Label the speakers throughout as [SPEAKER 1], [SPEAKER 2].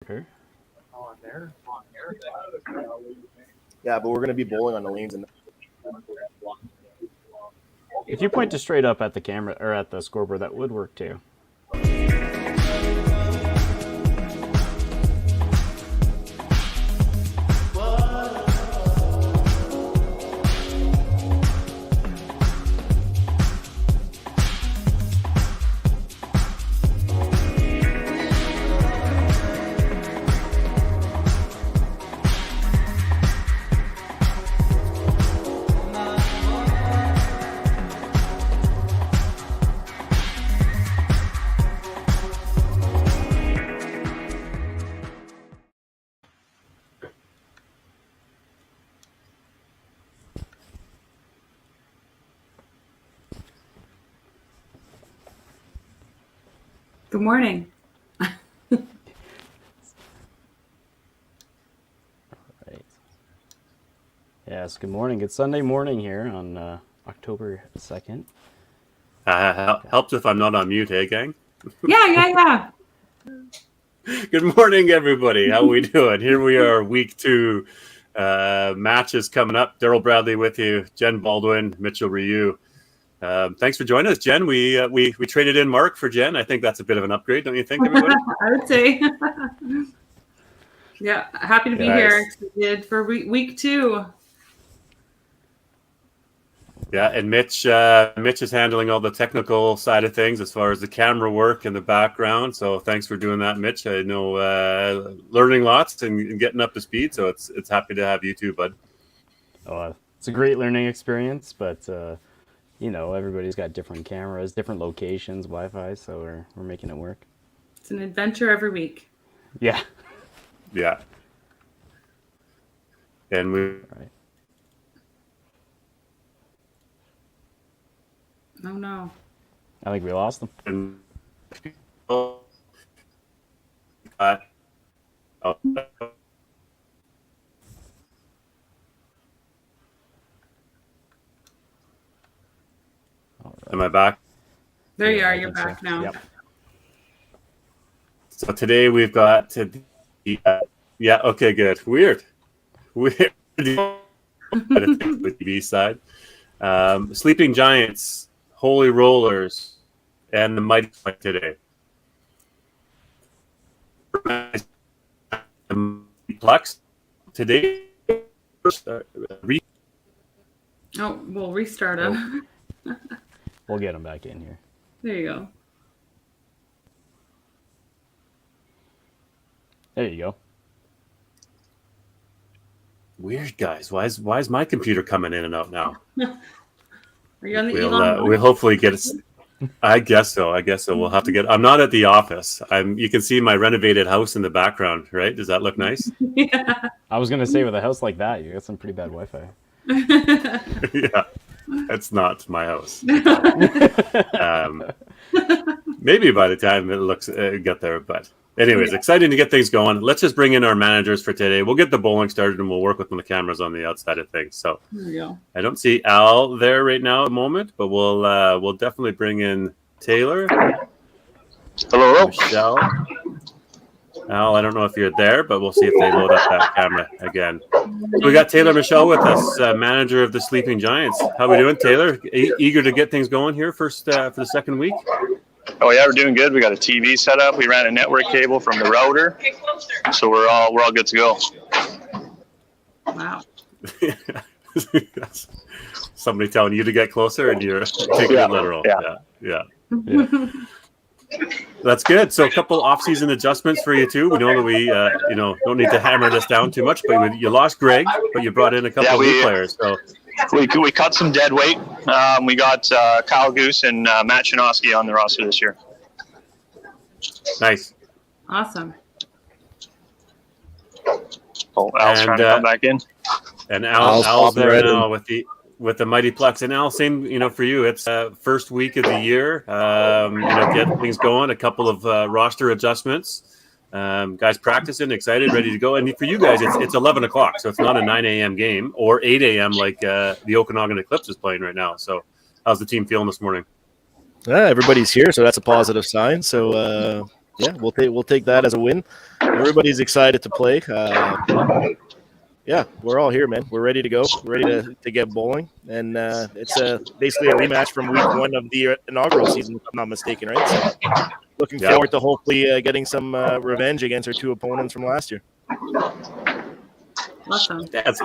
[SPEAKER 1] Okay.
[SPEAKER 2] Yeah, but we're going to be bowling on the lanes.
[SPEAKER 1] If you point to straight up at the camera or at the scoreboard, that would work too.
[SPEAKER 3] Good morning.
[SPEAKER 1] Right. Yes, good morning. It's Sunday morning here on October 2nd.
[SPEAKER 4] Helps if I'm not on mute, hey, gang?
[SPEAKER 3] Yeah.
[SPEAKER 4] Good morning, everybody. How we doing? Here we are, week 2. Matches coming up. Daryl Bradley with you, Jen Baldwin, Mitchell Ryu. Thanks for joining us, Jen. We traded in Mark for Jen. I think that's a bit of an upgrade, don't you think, everybody?
[SPEAKER 3] I would say. Yeah, happy to be here. Excited for week 2.
[SPEAKER 4] Yeah, and Mitch is handling all the technical side of things as far as the camera work in the background. So thanks for doing that, Mitch. I know learning lots and getting up to speed. So it's happy to have you too, bud.
[SPEAKER 1] Oh, it's a great learning experience, but everybody's got different cameras, different locations, Wi-Fi. So we're making it work.
[SPEAKER 3] It's an adventure every week.
[SPEAKER 1] Yeah.
[SPEAKER 4] Yeah. And we.
[SPEAKER 1] Right.
[SPEAKER 3] Oh no.
[SPEAKER 1] I think we lost them.
[SPEAKER 4] Right. Am I back?
[SPEAKER 3] There you are. You're back now.
[SPEAKER 1] Yep.
[SPEAKER 4] So today we've got yeah. Okay. Good. Weird. The TV side. Sleeping Giants, Holy Rollers, and the Mighty Plucks today. The Plucks today.
[SPEAKER 3] We'll restart them.
[SPEAKER 1] We'll get them back in here.
[SPEAKER 3] There you go.
[SPEAKER 1] There you go.
[SPEAKER 4] Weird, guys. Why is my computer coming in and out now?
[SPEAKER 3] Are you on the Elon?
[SPEAKER 4] We'll hopefully get it. I guess so. We'll have to get. I'm not at the office. You can see my renovated house in the background, right? Does that look nice?
[SPEAKER 3] Yeah.
[SPEAKER 1] I was gonna say, with a house like that, you got some pretty bad Wi-Fi.
[SPEAKER 4] Yeah, that's not my house. Maybe by the time it get there, but. Anyways, exciting to get things going. Let's just bring in our managers for today. We'll get the bowling started, and we'll work with the cameras on the outside of things. So
[SPEAKER 3] There you go.
[SPEAKER 4] I don't see Al there right now at the moment, but we'll definitely bring in Taylor.
[SPEAKER 5] Hello.
[SPEAKER 4] Michelle. Al, I don't know if you're there, but we'll see if they load up that camera again. So we got Taylor Michelle with us, manager of the Sleeping Giants. How are we doing, Taylor? Eager to get things going here for the second week?
[SPEAKER 5] Oh yeah, we're doing good. We got a TV set up. We ran a network cable from the router, so we're all good to go.
[SPEAKER 3] Wow.
[SPEAKER 4] Somebody telling you to get closer, and you're taking it literal. Yeah. That's good. So a couple off-season adjustments for you too. We know that we don't need to hammer this down too much, but you lost Greg, but you brought in a couple of new players. So.
[SPEAKER 5] We cut some dead weight. We got Kyle Goose and Matt Chinosky on the roster this year.
[SPEAKER 4] Nice.
[SPEAKER 3] Awesome.
[SPEAKER 5] Oh, Al's trying to come back in.
[SPEAKER 4] And Al's there now with the Mighty Plucks. And Al, same for you. It's first week of the year. Get things going. A couple of roster adjustments. Guys practicing, excited, ready to go. And for you guys, it's 11 o'clock, so it's not a 9 a.m. game or 8 a.m. like the Okanagan Eclipse is playing right now. So how's the team feeling this morning?
[SPEAKER 2] Everybody's here, so that's a positive sign. So yeah, we'll take that as a win. Everybody's excited to play. Yeah, we're all here, man. We're ready to go. We're ready to get bowling, and it's basically a rematch from week 1 of the inaugural season, if I'm not mistaken, right? So looking forward to hopefully getting some revenge against our 2 opponents from last year.
[SPEAKER 3] Awesome.
[SPEAKER 4] That's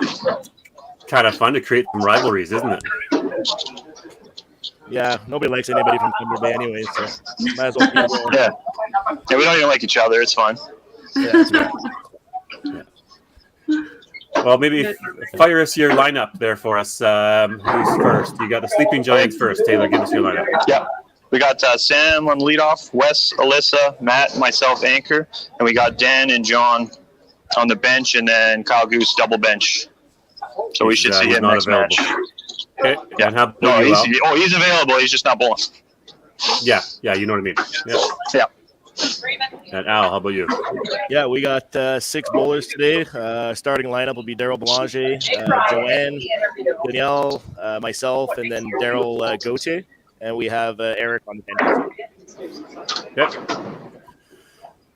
[SPEAKER 4] kind of fun to create some rivalries, isn't it?
[SPEAKER 2] Yeah, nobody likes anybody from Thunder Bay anyway, so might as well keep going.
[SPEAKER 5] Yeah, we don't even like each other. It's fun.
[SPEAKER 2] Yeah, that's right.
[SPEAKER 4] Well, maybe fire us your lineup there for us. Who's first? You got the Sleeping Giants first. Taylor, give us your lineup.
[SPEAKER 5] Yeah. We got Sam on leadoff, Wes, Alyssa, Matt, myself, anchor, and we got Dan and John on the bench, and then Kyle Goose double bench. So we should see him next match.
[SPEAKER 4] Okay.
[SPEAKER 5] Yeah.
[SPEAKER 4] And how
[SPEAKER 5] he's available. He's just not bowling.
[SPEAKER 4] Yeah, you know what I mean.
[SPEAKER 5] Yeah.
[SPEAKER 4] And Al, how about you?
[SPEAKER 2] Yeah, we got 6 bowlers today. Starting lineup will be Daryl Belanger, Joanne, Danielle, myself, and then Daryl Gauthier. And we have Eric on the bench.
[SPEAKER 4] Yep.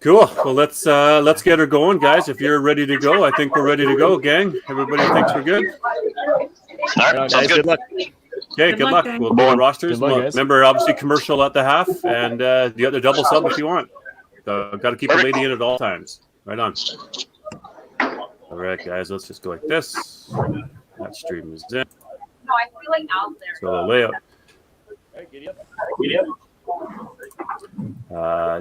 [SPEAKER 4] Cool. Well, let's get her going, guys. If you're ready to go, I think we're ready to go, gang. Everybody thinks we're good.
[SPEAKER 5] All right, sounds
[SPEAKER 2] Good luck.
[SPEAKER 4] Okay, good luck.
[SPEAKER 3] gang.
[SPEAKER 4] We'll do our rosters.
[SPEAKER 1] Good luck, guys.
[SPEAKER 4] Remember, obviously, commercial at the half, and the other double sub if you want. So, got to keep a lady in at all times. Right on. All right, guys. Let's just go like this. That stream is in.
[SPEAKER 6] No, I feel like Al's there.
[SPEAKER 4] So the layout.
[SPEAKER 2] Giddy up.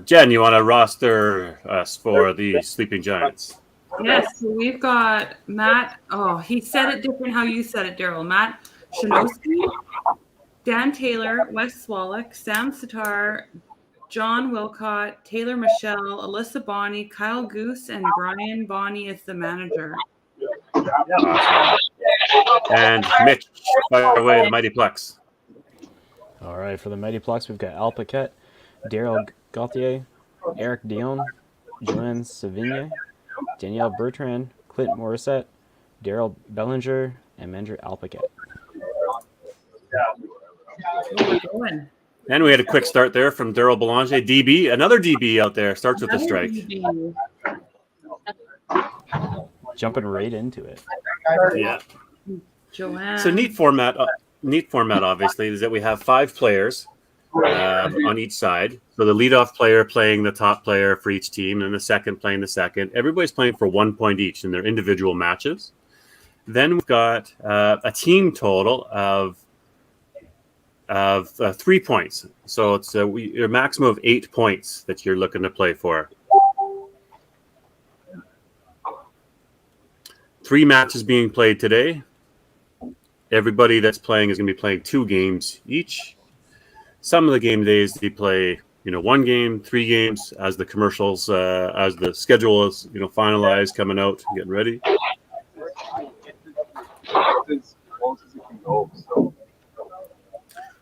[SPEAKER 4] Jen, you want to roster us for the Sleeping Giants?
[SPEAKER 3] Yes, so we've got Matt. Oh, he said it different how you said it, Daryl. Matt Shanowski, Dan Taylor, Wes Swallock, Sam Sitar, John Wilcott, Taylor Michelle, Alyssa Bonney, Kyle Goose, and Brian Bonney is the manager.
[SPEAKER 4] Awesome. And Mitch, fire away the Mighty Plucks.
[SPEAKER 1] All right, for the Mighty Plucks, we've got Al Paquette, Daryl Gauthier, Eric Dion, Joanne Savigne, Danielle Bertrand, Clint Morissette, Daryl Bellinger, and Mendra Al Paquette.
[SPEAKER 4] And we had a quick start there from Daryl Belanger, DB. Another DB out there starts with the strike.
[SPEAKER 1] Jumping right into it.
[SPEAKER 4] Yeah.
[SPEAKER 3] Joanne.
[SPEAKER 4] So neat format. Obviously, is that we have 5 players on each side. So the leadoff player playing the top player for each team, and the second playing the second. Everybody's playing for 1 point each in their individual matches. Then we've got a team total of 3 points. So it's a maximum of 8 points that you're looking to play for. 3 matches being played today. Everybody that's playing is going to be playing 2 games each. Some of the game days they play, 1 game, 3 games as the commercials, as the schedule is, finalized, coming out, getting ready.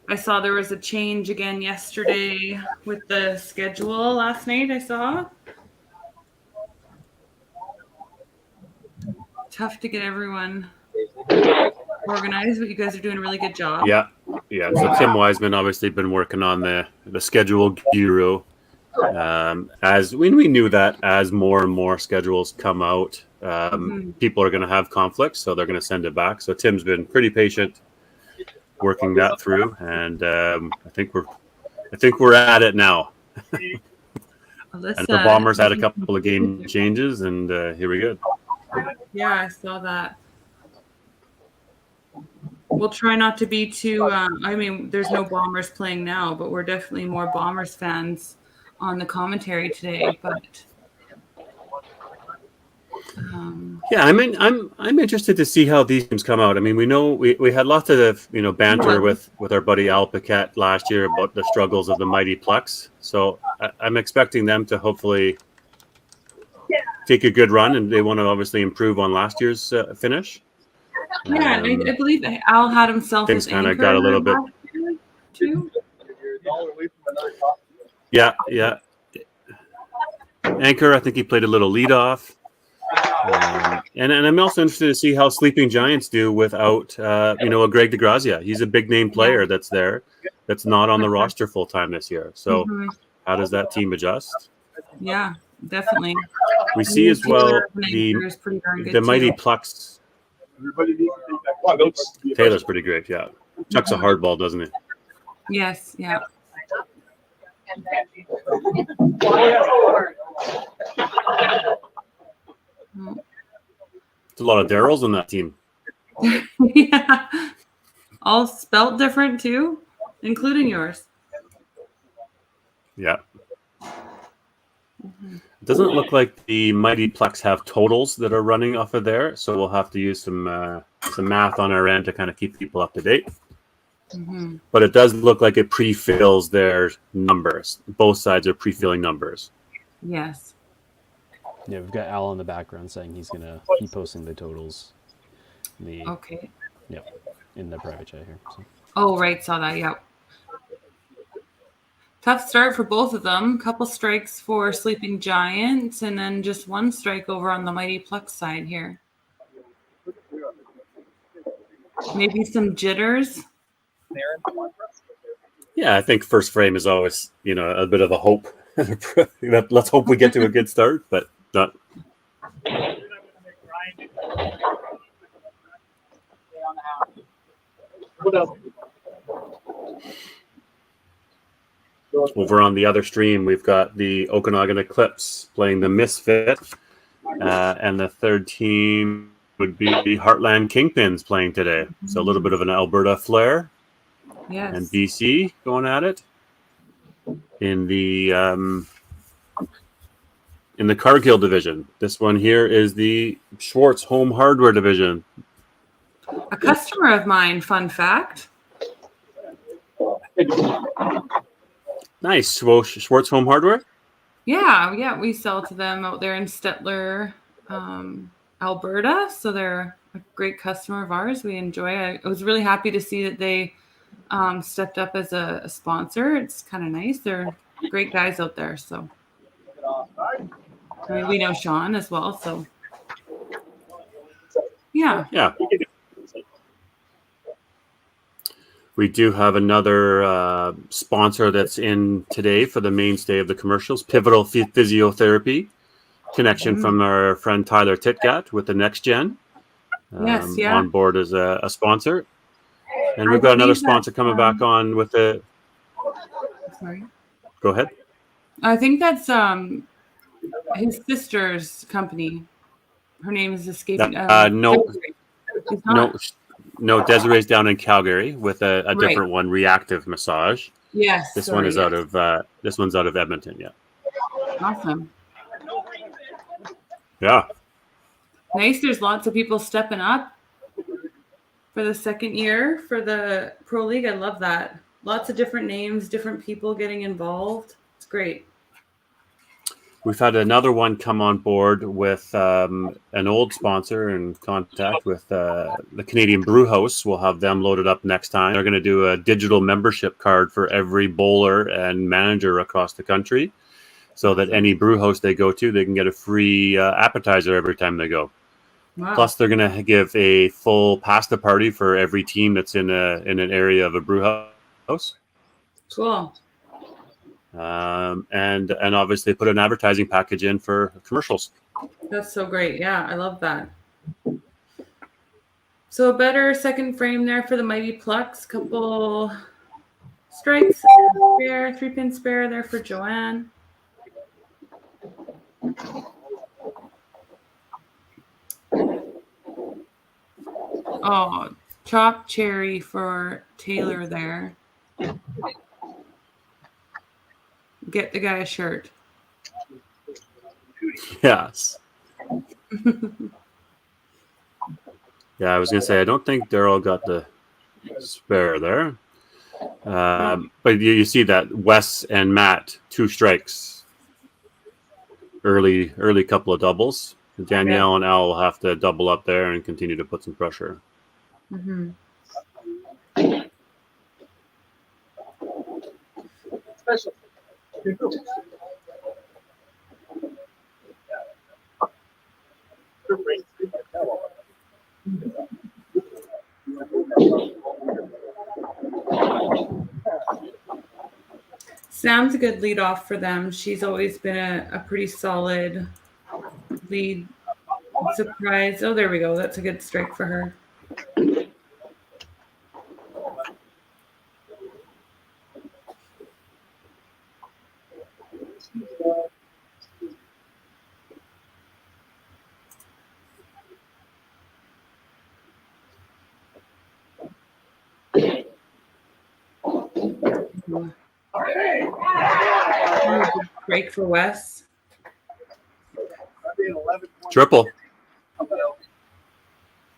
[SPEAKER 3] I saw there was a change again yesterday with the schedule last night. I saw. Tough to get everyone organized, but you guys are doing a really good job.
[SPEAKER 4] Yeah. So Tim Wiseman obviously been working on the schedule guru. As we knew that as more and more schedules come out, people are going to have conflicts, so they're going to send it back. So Tim's been pretty patient working that through, and I think we're at it now.
[SPEAKER 3] Alyssa,
[SPEAKER 4] And the Bombers had a couple of game changes, and here we go.
[SPEAKER 3] Yeah, I saw that. We'll try not to be too. There's no Bombers playing now, but we're definitely more Bombers fans on the commentary today. But
[SPEAKER 4] yeah, I'm interested to see how these teams come out. I mean, we know we had lots of banter with our buddy Al Paquette last year about the struggles of the Mighty Plucks. So I'm expecting them to hopefully take a good run, and they want to obviously improve on last year's finish.
[SPEAKER 3] yeah, I believe Al had himself.
[SPEAKER 4] Things
[SPEAKER 3] as
[SPEAKER 4] kind of
[SPEAKER 3] anchor
[SPEAKER 4] got a little bit.
[SPEAKER 3] last year, too.
[SPEAKER 4] Yeah. Anchor, I think he played a little leadoff. And I'm also interested to see how Sleeping Giants do without, a Greg DeGrazia. He's a big name player that's there, that's not on the roster full time this year. So how does that team adjust?
[SPEAKER 3] Yeah, definitely.
[SPEAKER 4] We see as well
[SPEAKER 3] Taylor is pretty darn good
[SPEAKER 4] the mighty
[SPEAKER 3] too.
[SPEAKER 4] Plucks. Taylor's pretty great, yeah. Chucks a hard ball, doesn't he?
[SPEAKER 3] Yes, yeah.
[SPEAKER 4] There's a lot of Darryls on that team.
[SPEAKER 3] Yeah. All spelt different too, including yours.
[SPEAKER 4] Yeah. It doesn't look like the mighty Plucks have totals that are running off of there, so we'll have to use some math on our end to kind of keep people up to date.
[SPEAKER 3] Mm-hmm.
[SPEAKER 4] But it does look like it pre-fills their numbers. Both sides are pre-filling numbers.
[SPEAKER 3] Yes.
[SPEAKER 1] Yeah, we've got Al in the background saying he's gonna be posting the totals.
[SPEAKER 3] Okay.
[SPEAKER 1] Yep, in the private chat here. So.
[SPEAKER 3] Oh, right, saw that. Yep. Tough start for both of them. Couple strikes for Sleeping Giants, and then just one strike over on the Mighty Plucks side here. Maybe some jitters.
[SPEAKER 4] Yeah, I think first frame is always, a bit of a hope. Let's hope we get to a good start, but not. Over on the other stream, we've got the Okanagan Eclipse playing the Misfit, and the third team would be the Heartland Kingpins playing today. So a little bit of an Alberta flair.
[SPEAKER 3] Yes.
[SPEAKER 4] And BC going at it in the Cargill division. This one here is the Schwartz Home Hardware division.
[SPEAKER 3] A customer of mine, fun fact.
[SPEAKER 4] Nice. Schwartz Home Hardware?
[SPEAKER 3] Yeah, we sell to them out there in Stettler, Alberta. So they're a great customer of ours. We enjoy it. I was really happy to see that they stepped up as a sponsor. It's kind of nice. They're great guys out there. So I mean, we know Sean as well. So yeah.
[SPEAKER 4] We do have another sponsor that's in today for the mainstay of the commercials, Pivotal Physiotherapy, connection from our friend Tyler Titgat with the Next Gen. On board as a sponsor. And we've got another sponsor coming back on with the...
[SPEAKER 3] Sorry.
[SPEAKER 4] Go ahead.
[SPEAKER 3] I think that's his sister's company. Her name is escaping.
[SPEAKER 4] No, Desiree's down in Calgary with a different one, Reactive Massage.
[SPEAKER 3] Yes.
[SPEAKER 4] This one's out of Edmonton. Yeah.
[SPEAKER 3] Awesome.
[SPEAKER 4] Yeah.
[SPEAKER 3] Nice. There's lots of people stepping up for the second year for the Pro League. I love that. Lots of different names, different people getting involved. It's great.
[SPEAKER 4] We've had another one come on board with an old sponsor in contact with the Canadian Brew House. We'll have them loaded up next time. They're going to do a digital membership card for every bowler and manager across the country so that any brew house they go to, they can get a free appetizer every time they go.
[SPEAKER 3] Wow. Plus,
[SPEAKER 4] they're going to give a full pasta party for every team that's in an area of a brew house.
[SPEAKER 3] Cool.
[SPEAKER 4] And obviously put an advertising package in for commercials.
[SPEAKER 3] That's so great. Yeah, I love that. So a better second frame there for the Mighty Plucks. Couple strikes, spare, 3-pin spare there for Joanne. Oh, chopped cherry for Taylor there. Get the guy a shirt.
[SPEAKER 4] Yes. Yeah, I was going to say, I don't think Daryl got the spare there. But you see that Wes and Matt, 2 strikes. Early couple of doubles. Danielle and Al will have to double up there and continue to put some pressure.
[SPEAKER 3] Mm-hmm.
[SPEAKER 6] Special.
[SPEAKER 3] Sam's a good lead off for them. She's always been a pretty solid lead. Surprise. Oh, there we go. That's a good strike for her. Break for Wes.
[SPEAKER 4] Triple.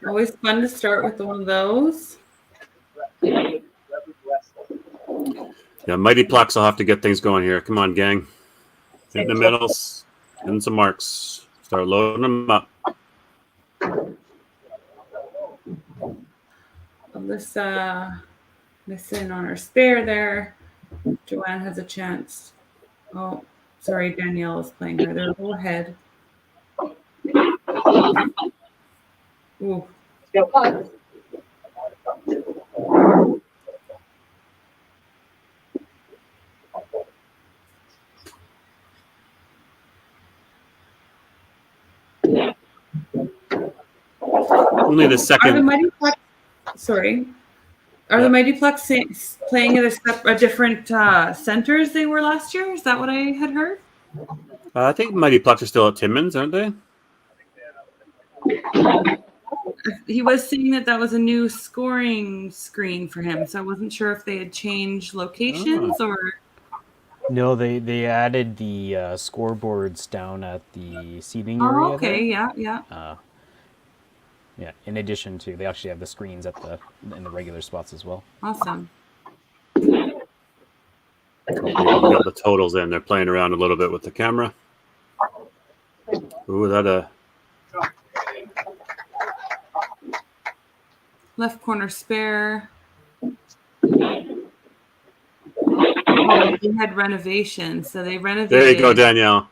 [SPEAKER 3] Always fun to start with one of those.
[SPEAKER 4] Yeah, Mighty Plucks will have to get things going here. Come on, gang. Hit the middles. Hitting some marks. Start loading them up.
[SPEAKER 3] Alyssa missing on her spare there. Joanne has a chance. Oh, sorry, Danielle is playing her. They're a little ahead. Ooh.
[SPEAKER 4] Only the second.
[SPEAKER 3] Are the Mighty Plucks, sorry. Are the Mighty Plucks playing at a different centers they were last year? Is that what I had heard?
[SPEAKER 4] I think Mighty Plucks are still at Timmins, aren't they?
[SPEAKER 3] He was saying that was a new scoring screen for him, so I wasn't sure if they had changed locations or.
[SPEAKER 1] No, they added the scoreboards down at the seating area.
[SPEAKER 3] Oh, okay,
[SPEAKER 1] there.
[SPEAKER 3] yeah.
[SPEAKER 1] Yeah. In addition to, they actually have the screens in the regular spots as well.
[SPEAKER 3] Awesome.
[SPEAKER 4] They've got the totals in. They're playing around a little bit with the camera. Ooh, that
[SPEAKER 3] Left corner spare. Oh, they had renovations, so they renovated.
[SPEAKER 4] There you go, Danielle.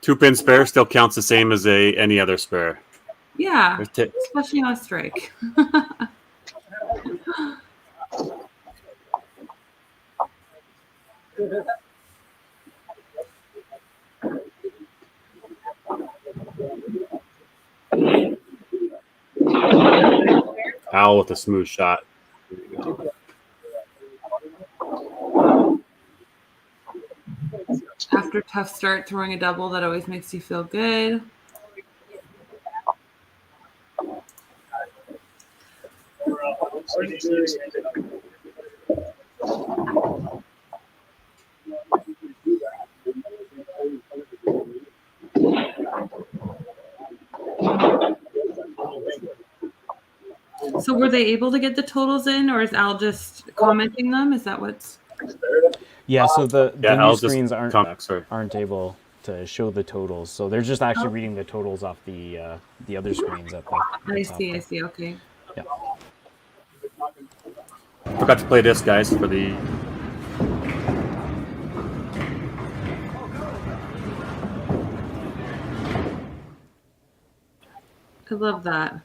[SPEAKER 4] 2-pin spare still counts the same as any other spare.
[SPEAKER 3] Yeah, especially on a strike.
[SPEAKER 4] Owl with a smooth shot. There you go.
[SPEAKER 3] After a tough start, throwing a double, that always makes you feel good. So were they able to get the totals in, or is Al just commenting them? Is that what's...
[SPEAKER 1] Yeah, so the new screens aren't able to show the totals, so they're just actually reading the totals off the other screens at the
[SPEAKER 3] I
[SPEAKER 1] top
[SPEAKER 3] see,
[SPEAKER 1] there.
[SPEAKER 3] I see, okay.
[SPEAKER 1] Yeah.
[SPEAKER 4] Forgot to play this, guys, for the...
[SPEAKER 3] I love that.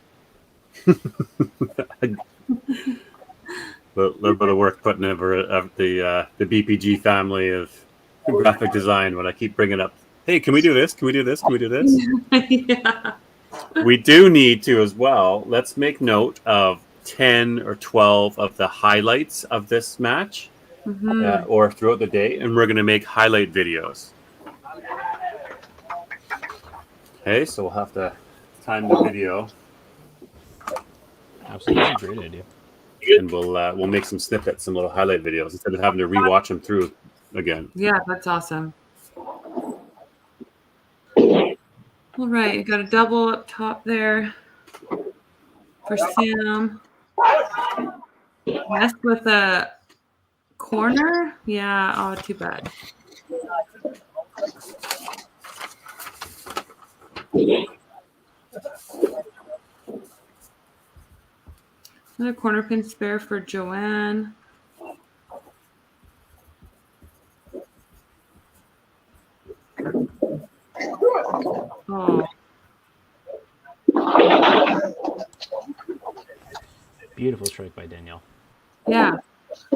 [SPEAKER 4] A little bit of work putting over the BPG family of graphic design when I keep bringing up, hey, can we do this? Can we do this? Can we do this?
[SPEAKER 3] Yeah.
[SPEAKER 4] We do need to as well. Let's make note of 10 or 12 of the highlights of this match or throughout the day, and we're going to make highlight videos. Okay, so we'll have to time the video.
[SPEAKER 1] Absolutely, great idea.
[SPEAKER 4] And we'll make some snippets, some little highlight videos instead of having to rewatch them through again.
[SPEAKER 3] Yeah, that's awesome. All right, got a double up top there for Sam. Messed with a corner. Yeah, oh, too bad. Another corner pin spare for Joanne. Oh.
[SPEAKER 1] Beautiful strike by Danielle.
[SPEAKER 3] Yeah.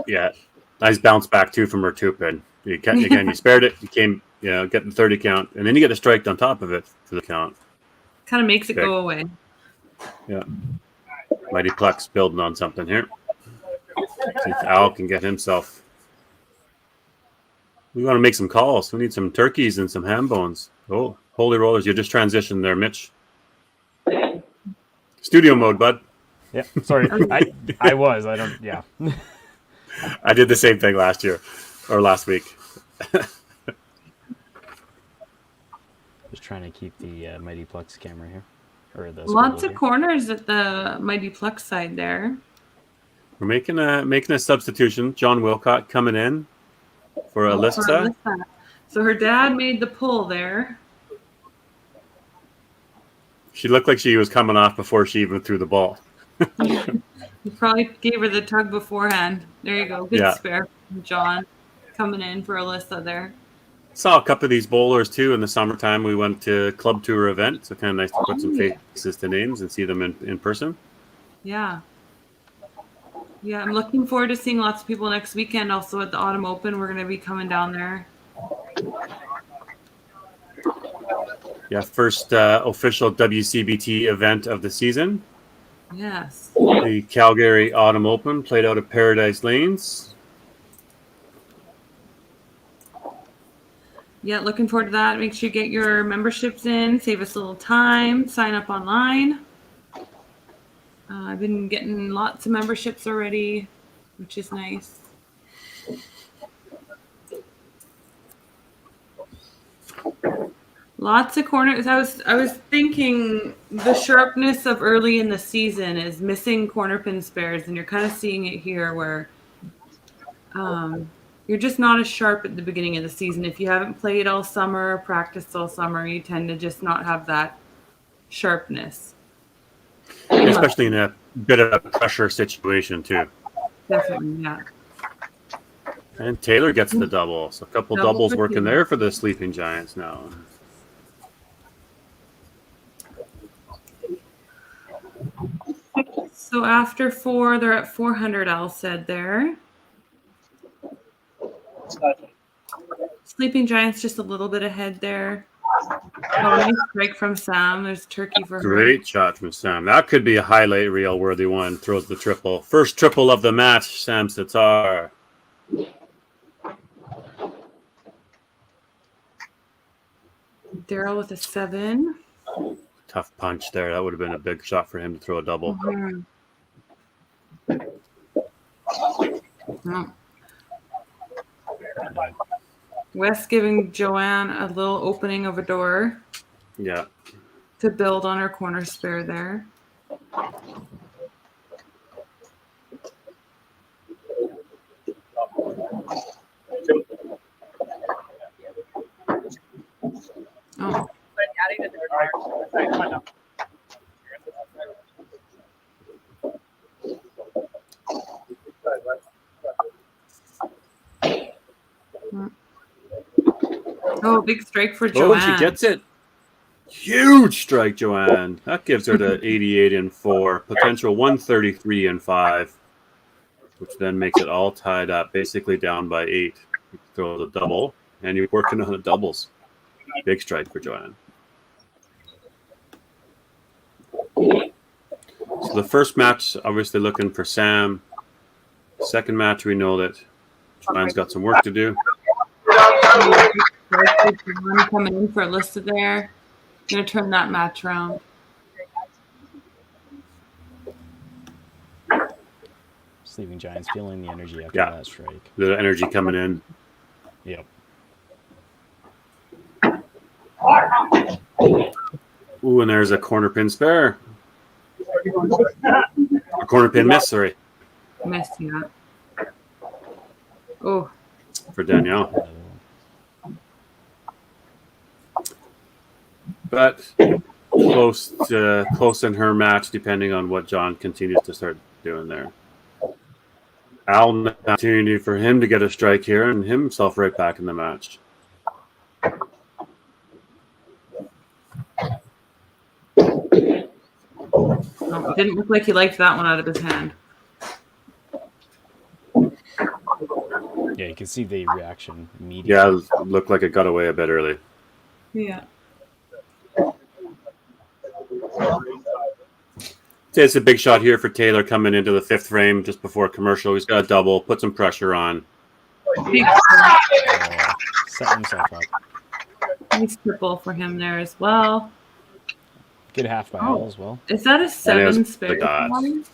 [SPEAKER 4] Yeah, nice bounce back too from her two pin. You spared it. You came, get the 30 count, and then you get a strike on top of it for the count.
[SPEAKER 3] Kind of makes it
[SPEAKER 4] Big.
[SPEAKER 3] go away.
[SPEAKER 4] Yeah, Mighty Plucks building on something here. See if Al can get himself. We want to make some calls. We need some turkeys and some ham bones. Oh, holy rollers! You just transitioned there, Mitch. Studio mode, bud.
[SPEAKER 1] Yeah, sorry. I was. I don't. Yeah.
[SPEAKER 4] I did the same thing last year or last week.
[SPEAKER 1] Just trying to keep the Mighty Plucks camera here, or the
[SPEAKER 3] Lots of
[SPEAKER 1] here.
[SPEAKER 3] corners at the Mighty Plucks side there.
[SPEAKER 4] We're making a substitution. John Wilcott coming in for Alyssa.
[SPEAKER 3] So her dad made the pull there.
[SPEAKER 4] She looked like she was coming off before she even threw the ball.
[SPEAKER 3] You probably gave her the tug beforehand. There you go. Good spare from John coming in for Alyssa there.
[SPEAKER 4] Saw a couple of these bowlers too in the summertime. We went to a club tour event, so kind of nice to put some faces to names and see them in person.
[SPEAKER 3] Yeah. Yeah, I'm looking forward to seeing lots of people next weekend. Also at the Autumn Open, we're going to be coming down there.
[SPEAKER 4] Yeah, first official WCBT event of the season.
[SPEAKER 3] Yes.
[SPEAKER 4] The Calgary Autumn Open played out at Paradise Lanes.
[SPEAKER 3] Yeah, looking forward to that. Make sure you get your memberships in. Save us a little time. Sign up online. I've been getting lots of memberships already, which is nice. Lots of corners. I was thinking the sharpness of early in the season is missing corner pin spares, and you're kind of seeing it here where you're just not as sharp at the beginning of the season. If you haven't played all summer, practiced all summer, you tend to just not have that sharpness.
[SPEAKER 4] Especially in a bit of a pressure situation too.
[SPEAKER 3] Definitely, yeah.
[SPEAKER 4] And Taylor gets the double. So a couple doubles working there for the Sleeping Giants now.
[SPEAKER 3] So after 4, they're at 400, Al said there. Sleeping Giants just a little bit ahead there. Oh, nice strike from Sam. There's turkey for her.
[SPEAKER 4] Great shot from Sam. That could be a highlight reel worthy one. Throws the triple. First triple of the match, Sam Sitar.
[SPEAKER 3] Daryl with a 7.
[SPEAKER 4] Tough punch there. That would have been a big shot for him to throw a double.
[SPEAKER 3] Mm-hmm. Oh. Wes giving Joanne a little opening of a door.
[SPEAKER 4] Yeah.
[SPEAKER 3] To build on her corner spare there. Oh. Oh, big strike for Joanne.
[SPEAKER 4] Oh, she gets it. Huge strike, Joanne. That gives her the 88 and 4, potential 133 and 5, which then makes it all tied up, basically down by 8. You throw the double, and you're working on the doubles. Big strike for Joanne. So the first match, obviously looking for Sam. Second match, we know that Joanne's got some work to do.
[SPEAKER 3] Coming in for Alyssa there. Going to turn that match around.
[SPEAKER 1] Sleeping Giants feeling the energy after that strike.
[SPEAKER 4] The energy coming in.
[SPEAKER 1] Yep.
[SPEAKER 4] Ooh, and there's a corner pin spare. A corner pin miss, sorry.
[SPEAKER 3] Miss, yeah. Oh.
[SPEAKER 4] For Danielle. But close in her match, depending on what John continues to start doing there. Al, an opportunity for him to get a strike here and himself right back in the match.
[SPEAKER 3] Oh, didn't look like he liked that one out of his hand.
[SPEAKER 1] can see the reaction immediately.
[SPEAKER 4] Yeah, it looked like it got away a bit early.
[SPEAKER 3] Yeah.
[SPEAKER 4] It's a big shot here for Taylor coming into the 5th frame just before commercial. He's got a double, put some pressure on.
[SPEAKER 3] Big
[SPEAKER 1] Set himself up.
[SPEAKER 3] nice triple for him there as well.
[SPEAKER 1] Good half by all as well.
[SPEAKER 3] Is that a 7 spare?
[SPEAKER 4] dots.
[SPEAKER 3] One?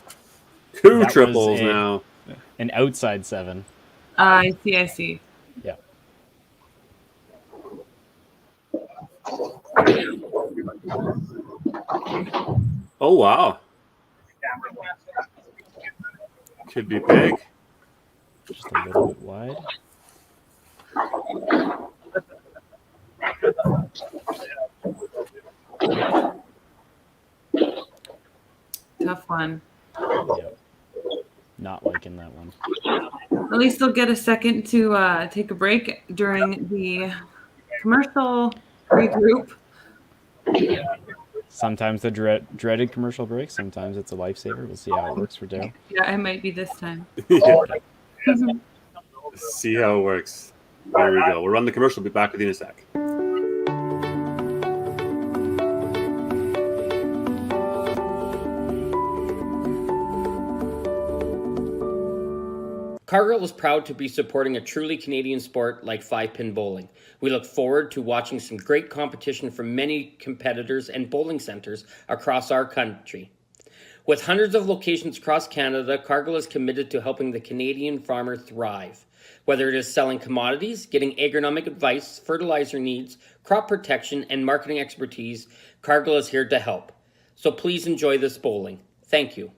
[SPEAKER 4] 2
[SPEAKER 1] That
[SPEAKER 4] triples
[SPEAKER 1] was
[SPEAKER 4] now.
[SPEAKER 1] An outside 7.
[SPEAKER 3] I see.
[SPEAKER 1] Yeah.
[SPEAKER 4] Oh, wow. Could be big.
[SPEAKER 1] Just a little bit wide.
[SPEAKER 3] Tough one.
[SPEAKER 1] Yep. Not liking that one.
[SPEAKER 3] At least they'll get a second to take a break during the commercial regroup.
[SPEAKER 1] Sometimes the dreaded commercial break. Sometimes it's a lifesaver. We'll see how it works for Daryl.
[SPEAKER 3] Yeah, it might be this time.
[SPEAKER 4] See how it works. There we go. We'll run the commercial. Be back with you in a sec.
[SPEAKER 7] Cargill is proud to be supporting a truly Canadian sport like 5-pin bowling. We look forward to watching some great competition from many competitors and bowling centres across our country. With hundreds of locations across Canada, Cargill is committed to helping the Canadian farmer thrive. Whether it is selling commodities, getting agronomic advice, fertilizer needs, crop protection, and marketing expertise, Cargill is here to help. So please enjoy this bowling. Thank you.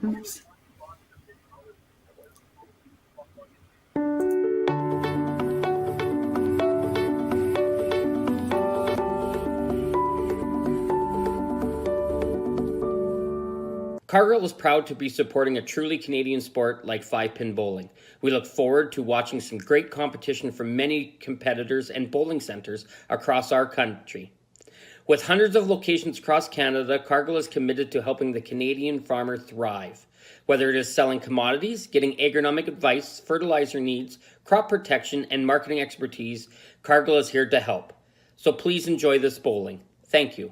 [SPEAKER 3] Oops.
[SPEAKER 7] Cargill is proud to be supporting a truly Canadian sport like 5-pin bowling. We look forward to watching some great competition from many competitors and bowling centres across our country. With hundreds of locations across Canada, Cargill is committed to helping the Canadian farmer thrive. Whether it is selling commodities, getting agronomic advice, fertilizer needs, crop protection, and marketing expertise, Cargill is here to help. So please enjoy this bowling. Thank you.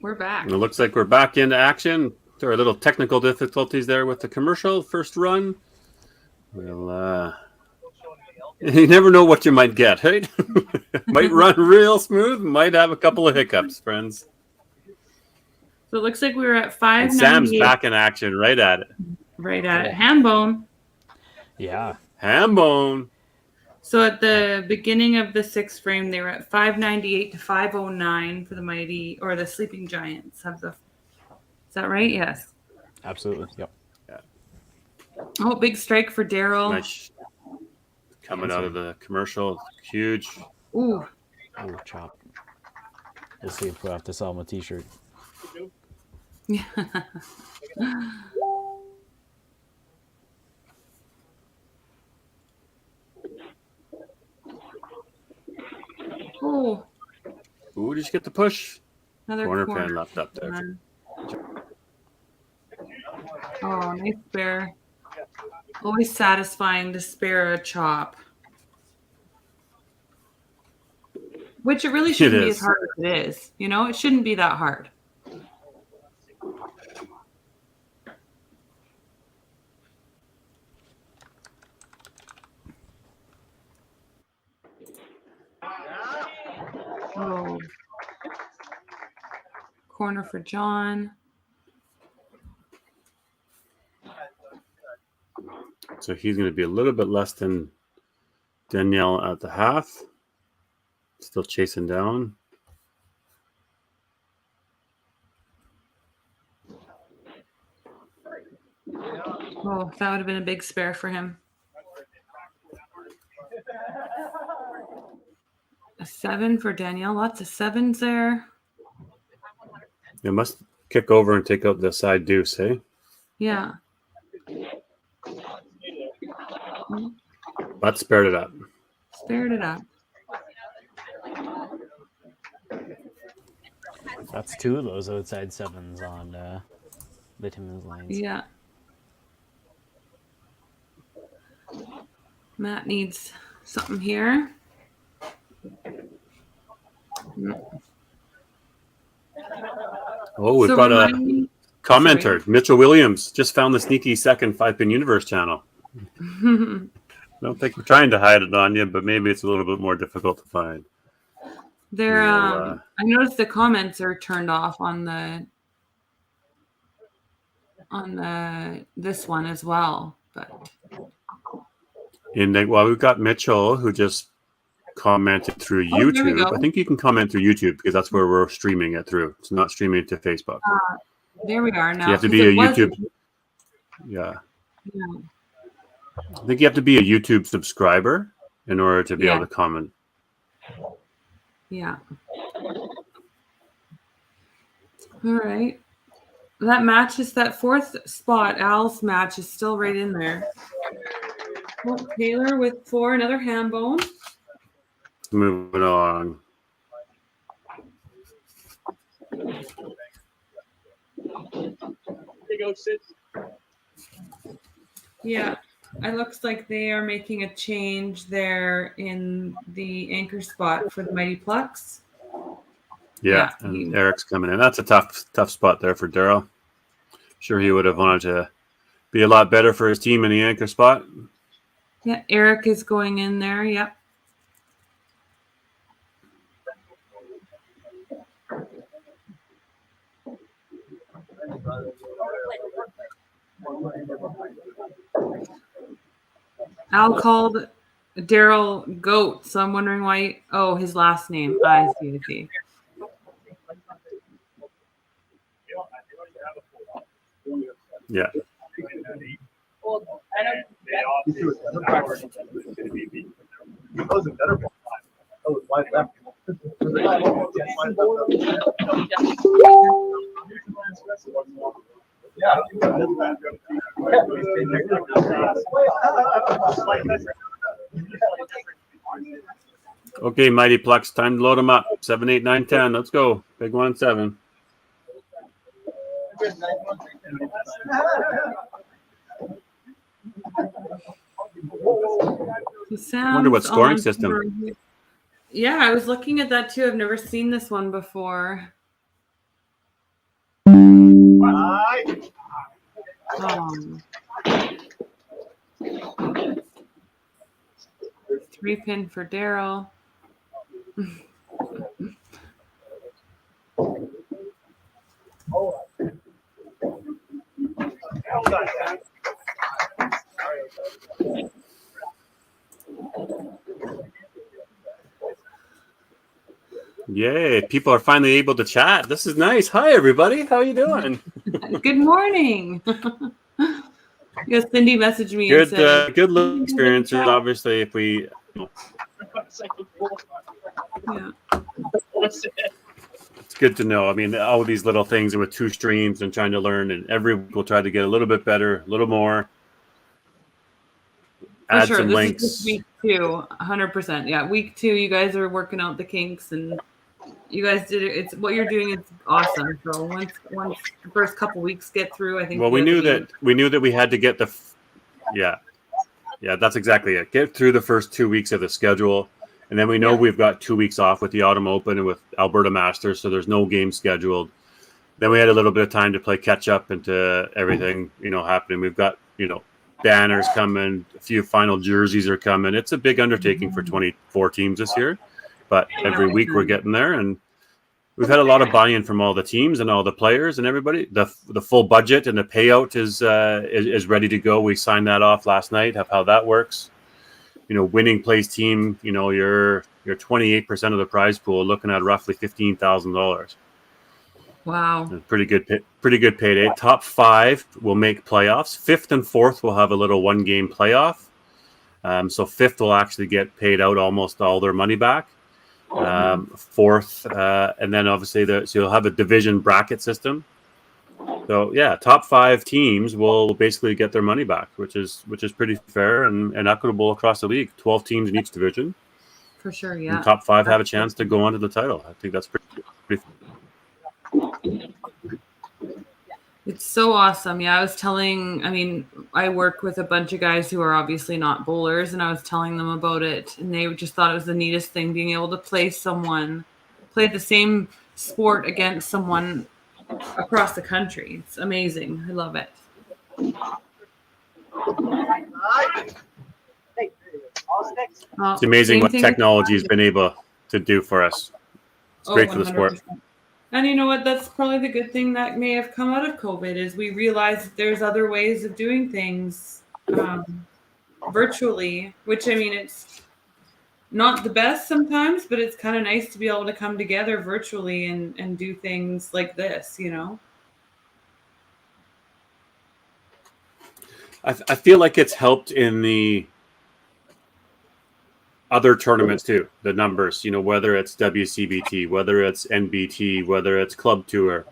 [SPEAKER 3] We're back.
[SPEAKER 4] And it looks like we're back into action. There are little technical difficulties there with the commercial first run. Well, you never know what you might get, right? Might run real smooth, might have a couple of hiccups, friends.
[SPEAKER 3] So it looks like we were at 598.
[SPEAKER 4] And Sam's back in action, right at it.
[SPEAKER 3] Right at it. Ham bone.
[SPEAKER 1] Yeah.
[SPEAKER 4] Ham bone.
[SPEAKER 3] So at the beginning of the 6th frame, they were at 598 to 509 for the mighty or the sleeping giants. Is that right? Yes.
[SPEAKER 1] Absolutely. Yep.
[SPEAKER 3] Oh, big strike for Daryl.
[SPEAKER 4] Nice. Coming out of the commercial. Huge.
[SPEAKER 3] Ooh.
[SPEAKER 1] Oh, chop. We'll see if we'll have to sell him a t-shirt.
[SPEAKER 3] Yeah. Oh.
[SPEAKER 4] Ooh, did you get the push?
[SPEAKER 3] Another
[SPEAKER 4] Corner pin left up there.
[SPEAKER 3] Oh, nice spare. Always satisfying to spare a chop. Which it really shouldn't be as hard as it is. You know, it shouldn't be that hard. Oh. Corner for John.
[SPEAKER 4] So he's going to be a little bit less than Danielle at the half. Still chasing down.
[SPEAKER 3] Oh, that would have been a big spare for him. A 7 for Danielle. Lots of 7s there.
[SPEAKER 4] It must kick over and take out the side deuce, eh?
[SPEAKER 3] Yeah.
[SPEAKER 4] But spared it up.
[SPEAKER 3] Spared it up.
[SPEAKER 1] That's 2 of those outside 7s on the Timmins lines.
[SPEAKER 3] Yeah. Matt needs something here.
[SPEAKER 4] Oh, we've got a commenter. Mitchell Williams just found the sneaky second 5-Pin Universe channel. I don't think we're trying to hide it on you, but maybe it's a little bit more difficult to find.
[SPEAKER 3] There, I noticed the comments are turned off on this one as well. But
[SPEAKER 4] we've got Mitchell who just commented through YouTube. I think you can comment through YouTube because that's where we're streaming it through. It's not streaming it to Facebook.
[SPEAKER 3] There we are now.
[SPEAKER 4] So you have to be a YouTube. Yeah. I think you have to be a YouTube subscriber in order to be able to comment.
[SPEAKER 3] Yeah. All right. That matches that 4th spot. Al's match is still right in there. Oh, Taylor with 4, another ham bone.
[SPEAKER 4] Moving on.
[SPEAKER 3] Yeah, it looks like they are making a change there in the anchor spot for the Mighty Plucks.
[SPEAKER 4] Yeah, and Eric's coming in. That's a tough spot there for Daryl. Sure, he would have wanted to be a lot better for his team in the anchor spot.
[SPEAKER 3] Yeah, Eric is going in there. Yep. Al called Daryl Goat, so I'm wondering why. Oh, his last name. I see.
[SPEAKER 4] Yeah. Okay, Mighty Plucks, time to load them up. 7, 8, 9, 10. Let's go. Big 1, 7. I wonder what scoring system.
[SPEAKER 3] Yeah, I was looking at that too. I've never seen this one before. Three pin for Daryl.
[SPEAKER 4] Yay! People are finally able to chat. This is nice. Hi, everybody. How you doing?
[SPEAKER 3] Good morning. Yes, Cindy messaged me and
[SPEAKER 4] Good,
[SPEAKER 3] said,
[SPEAKER 4] good living experiences. Obviously, if we.
[SPEAKER 3] Yeah.
[SPEAKER 4] It's good to know. I mean, all these little things with 2 streams and trying to learn, and every week we'll try to get a little bit better, a little more.
[SPEAKER 3] For
[SPEAKER 4] Add
[SPEAKER 3] sure.
[SPEAKER 4] some
[SPEAKER 3] This
[SPEAKER 4] links.
[SPEAKER 3] is just week 2, 100%. Yeah, week 2, you guys are working out the kinks, and you guys did it. It's what you're doing is awesome. So once the first couple weeks get through, I think.
[SPEAKER 4] Well, we knew that we had to get the. Yeah, that's exactly it. Get through the first 2 weeks of the schedule. And then we know we've got 2 weeks off with the Autumn Open and with Alberta Masters, so there's no game scheduled. Then we had a little bit of time to play catch up into everything, happening. We've got, banners coming, a few final jerseys are coming. It's a big undertaking for 24 teams this year, but every week we're getting there, and we've had a lot of buy-in from all the teams and all the players and everybody. The full budget and the payout is ready to go. We signed that off last night of how that works. Winning plays team, you're 28% of the prize pool, looking at roughly $15,000.
[SPEAKER 3] Wow.
[SPEAKER 4] Pretty good payday. Top 5 will make playoffs. 5th and 4th will have a little 1-game playoff. So 5th will actually get paid out almost all their money back. 4th, and then obviously so you'll have a division bracket system. So top 5 teams will basically get their money back, which is pretty fair and equitable across the league. 12 teams in each division.
[SPEAKER 3] For sure, yeah.
[SPEAKER 4] And top 5 have a chance to go on to the title. I think that's pretty.
[SPEAKER 3] It's so awesome. Yeah, I work with a bunch of guys who are obviously not bowlers, and I was telling them about it, and they just thought it was the neatest thing, being able to play the same sport against someone across the country. It's amazing. I love it.
[SPEAKER 4] It's amazing what technology has been able to do for us. It's great for the sport.
[SPEAKER 3] And you know what? That's probably the good thing that may have come out of COVID is we realized that there's other ways of doing things virtually, which it's not the best sometimes, but it's kind of nice to be able to come together virtually and do things like this,
[SPEAKER 4] I feel like it's helped in the other tournaments too, the numbers, whether it's WCBT, whether it's NBT, whether it's Club Tour,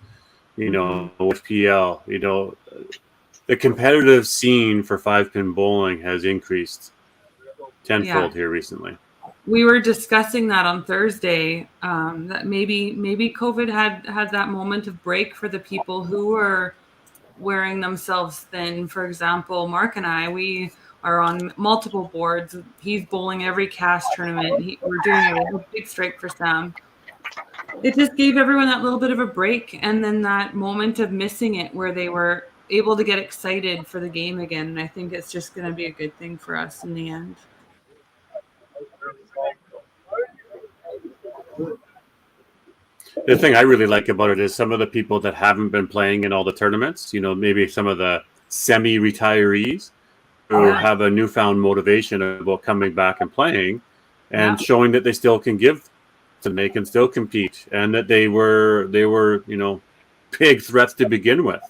[SPEAKER 4] FPL, the competitive scene for 5-pin bowling has increased tenfold here recently.
[SPEAKER 3] We were discussing that on Thursday, that maybe COVID had that moment of break for the people who were wearing themselves thin. For example, Mark and I, we are on multiple boards. He's bowling every cast tournament. We're doing a big strike for Sam. It just gave everyone that little bit of a break, and then that moment of missing it where they were able to get excited for the game again. And I think it's just going to be a good thing for us in the end.
[SPEAKER 4] The thing I really like about it is some of the people that haven't been playing in all the tournaments, maybe some of the semi-retirees who have a newfound motivation about coming back and playing and showing that they still can give and they can still compete, and that they were big threats to begin with.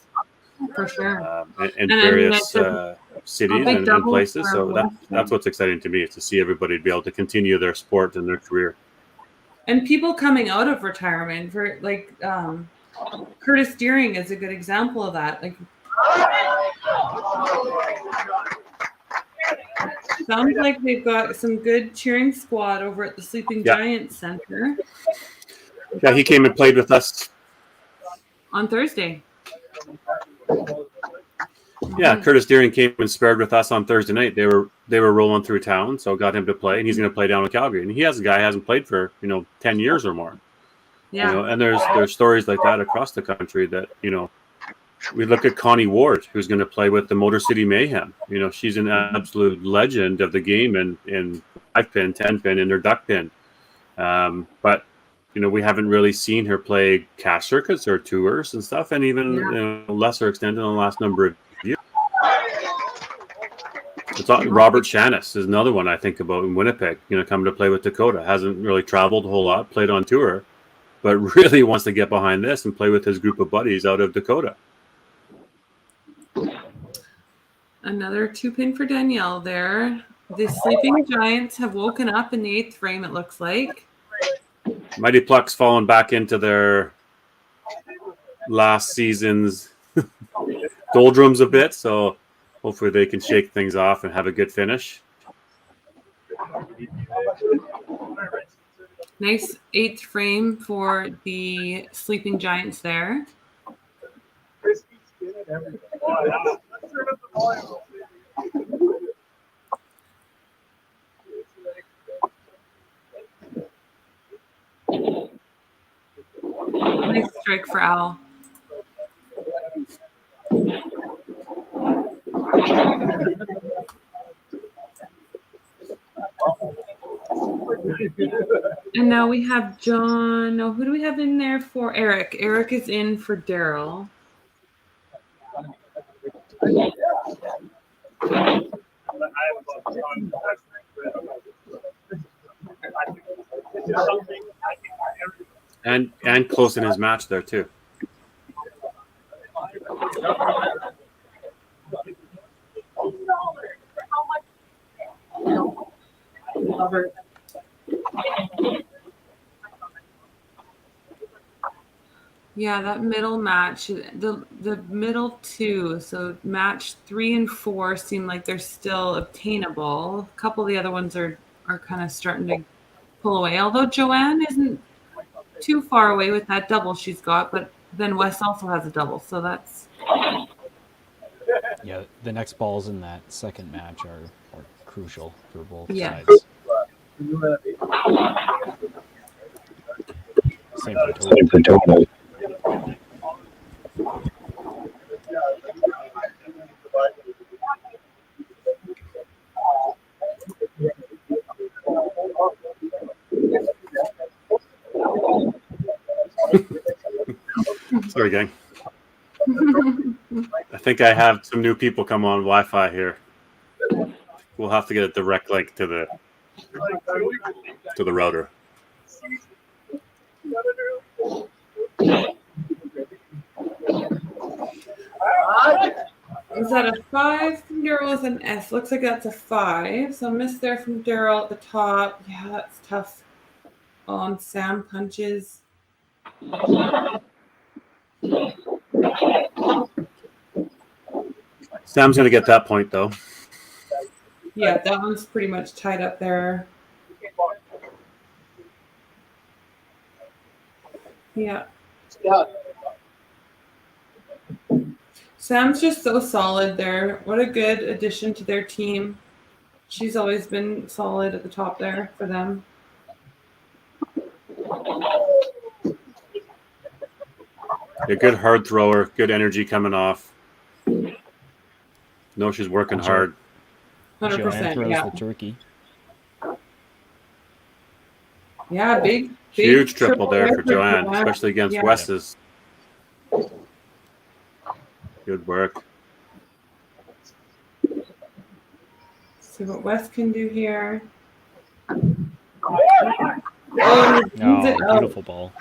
[SPEAKER 3] For sure.
[SPEAKER 4] In various cities and places. So that's what's exciting to me, is to see everybody be able to continue their sport and their career.
[SPEAKER 3] And people coming out of retirement, for Curtis Deering is a good example of that. Sounds like they've got some good cheering squad over at the Sleeping Giants Center.
[SPEAKER 4] Yeah, he came and played with us
[SPEAKER 3] on Thursday.
[SPEAKER 4] Yeah, Curtis Deering came and sparred with us on Thursday night. They were rolling through town, so got him to play, and he's going to play down in Calgary. And he has a guy who hasn't played for 10 years or more. Yeah, and there's stories like that across the country that we look at Connie Ward, who's going to play with the Motor City Mayhem. You know, she's an absolute legend of the game in 5-pin, 10-pin, and her duck pin. But, you know, we haven't really seen her play cash circuits or tours and stuff, and even lesser extent in the last number of years. Robert Shanis is another one I think about in Winnipeg, you know, coming to play with Dakota. Hasn't really traveled a whole lot, played on tour, but really wants to get behind this and play with his group of buddies out of Dakota.
[SPEAKER 3] Another 2-pin for Danielle there. The Sleeping Giants have woken up in the 8th frame, it looks like.
[SPEAKER 4] Mighty Plucks falling back into their last season's doldrums a bit, so hopefully they can shake things off and have a good finish.
[SPEAKER 3] Nice 8th frame for the Sleeping Giants there. Nice strike for Al. And now we have John. No, who do we have in there for Eric? Eric is in for Daryl.
[SPEAKER 4] And close in his match there too.
[SPEAKER 3] Yeah, that middle match, the middle two, so match 3 and 4 seem like they're still obtainable. A couple of the other ones are kind of starting to pull away, although Joanne isn't too far away with that double she's got, but then Wes also has a double, so that's...
[SPEAKER 1] Yeah, the next balls in that second match are crucial for both
[SPEAKER 3] Yeah.
[SPEAKER 1] sides. Same for total.
[SPEAKER 4] Sorry, gang. I think I have some new people come on Wi-Fi here. We'll have to get a direct link to the router.
[SPEAKER 3] Is that a 5 from Daryl with an S? Looks like that's a 5. So miss there from Daryl at the top. Yeah, that's tough. On Sam punches.
[SPEAKER 4] Sam's going to get that point, though.
[SPEAKER 3] Yeah, that one's pretty much tied up there. Yeah. Sam's just so solid there. What a good addition to their team. She's always been solid at the top there for them.
[SPEAKER 4] A good hard thrower, good energy coming off. No, she's working hard.
[SPEAKER 3] 100%,
[SPEAKER 1] Joanne throws
[SPEAKER 3] yeah.
[SPEAKER 1] the turkey.
[SPEAKER 3] Yeah, big
[SPEAKER 4] Huge triple there for Joanne, especially against Wes's. Good work.
[SPEAKER 3] See what Wes can do here.
[SPEAKER 1] Oh, beautiful ball.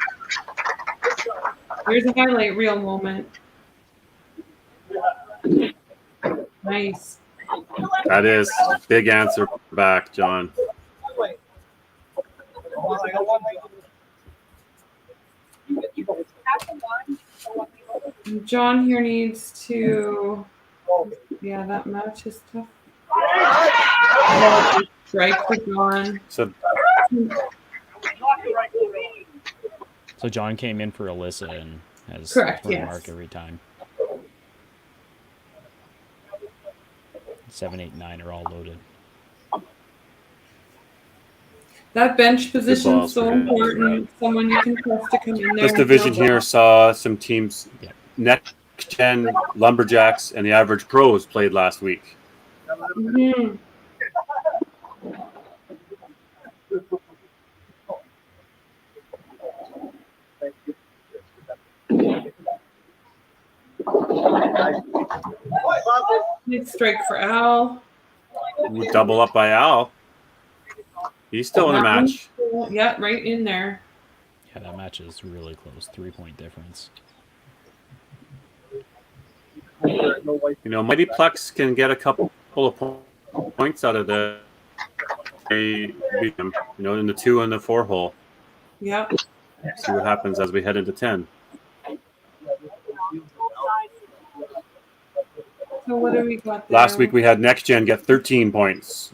[SPEAKER 3] Here's a highlight reel moment. Nice.
[SPEAKER 4] That is a big answer back, John.
[SPEAKER 3] John here needs to... Yeah, that match is tough. Strike for John.
[SPEAKER 4] So
[SPEAKER 1] John came in for Alyssa and has
[SPEAKER 3] Correct,
[SPEAKER 1] her
[SPEAKER 3] yes.
[SPEAKER 1] mark every time. 7, 8, 9 are all loaded.
[SPEAKER 3] That bench position
[SPEAKER 4] balls
[SPEAKER 3] is so
[SPEAKER 4] for him.
[SPEAKER 3] important. Someone you can trust to come in there.
[SPEAKER 4] this
[SPEAKER 3] and
[SPEAKER 4] division
[SPEAKER 3] throw
[SPEAKER 4] here saw some teams
[SPEAKER 1] Yeah.
[SPEAKER 4] net Gen, Lumberjacks, and the Average Pros played last week.
[SPEAKER 3] Mhm. Big strike for Al.
[SPEAKER 4] Ooh, double up by Al. He's still in the match.
[SPEAKER 3] Yeah, right in there.
[SPEAKER 1] Yeah, that match is really close. 3-point difference.
[SPEAKER 4] You know, Mighty Plucks can get a couple of points out of the beat them, you know, in the 2 and the 4 hole.
[SPEAKER 3] Yep.
[SPEAKER 4] See what happens as we head into 10.
[SPEAKER 3] So what do we got there?
[SPEAKER 4] Last week we had Next Gen get 13 points.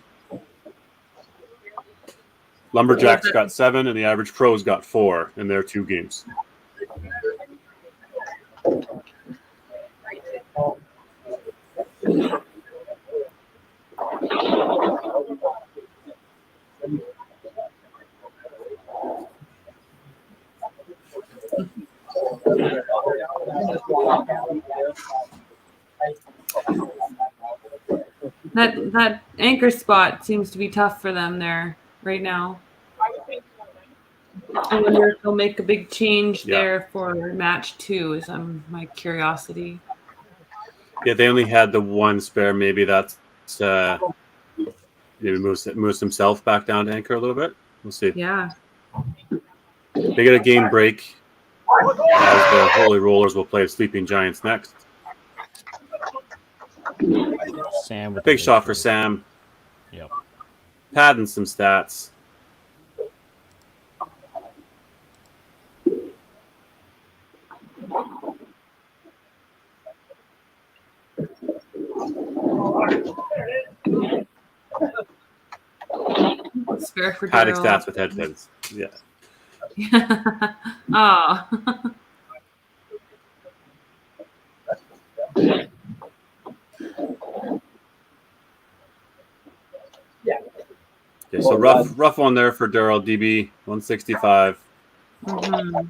[SPEAKER 4] Lumberjacks got 7, and the Average Pros got 4 in their 2 games.
[SPEAKER 3] That anchor spot seems to be tough for them there right now. I wonder if they'll make a big change there for match 2 is my curiosity.
[SPEAKER 4] Yeah, they only had the 1 spare. Maybe that's maybe moves himself back down to anchor a little bit. We'll see.
[SPEAKER 3] Yeah.
[SPEAKER 4] They get a game break as the Holy Rollers will play Sleeping Giants next.
[SPEAKER 1] Sam with
[SPEAKER 4] Big shot for Sam.
[SPEAKER 1] Yep.
[SPEAKER 4] Padding some stats.
[SPEAKER 3] Spare for
[SPEAKER 4] Padding
[SPEAKER 3] Daryl.
[SPEAKER 4] stats with headphones. Yeah.
[SPEAKER 3] Oh.
[SPEAKER 4] Okay, so rough one there for Daryl. DB 165.
[SPEAKER 3] Mm-hmm.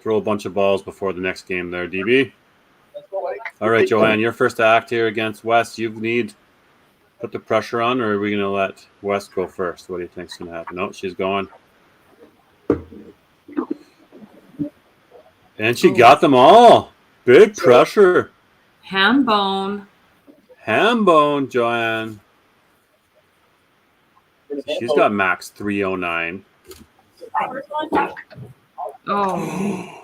[SPEAKER 4] Throw a bunch of balls before the next game there, DB. All right, Joanne, your first act here against West. You need put the pressure on, or are we going to let West go first? What do you think's going to happen? No, she's going. And she got them all. Big pressure.
[SPEAKER 3] Ham bone.
[SPEAKER 4] Ham bone, Joanne. She's got max 309.
[SPEAKER 3] Oh.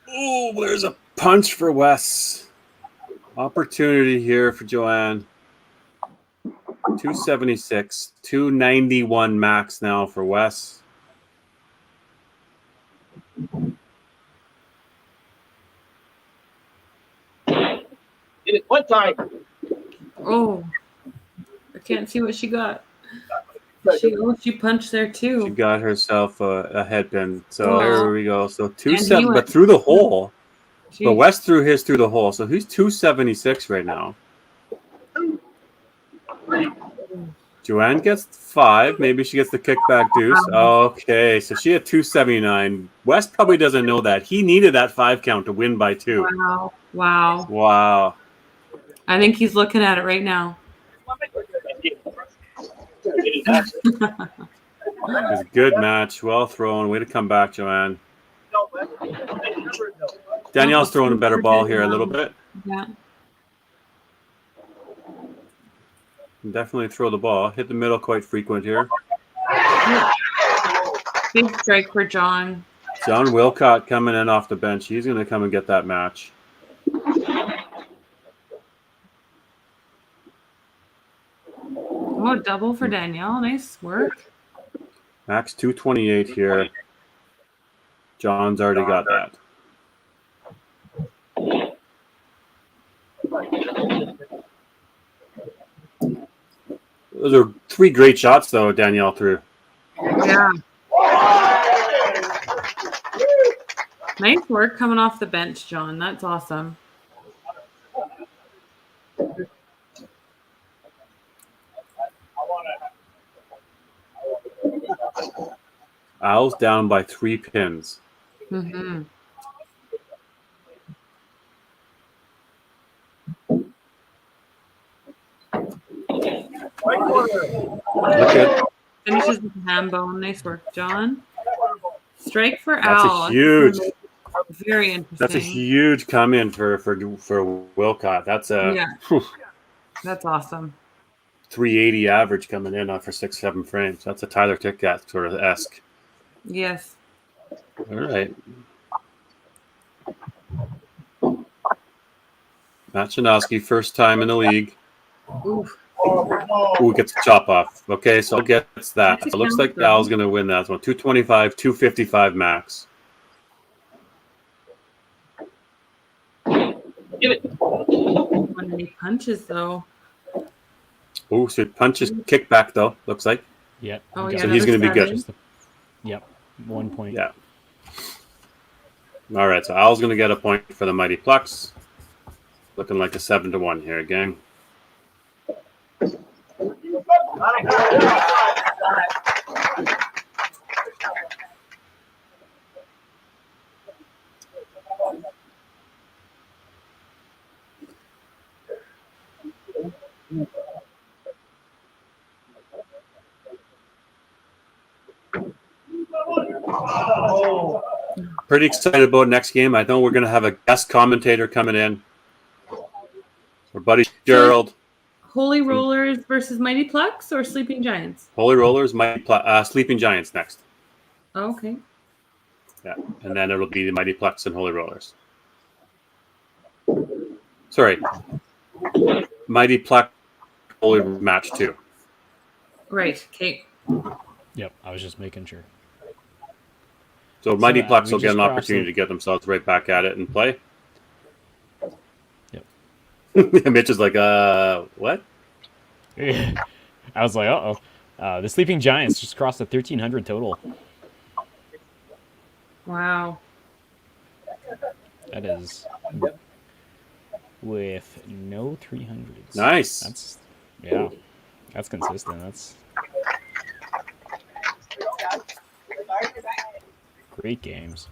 [SPEAKER 4] Oh, there's a punch for Wes. Opportunity here for Joanne. 276, 291 max now for Wes.
[SPEAKER 2] Did it one time.
[SPEAKER 3] Oh. I can't see what she got. She punched there too.
[SPEAKER 4] She got herself a headpin. So
[SPEAKER 3] Wow.
[SPEAKER 4] there we go. So
[SPEAKER 3] And
[SPEAKER 4] 270, but through the hole.
[SPEAKER 3] Jeez.
[SPEAKER 4] But West threw his through the hole. So he's 276 right now. Joanne gets 5. Maybe she gets the kickback deuce. Okay, so she had 279. West probably doesn't know that. He needed that 5 count to win by 2.
[SPEAKER 3] Wow. I think he's looking at it right now.
[SPEAKER 4] It was a good match. Well thrown. Way to come back, Joanne. Danielle's throwing a better ball here a little bit.
[SPEAKER 3] Yeah.
[SPEAKER 4] Definitely throw the ball. Hit the middle quite frequent here.
[SPEAKER 3] Big strike for John.
[SPEAKER 4] John Wilcott coming in off the bench. He's going to come and get that match.
[SPEAKER 3] Oh, double for Danielle. Nice work.
[SPEAKER 4] Max 228 here. John's already got that. Those are 3 great shots, though, Danielle threw.
[SPEAKER 3] Yeah. Nice work coming off the bench, John. That's awesome.
[SPEAKER 4] Owl's down by 3 pins.
[SPEAKER 3] Mm-hmm.
[SPEAKER 4] Look good.
[SPEAKER 3] Finishes with a ham bone. Nice work, John. Strike for
[SPEAKER 4] That's
[SPEAKER 3] Al.
[SPEAKER 4] a huge.
[SPEAKER 3] Very interesting.
[SPEAKER 4] That's a huge come in for Wilcott. That's a
[SPEAKER 3] yeah. That's awesome.
[SPEAKER 4] 380 average coming in for 6-7 frames. That's a Tyler Tickat sort of esque.
[SPEAKER 3] Yes.
[SPEAKER 4] All right. Matt Chanowski, first time in the league.
[SPEAKER 3] Oof.
[SPEAKER 4] Ooh, gets a chop off. Okay, so Al gets that. So it looks like
[SPEAKER 3] though.
[SPEAKER 4] Al's going to win that one. 225, 255 max.
[SPEAKER 3] Give it. When he punches, though.
[SPEAKER 4] Oh, so he punches kickback, though, looks like.
[SPEAKER 1] Yep.
[SPEAKER 3] Oh, yeah.
[SPEAKER 4] So he's going to be good.
[SPEAKER 1] Yep. 1 point.
[SPEAKER 4] Yeah. All right, so Al's going to get a point for the Mighty Plucks. Looking like a 7-1 here, gang. Pretty excited about next game. I know we're going to have a guest commentator coming in. Our buddy Gerald.
[SPEAKER 3] Holy Rollers versus Mighty Plucks or Sleeping Giants?
[SPEAKER 4] Holy Rollers, Sleeping Giants next.
[SPEAKER 3] Oh, okay.
[SPEAKER 4] Yeah, and then it'll be the Mighty Plucks and Holy Rollers. Sorry. Mighty Pluck Holy match 2.
[SPEAKER 3] Right. Okay.
[SPEAKER 1] Yep. I was just making sure.
[SPEAKER 4] So Mighty Plucks
[SPEAKER 1] we
[SPEAKER 4] will get
[SPEAKER 1] just
[SPEAKER 4] an
[SPEAKER 1] crossed
[SPEAKER 4] opportunity to get themselves right back at it and play.
[SPEAKER 1] Yep.
[SPEAKER 4] Mitch is like, what?
[SPEAKER 1] I was like, uh-oh. The Sleeping Giants just crossed the 1,300 total.
[SPEAKER 3] Wow.
[SPEAKER 1] That is with no 300s.
[SPEAKER 4] Nice.
[SPEAKER 1] That's consistent. That's great games.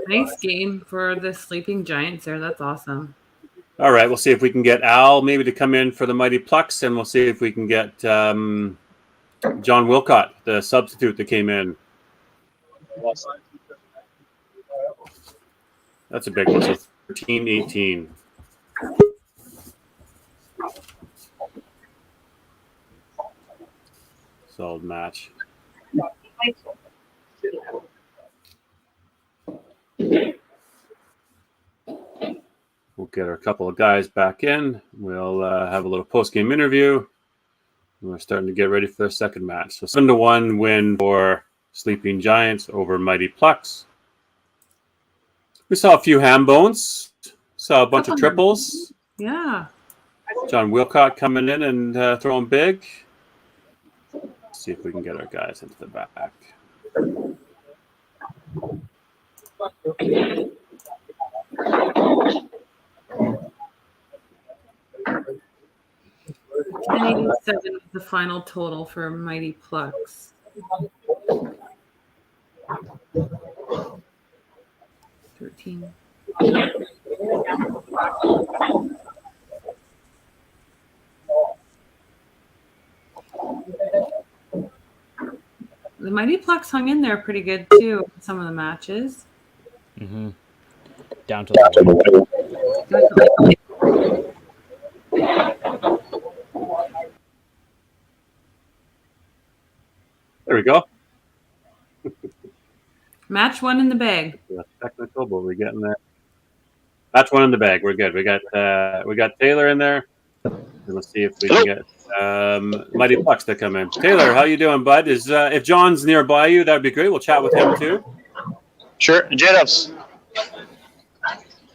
[SPEAKER 3] Nice game for the Sleeping Giants there. That's awesome.
[SPEAKER 4] All right, we'll see if we can get Al maybe to come in for the Mighty Plucks, and we'll see if we can get John Wilcott, the substitute that came in. That's a big one. So 13-18. Solid match. We'll get our couple of guys back in. We'll have a little post-game interview. We're starting to get ready for the second match. So 7-1 win for Sleeping Giants over Mighty Plucks. We saw a few ham bones. Saw a bunch of triples.
[SPEAKER 3] Yeah.
[SPEAKER 4] John Wilcott coming in and throwing big. Let's see if we can get our guys into the back.
[SPEAKER 3] $10.87 is the final total for Mighty Plucks. $13. The Mighty Plucks hung in there pretty good too in some of the matches.
[SPEAKER 1] Mm-hmm. Down to the
[SPEAKER 3] Definitely.
[SPEAKER 4] There we go.
[SPEAKER 3] Match one in the bag.
[SPEAKER 4] Technical, but we're getting there. Match one in the bag. We're good. We got Taylor in there. And let's see if we can get Mighty Plucks to come in. Taylor, how you doing, bud? Is if John's nearby you, that'd be great. We'll chat with him too.
[SPEAKER 5] Sure. J-Dubs,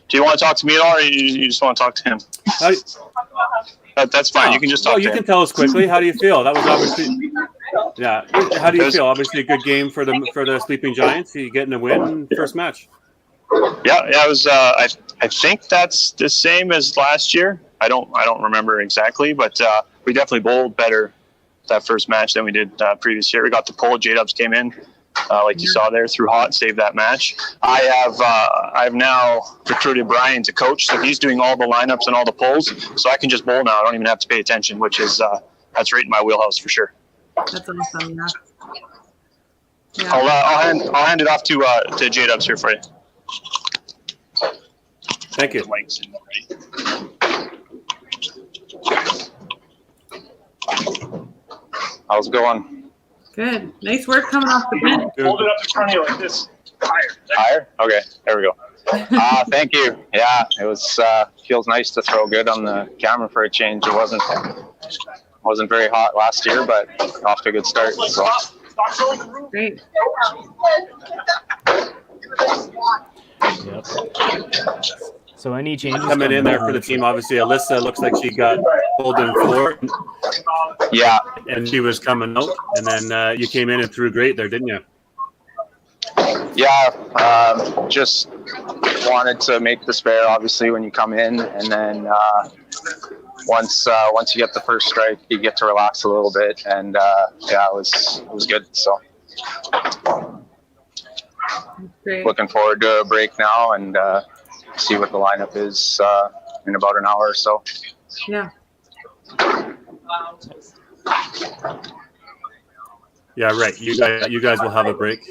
[SPEAKER 5] do you want to talk to me at all, or you just want to talk to him? That's fine. You can just talk to
[SPEAKER 4] you
[SPEAKER 5] him.
[SPEAKER 4] can tell us quickly. How do you feel? That was obviously, yeah. How do you feel? Obviously, a good game for the Sleeping Giants. You getting a win first match.
[SPEAKER 5] Yeah. It was. I think that's the same as last year. I don't remember exactly, but we definitely bowled better that first match than we did previous year. We got the pole. J-Dubs came in, like you saw there, threw hot, saved that match. I've now recruited Brian to coach, so he's doing all the lineups and all the polls, so I can just bowl now. I don't even have to pay attention, which is that's right in my wheelhouse for sure.
[SPEAKER 3] That's awesome. Yeah. Yeah.
[SPEAKER 5] I'll hand it off to J-Dubs here for you.
[SPEAKER 4] Thank you.
[SPEAKER 8] How's it going?
[SPEAKER 3] Good. Nice work coming off the bench.
[SPEAKER 5] Hold it up in front of you like this.
[SPEAKER 8] Higher? Okay, there we go. Thank you. Yeah, it was feels nice to throw good on the camera for a change. It wasn't very hot last year, but off to a good start. So.
[SPEAKER 3] Great.
[SPEAKER 1] Yep. So any changes
[SPEAKER 4] Coming in there for the team, obviously, Alyssa looks like she got pulled in floor.
[SPEAKER 8] Yeah.
[SPEAKER 4] And she was coming out, and then you came in and threw great there, didn't you?
[SPEAKER 8] Yeah, just wanted to make the spare, obviously, when you come in, and then once you get the first strike, you get to relax a little bit, and yeah, it was good. So
[SPEAKER 3] Great.
[SPEAKER 8] looking forward to a break now and see what the lineup is in about an hour or so.
[SPEAKER 3] Yeah.
[SPEAKER 4] Yeah, right. You guys will have a break.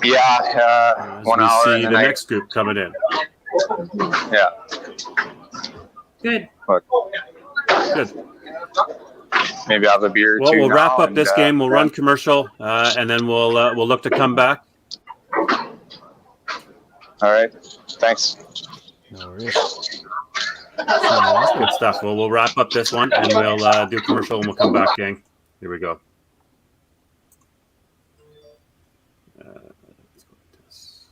[SPEAKER 8] Yeah, 1 hour.
[SPEAKER 4] We see
[SPEAKER 8] and
[SPEAKER 4] the
[SPEAKER 8] then
[SPEAKER 4] next group coming in.
[SPEAKER 8] Yeah.
[SPEAKER 3] Good.
[SPEAKER 8] But
[SPEAKER 4] Good.
[SPEAKER 8] maybe I'll have a beer or
[SPEAKER 4] Well,
[SPEAKER 8] two
[SPEAKER 4] we'll wrap
[SPEAKER 8] now
[SPEAKER 4] up this
[SPEAKER 8] and,
[SPEAKER 4] game. We'll run commercial, and then we'll look to come back.
[SPEAKER 8] All right. Thanks.
[SPEAKER 1] No worries.
[SPEAKER 4] Good stuff. Well, we'll wrap up this one, and we'll do commercial, and we'll come back, gang. Here we go. Let's go with this.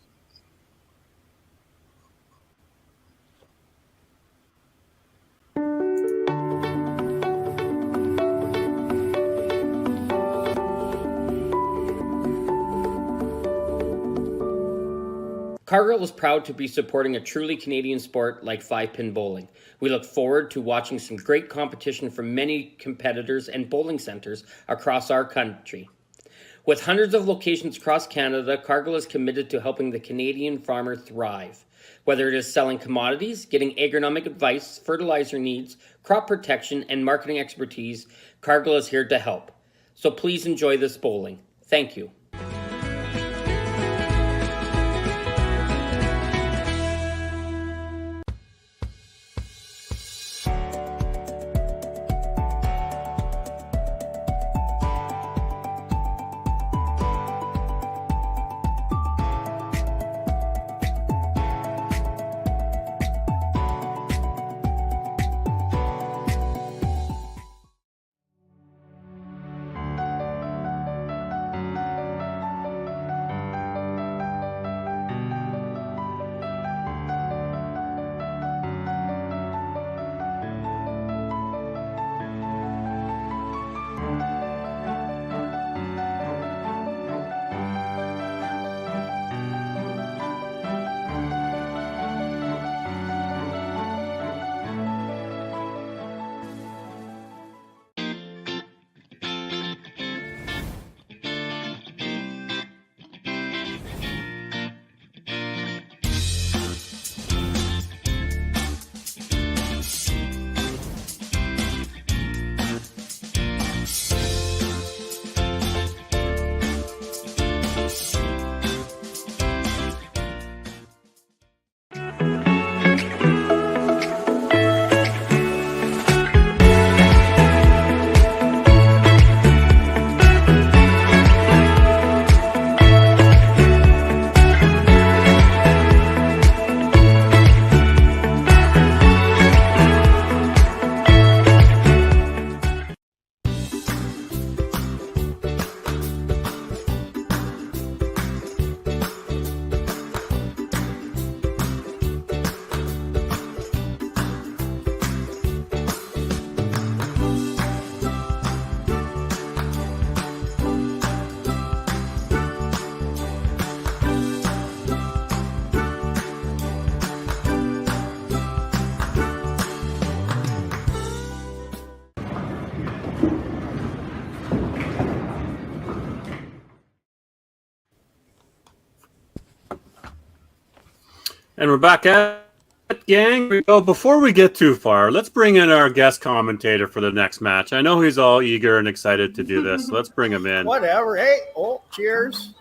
[SPEAKER 7] Cargill is proud to be supporting a truly Canadian sport like 5-pin bowling. We look forward to watching some great competition from many competitors and bowling centres across our country. With hundreds of locations across Canada, Cargill is committed to helping the Canadian farmer thrive. Whether it is selling commodities, getting agronomic advice, fertilizer needs, crop protection, and marketing expertise, Cargill is here to help. So please enjoy this bowling. Thank you.
[SPEAKER 4] And we're back at it, gang. Before we get too far, let's bring in our guest commentator for the next match. I know he's all eager and excited to do this. So let's bring him in.
[SPEAKER 9] Whatever. Hey, cheers.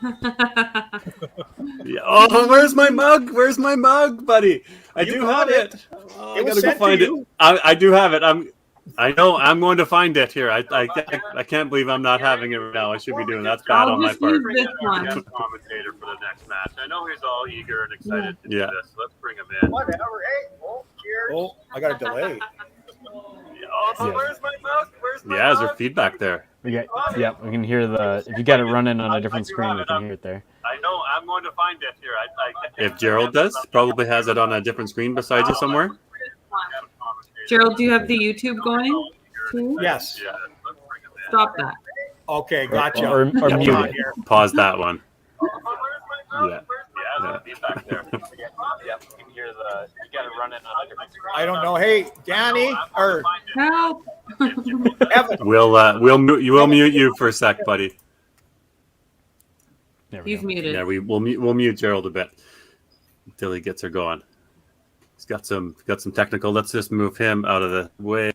[SPEAKER 4] Yeah. Oh, where's my mug? Where's my mug, buddy? I do have it. Oh, I gotta go find it. I do have it. I know. I'm going to find it here. I can't believe I'm not having it right now. I should be doing that. That's bad on my part. Commentator for the next match. I know he's all eager and excited to do this. So let's bring him in.
[SPEAKER 9] Whatever. Hey, cheers. Oh, I got a delay.
[SPEAKER 4] Where's my mug? Where's my mug? Is there feedback there?
[SPEAKER 1] We can hear the. If you got it running on a different screen, we can hear it there.
[SPEAKER 4] I know. I'm going to find it here. If Gerald does, probably has it on a different screen beside you somewhere.
[SPEAKER 3] Gerald, do you have the YouTube going too?
[SPEAKER 9] Yes.
[SPEAKER 3] Stop that.
[SPEAKER 9] Okay, gotcha.
[SPEAKER 1] Or mute it.
[SPEAKER 4] Pause that one.
[SPEAKER 1] Yeah.
[SPEAKER 9] I don't know. Hey, Danny, or
[SPEAKER 3] Help.
[SPEAKER 9] Evan.
[SPEAKER 4] We'll mute you for a sec, buddy.
[SPEAKER 3] He's muted.
[SPEAKER 4] Yeah, we'll mute Gerald a bit until he gets her going. He's got some technical. Let's just move him out of the way.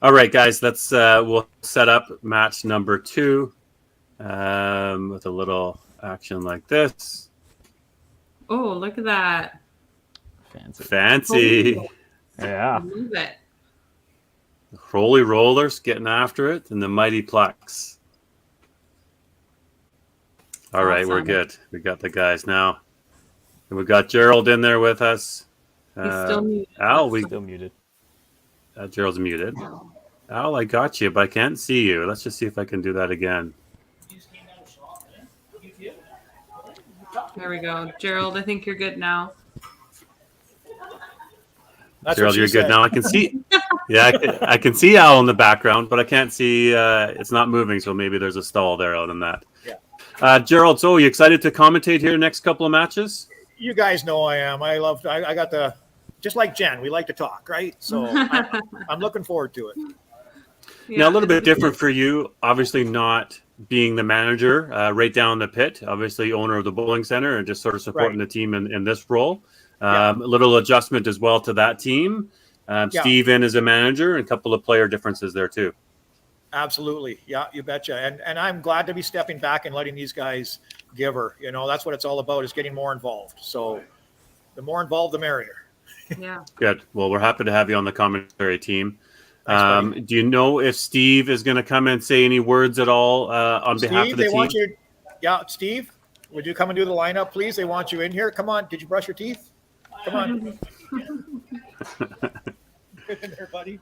[SPEAKER 4] All right, guys. Let's we'll set up match number 2 with a little action like this.
[SPEAKER 3] Oh, look at that!
[SPEAKER 4] Fancy.
[SPEAKER 1] Yeah.
[SPEAKER 3] Move it.
[SPEAKER 4] Roly Rollers getting after it, and the Mighty Plucks. All right, we're good. We got the guys now, and we got Gerald in there with us.
[SPEAKER 3] He's still muted.
[SPEAKER 4] Al,
[SPEAKER 1] Still muted.
[SPEAKER 4] Gerald's muted. Al, I got you, but I can't see you. Let's just see if I can do that again.
[SPEAKER 3] There we go. Gerald, I think you're good now.
[SPEAKER 4] Gerald, you're good now. I can see. Yeah, I can see Al in the background, but I can't see. It's not moving, so maybe there's a stall there out in that.
[SPEAKER 9] Yeah.
[SPEAKER 4] Gerald, so are you excited to commentate here next couple of matches?
[SPEAKER 9] You guys know I am. I got the, just like Jen, we like to talk, right? So I'm looking forward to it.
[SPEAKER 3] Yeah.
[SPEAKER 4] Now, a little bit different for you, obviously not being the manager right down the pit, obviously owner of the bowling center and just sort of supporting the team in this role. A little adjustment as well to that team. Steve in as a manager and a couple of player differences there too.
[SPEAKER 9] Absolutely. Yeah, you betcha. And I'm glad to be stepping back and letting these guys give her. You know, that's what it's all about, is getting more involved. So the more involved, the merrier.
[SPEAKER 3] Yeah.
[SPEAKER 4] Good. Well, we're happy to have you on the commentary team.
[SPEAKER 9] Thanks,
[SPEAKER 4] do you know if Steve is going to come and say any words at all on behalf of the team?
[SPEAKER 9] Want you, Steve, would you come and do the lineup, please? They want you in here. Come on. Did you brush your teeth? Come on. Get in there, buddy.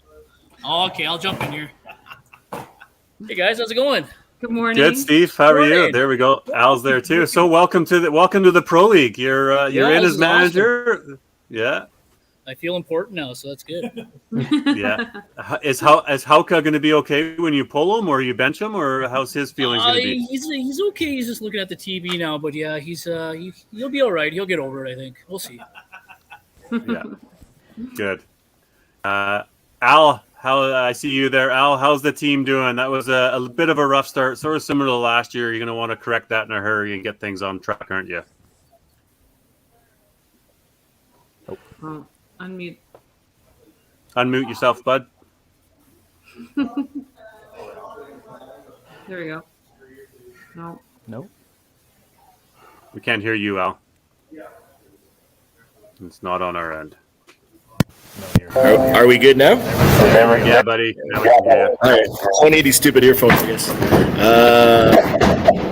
[SPEAKER 10] Oh, okay, I'll jump in here. Hey guys, how's it going?
[SPEAKER 3] Good morning.
[SPEAKER 4] Good, Steve. How are you? There we go. Al's there too. So welcome to the Pro League. You're in as manager. Awesome. Yeah.
[SPEAKER 10] I feel important now, so that's good.
[SPEAKER 4] Yeah. Is Helker going to be okay when you pull him, or you bench him, or how's his feelings going to be?
[SPEAKER 10] He's okay. He's just looking at the TV now, but yeah, he'll be all right. He'll get over it, I think. We'll see.
[SPEAKER 4] Yeah. Good. Al, I see you there. Al, how's the team doing? That was a bit of a rough start, sort of similar to last year. You're going to want to correct that in a hurry and get things on track, aren't you?
[SPEAKER 3] Oh, unmute.
[SPEAKER 4] Unmute yourself, bud.
[SPEAKER 3] There we go. No.
[SPEAKER 1] Nope.
[SPEAKER 4] We can't hear you, Al. It's not on our end.
[SPEAKER 2] Are we good now?
[SPEAKER 4] Yeah, buddy. Now we can hear you.
[SPEAKER 2] All right. I need these stupid earphones, I guess.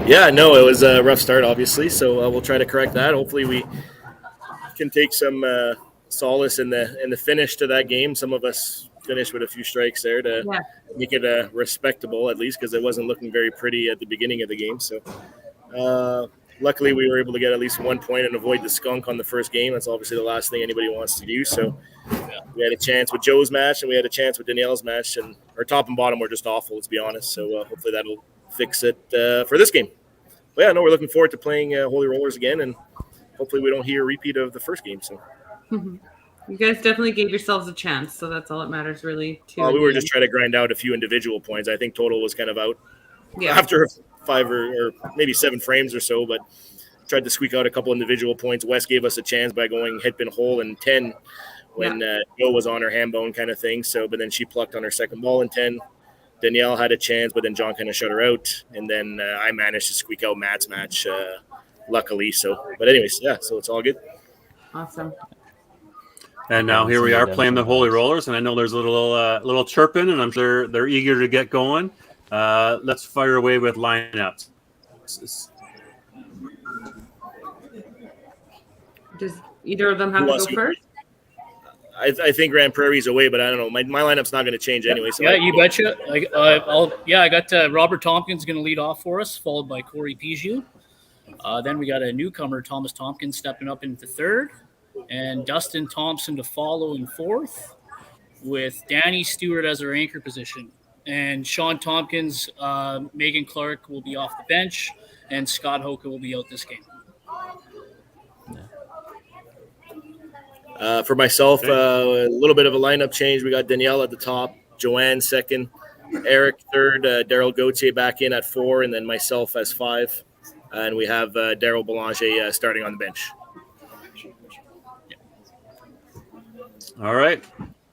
[SPEAKER 2] Yeah, no, it was a rough start, obviously. So we'll try to correct that. Hopefully, we can take some solace in the finish to that game. Some of us finished with a few strikes there to make it respectable, at least, because it wasn't looking very pretty at the beginning of the game. So luckily, we were able to get at least 1 point and avoid the skunk on the first game. That's obviously the last thing anybody wants to do. So we had a chance with Joe's match, and we had a chance with Danielle's match, and our top and bottom were just awful, let's be honest. So hopefully that'll fix it for this game. But yeah, no, we're looking forward to playing Holy Rollers again, and hopefully we don't hear a repeat of the first game. So
[SPEAKER 3] you guys definitely gave yourselves a chance, so that's all that matters, really.
[SPEAKER 2] We were just trying to grind out a few individual points. I think total was kind of out after 5 or maybe 7 frames or so, but tried to squeak out a couple individual points. Wes gave us a chance by going head pin hole in 10 when Joe was on her ham bone kind of thing. So, but then she plucked on her second ball in 10. Danielle had a chance, but then John kind of shut her out. And then I managed to squeak out Matt's match, luckily. So, but anyways, yeah, so it's all good.
[SPEAKER 3] Awesome.
[SPEAKER 4] And now here we are playing the Holy Rollers, and I know there's a little chirping, and I'm sure they're eager to get going. Let's fire away with lineups.
[SPEAKER 3] Does either of them have to go first?
[SPEAKER 2] I think Grand Prairie's away, but I don't know. My lineup's not going to change anyway. So
[SPEAKER 10] yeah, you betcha. I got Robert Tompkins going to lead off for us, followed by Corey Pijou. Then we got a newcomer, Thomas Tompkins, stepping up into third, and Dustin Thompson to follow in fourth, with Danny Stewart as our anchor position. And Sean Tompkins, Megan Clark will be off the bench, and Scott Helker will be out this game.
[SPEAKER 2] For myself, a little bit of a lineup change. We got Danielle at the top, Joanne second, Eric third, Daryl Gauthier back in at 4, and then myself as 5. And we have Daryl Belanger starting on the bench.
[SPEAKER 4] All right.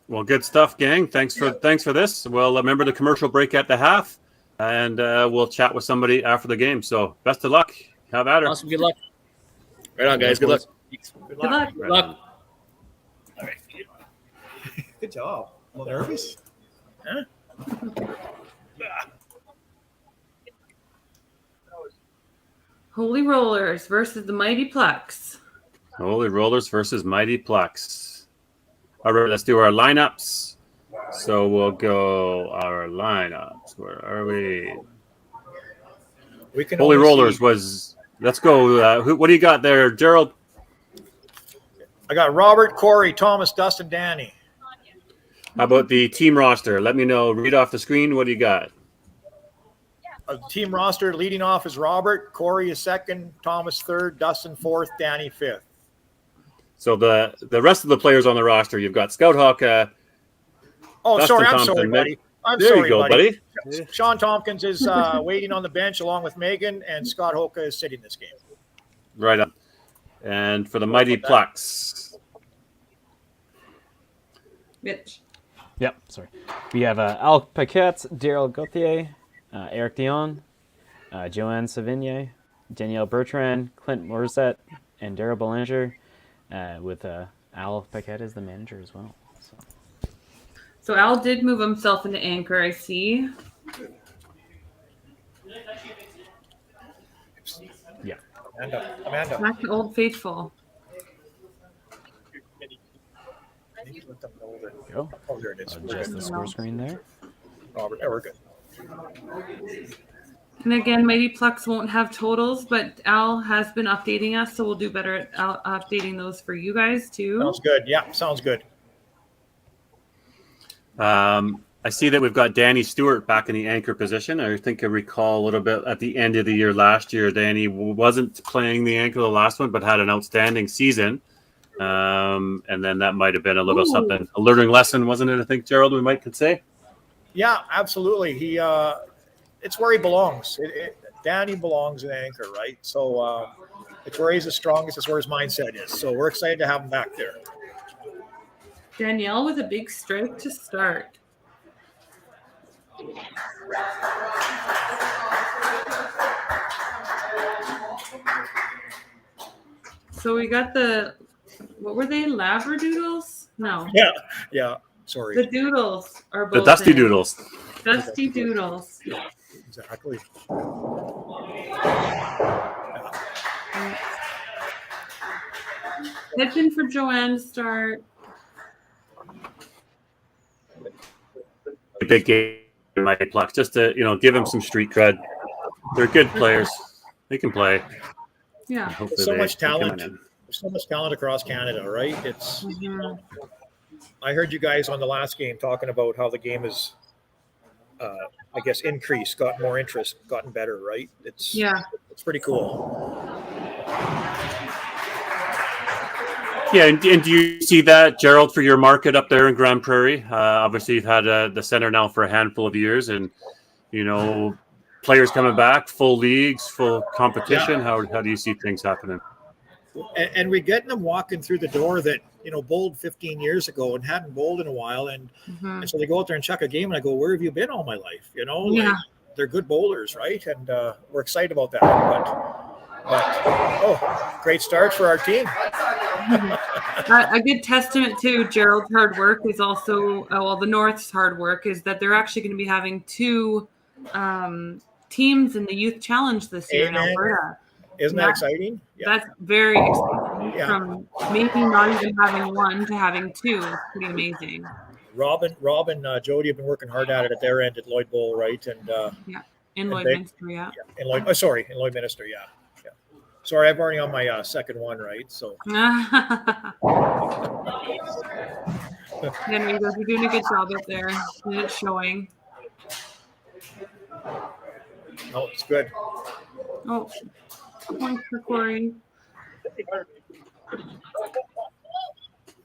[SPEAKER 4] Well, good stuff, gang. Thanks for this. We'll remember the commercial break at the half, and we'll chat with somebody after the game. So best of luck. Have at her.
[SPEAKER 10] Awesome. Good luck.
[SPEAKER 2] Right on, guys. Good luck.
[SPEAKER 3] Good luck.
[SPEAKER 10] Good luck.
[SPEAKER 9] All right. Good job. A little nervous? Huh?
[SPEAKER 3] Holy Rollers versus the Mighty Plucks.
[SPEAKER 4] Holy Rollers versus Mighty Plucks. All right, let's do our lineups. So we'll go our lineups. Where are we? Holy Rollers was. Let's go. What do you got there, Gerald?
[SPEAKER 9] I got Robert, Corey, Thomas, Dustin, Danny.
[SPEAKER 4] How about the team roster? Let me know. Read off the screen. What do you got?
[SPEAKER 9] Team roster leading off is Robert, Corey is second, Thomas third, Dustin fourth, Danny fifth.
[SPEAKER 4] So the rest of the players on the roster, you've got Scout Hawk. Dustin
[SPEAKER 9] sorry, I'm
[SPEAKER 4] Thompson,
[SPEAKER 9] sorry, buddy.
[SPEAKER 4] There you go, buddy.
[SPEAKER 9] Sean Tompkins is waiting on the bench along with Megan, and Scott Hoka is sitting this game.
[SPEAKER 4] Right up. And for the Mighty Plucks.
[SPEAKER 3] Mitch.
[SPEAKER 1] Yep, sorry. We have Al Paquette, Daryl Gauthier, Eric Dion, Joanne Savigny, Danielle Bertrand, Clint Morissette, and Daryl Belanger, with Al Paquette as the manager as well.
[SPEAKER 3] So Al did move himself into anchor, I see.
[SPEAKER 1] Yeah.
[SPEAKER 9] Amanda.
[SPEAKER 3] Back to Old Faithful.
[SPEAKER 1] There you go.
[SPEAKER 9] Oh, there it is.
[SPEAKER 1] Adjust the score screen there.
[SPEAKER 9] Robert, yeah, we're good.
[SPEAKER 3] And again, Mighty Plucks won't have totals, but Al has been updating us, so we'll do better at updating those for you guys too.
[SPEAKER 9] Sounds good. Yeah, sounds good.
[SPEAKER 4] I see that we've got Danny Stewart back in the anchor position. I think I recall a little bit at the end of the year last year, Danny wasn't playing the anchor the last one, but had an outstanding season. And then that might have been a little something, a learning lesson, wasn't it? I think, Gerald, we could say.
[SPEAKER 9] Yeah, absolutely. He, it's where he belongs. Danny belongs in anchor, right? So it's where he's the strongest. It's where his mindset is. So we're excited to have him back there.
[SPEAKER 3] Danielle with a big strike to start. So we got what were they? Labradoodles? No.
[SPEAKER 9] Yeah. Sorry.
[SPEAKER 3] The doodles are both
[SPEAKER 4] the Dusty
[SPEAKER 3] in.
[SPEAKER 4] Doodles.
[SPEAKER 3] Dusty Doodles.
[SPEAKER 9] Exactly.
[SPEAKER 3] Headpin for Joanne to start.
[SPEAKER 4] A big game, Mighty Plucks, just to give them some street cred. They're good players. They can play.
[SPEAKER 3] Yeah.
[SPEAKER 9] There's so much talent. There's so much talent across Canada, right? It's.
[SPEAKER 3] Mm-hmm.
[SPEAKER 9] I heard you guys on the last game talking about how the game is, I guess, increased, got more interest, gotten better, right? It's pretty cool.
[SPEAKER 4] Yeah, and do you see that, Gerald, for your market up there in Grand Prairie? Obviously, you've had the center now for a handful of years, and players coming back, full leagues, full competition? How do you see things happening?
[SPEAKER 9] And we're getting them walking through the door that, bowled 15 years ago and hadn't bowled in a while. And so they go out there and check a game and I go, where have you been all my life? Like, they're good bowlers, right? And we're excited about that. But great start for our team.
[SPEAKER 3] A good testament to Gerald's hard work is also, the North's hard work is that they're actually going to be having 2 teams in the Youth Challenge this year in Alberta.
[SPEAKER 9] Isn't that exciting? Yeah.
[SPEAKER 3] That's very exciting. Yeah. From maybe not even having 1 to having 2 is pretty amazing.
[SPEAKER 9] Rob and Jody have been working hard at it at their end at Lloyd Bowl, right? And
[SPEAKER 3] in Lloydminster,
[SPEAKER 9] in Lloydminster, yeah. Sorry, I'm already on my second one, right? So.
[SPEAKER 3] Henry goes, you're doing a good job up there. And it's showing.
[SPEAKER 9] Oh, it's good.
[SPEAKER 3] Oh, points for Corey.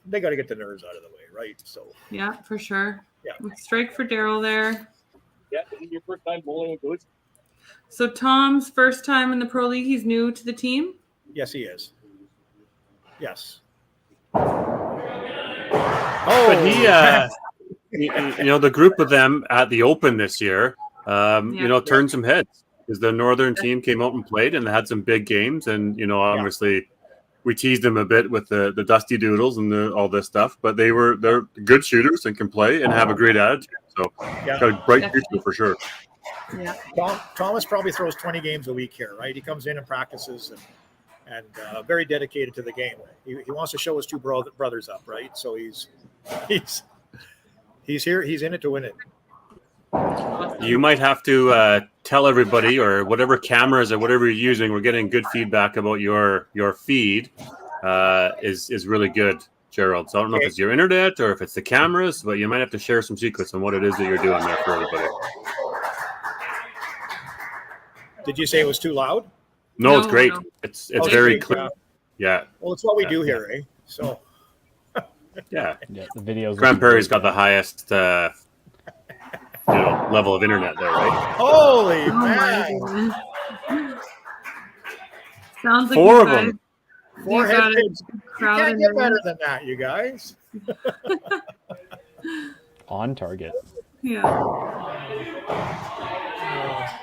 [SPEAKER 9] They got to get the nerves out of the way, right? So.
[SPEAKER 3] Yeah, for sure.
[SPEAKER 9] Yeah.
[SPEAKER 3] Strike for Daryl there.
[SPEAKER 11] Yeah, this is your first time bowling with Boots?
[SPEAKER 3] So Tom's first time in the Pro League. He's new to the team?
[SPEAKER 9] Yes, he is. Yes.
[SPEAKER 4] But he, the group of them at the Open this year, turned some heads because the Northern team came out and played and they had some big games. And, obviously we teased them a bit with the Dusty Doodles and all this stuff, but they're good shooters and can play and have a great attitude. So got a bright future for sure.
[SPEAKER 3] Yeah.
[SPEAKER 9] Thomas probably throws 20 games a week here, right? He comes in and practices and very dedicated to the game. He wants to show his 2 brothers up, right? So he's here. He's in it to win it.
[SPEAKER 4] You might have to tell everybody or whatever cameras or whatever you're using. We're getting good feedback about your feed is really good, Gerald. So I don't know if it's your internet or if it's the cameras, but you might have to share some secrets on what it is that you're doing there for everybody.
[SPEAKER 9] Did you say it was too loud?
[SPEAKER 4] No, it's great. No. It's very clear.
[SPEAKER 9] Yeah. Well, it's what we do here, eh? So.
[SPEAKER 4] Yeah.
[SPEAKER 1] The videos.
[SPEAKER 4] Grand Prairie's got the highest, level of internet there, right?
[SPEAKER 9] Holy man!
[SPEAKER 3] Sounds like
[SPEAKER 4] 4 of them.
[SPEAKER 9] 4 heads. You can't get better than that, you guys.
[SPEAKER 1] On target.
[SPEAKER 3] Yeah.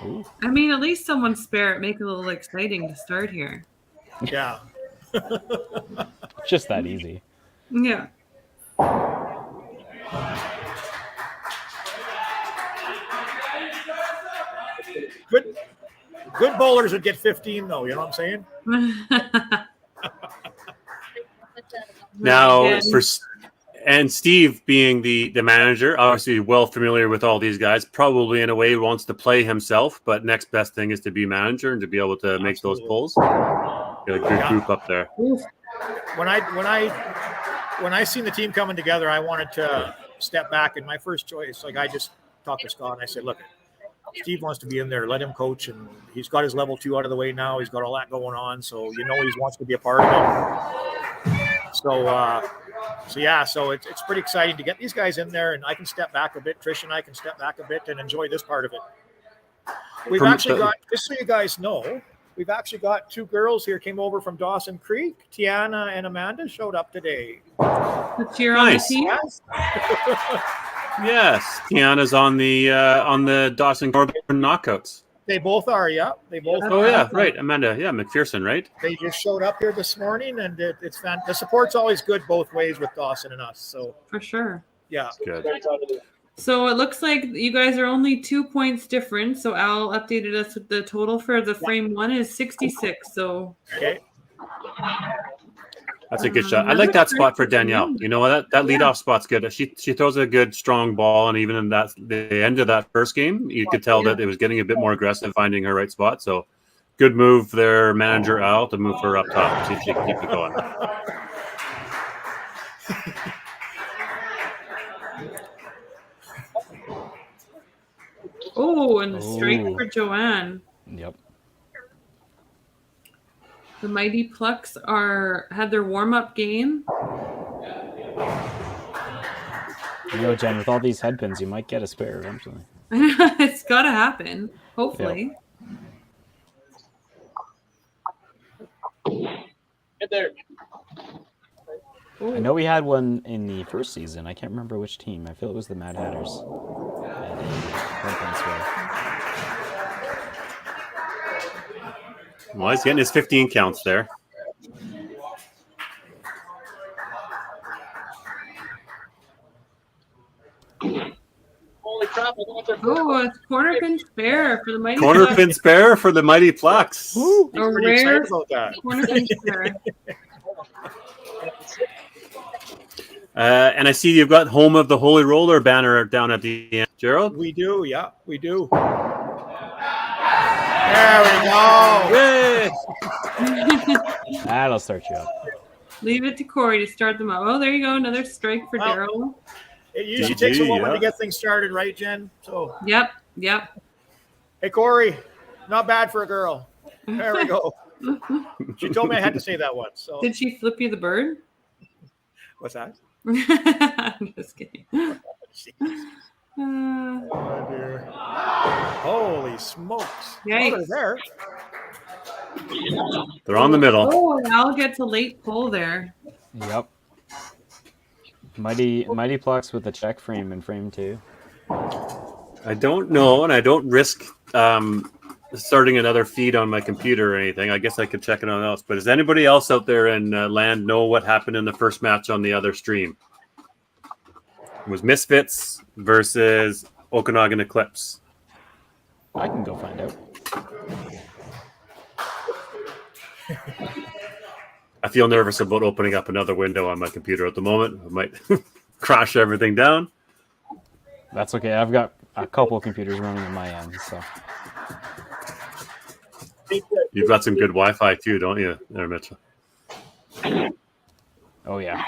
[SPEAKER 3] Ooh. I mean, at least someone's spare it. Make it a little exciting to start here.
[SPEAKER 9] Yeah.
[SPEAKER 1] Just that easy.
[SPEAKER 3] Yeah.
[SPEAKER 9] Good bowlers would get 15, though. You know what I'm saying?
[SPEAKER 4] Now, and Steve, being the manager, obviously well familiar with all these guys, probably in a way wants to play himself, but next best thing is to be manager and to be able to make those pulls. Got a good group up there.
[SPEAKER 9] When I seen the team coming together, I wanted to step back, and my first choice, I just talked to Scott and I said, look, Steve wants to be in there, let him coach, and he's got his level 2 out of the way now. He's got all that going on, so he wants to be a part of it. So it's pretty exciting to get these guys in there, and I can step back a bit. Trish and I can step back a bit and enjoy this part of it. We've actually got, just so you guys know, we've actually got 2 girls here came over from Dawson Creek. Tiana and Amanda showed up today.
[SPEAKER 3] Cheer on the team.
[SPEAKER 4] Yes, Tiana's on the Dawson Northern Knockouts.
[SPEAKER 9] They both are, yeah. They both.
[SPEAKER 4] Oh yeah, right, Amanda. Yeah, McPherson, right?
[SPEAKER 9] They just showed up here this morning, and it's the support's always good both ways with Dawson and us. So
[SPEAKER 3] for sure.
[SPEAKER 9] Yeah.
[SPEAKER 4] Good.
[SPEAKER 3] So it looks like you guys are only 2 points different. So Al updated us with the total for the frame 1 is 66. So
[SPEAKER 9] okay.
[SPEAKER 4] That's a good shot. I like that spot for Danielle. You know what? That leadoff spot's good. She throws a good strong ball, and even in the end of that first game, you could tell that it was getting a bit more aggressive, finding her right spot. So, good move there, manager Al, to move her up top. See if she can keep it going.
[SPEAKER 3] Oh, and the strike for Joanne.
[SPEAKER 1] Yep.
[SPEAKER 3] The Mighty Plucks had their warm-up game.
[SPEAKER 1] Jen, with all these head pins, you might get a spare eventually.
[SPEAKER 3] It's got to happen. Hopefully.
[SPEAKER 11] Get there.
[SPEAKER 1] I know we had one in the first season. I can't remember which team. I feel it was the Mad Hatters.
[SPEAKER 4] Well, he's getting his 15 counts there.
[SPEAKER 11] Holy crap!
[SPEAKER 3] Oh, it's corner pin spare for the Mighty
[SPEAKER 4] Corner
[SPEAKER 3] Plucks.
[SPEAKER 4] pin spare for the Mighty Plucks.
[SPEAKER 3] A
[SPEAKER 9] Pretty
[SPEAKER 3] rare
[SPEAKER 9] excited about that.
[SPEAKER 3] corner pin spare.
[SPEAKER 4] And I see you've got Home of the Holy Roller banner down at the end, Gerald.
[SPEAKER 9] We do, yeah, we do. There we go.
[SPEAKER 4] Yay!
[SPEAKER 1] That'll start you up.
[SPEAKER 3] Leave it to Corey to start them up. Oh, there you go. Another strike for
[SPEAKER 9] Well,
[SPEAKER 3] Daryl.
[SPEAKER 9] It usually
[SPEAKER 4] GG,
[SPEAKER 9] takes a moment
[SPEAKER 4] yeah.
[SPEAKER 9] to get things started, right, Jen? So,
[SPEAKER 3] Yep.
[SPEAKER 9] hey, Corey, not bad for a girl. There we go. She told me I had to say that once. So,
[SPEAKER 3] Did she flip you the bird?
[SPEAKER 9] what's that?
[SPEAKER 3] I'm just kidding.
[SPEAKER 9] Oh, dear. Holy smokes.
[SPEAKER 3] Yikes.
[SPEAKER 9] Oh, they're there.
[SPEAKER 4] They're on the middle.
[SPEAKER 3] Oh, Al gets a late pull there.
[SPEAKER 1] Yep. Mighty Plucks with a check frame in frame 2.
[SPEAKER 4] I don't know, and I don't risk starting another feed on my computer or anything. I guess I could check it on else. But does anybody else out there in land know what happened in the first match on the other stream? It was Misfits versus Okanagan Eclipse.
[SPEAKER 1] I can go find out.
[SPEAKER 4] I feel nervous about opening up another window on my computer at the moment. I might crash everything down.
[SPEAKER 1] That's okay. I've got a couple of computers running on my end, so.
[SPEAKER 4] You've got some good Wi-Fi too, don't you, there, Mitchell?
[SPEAKER 1] Oh yeah.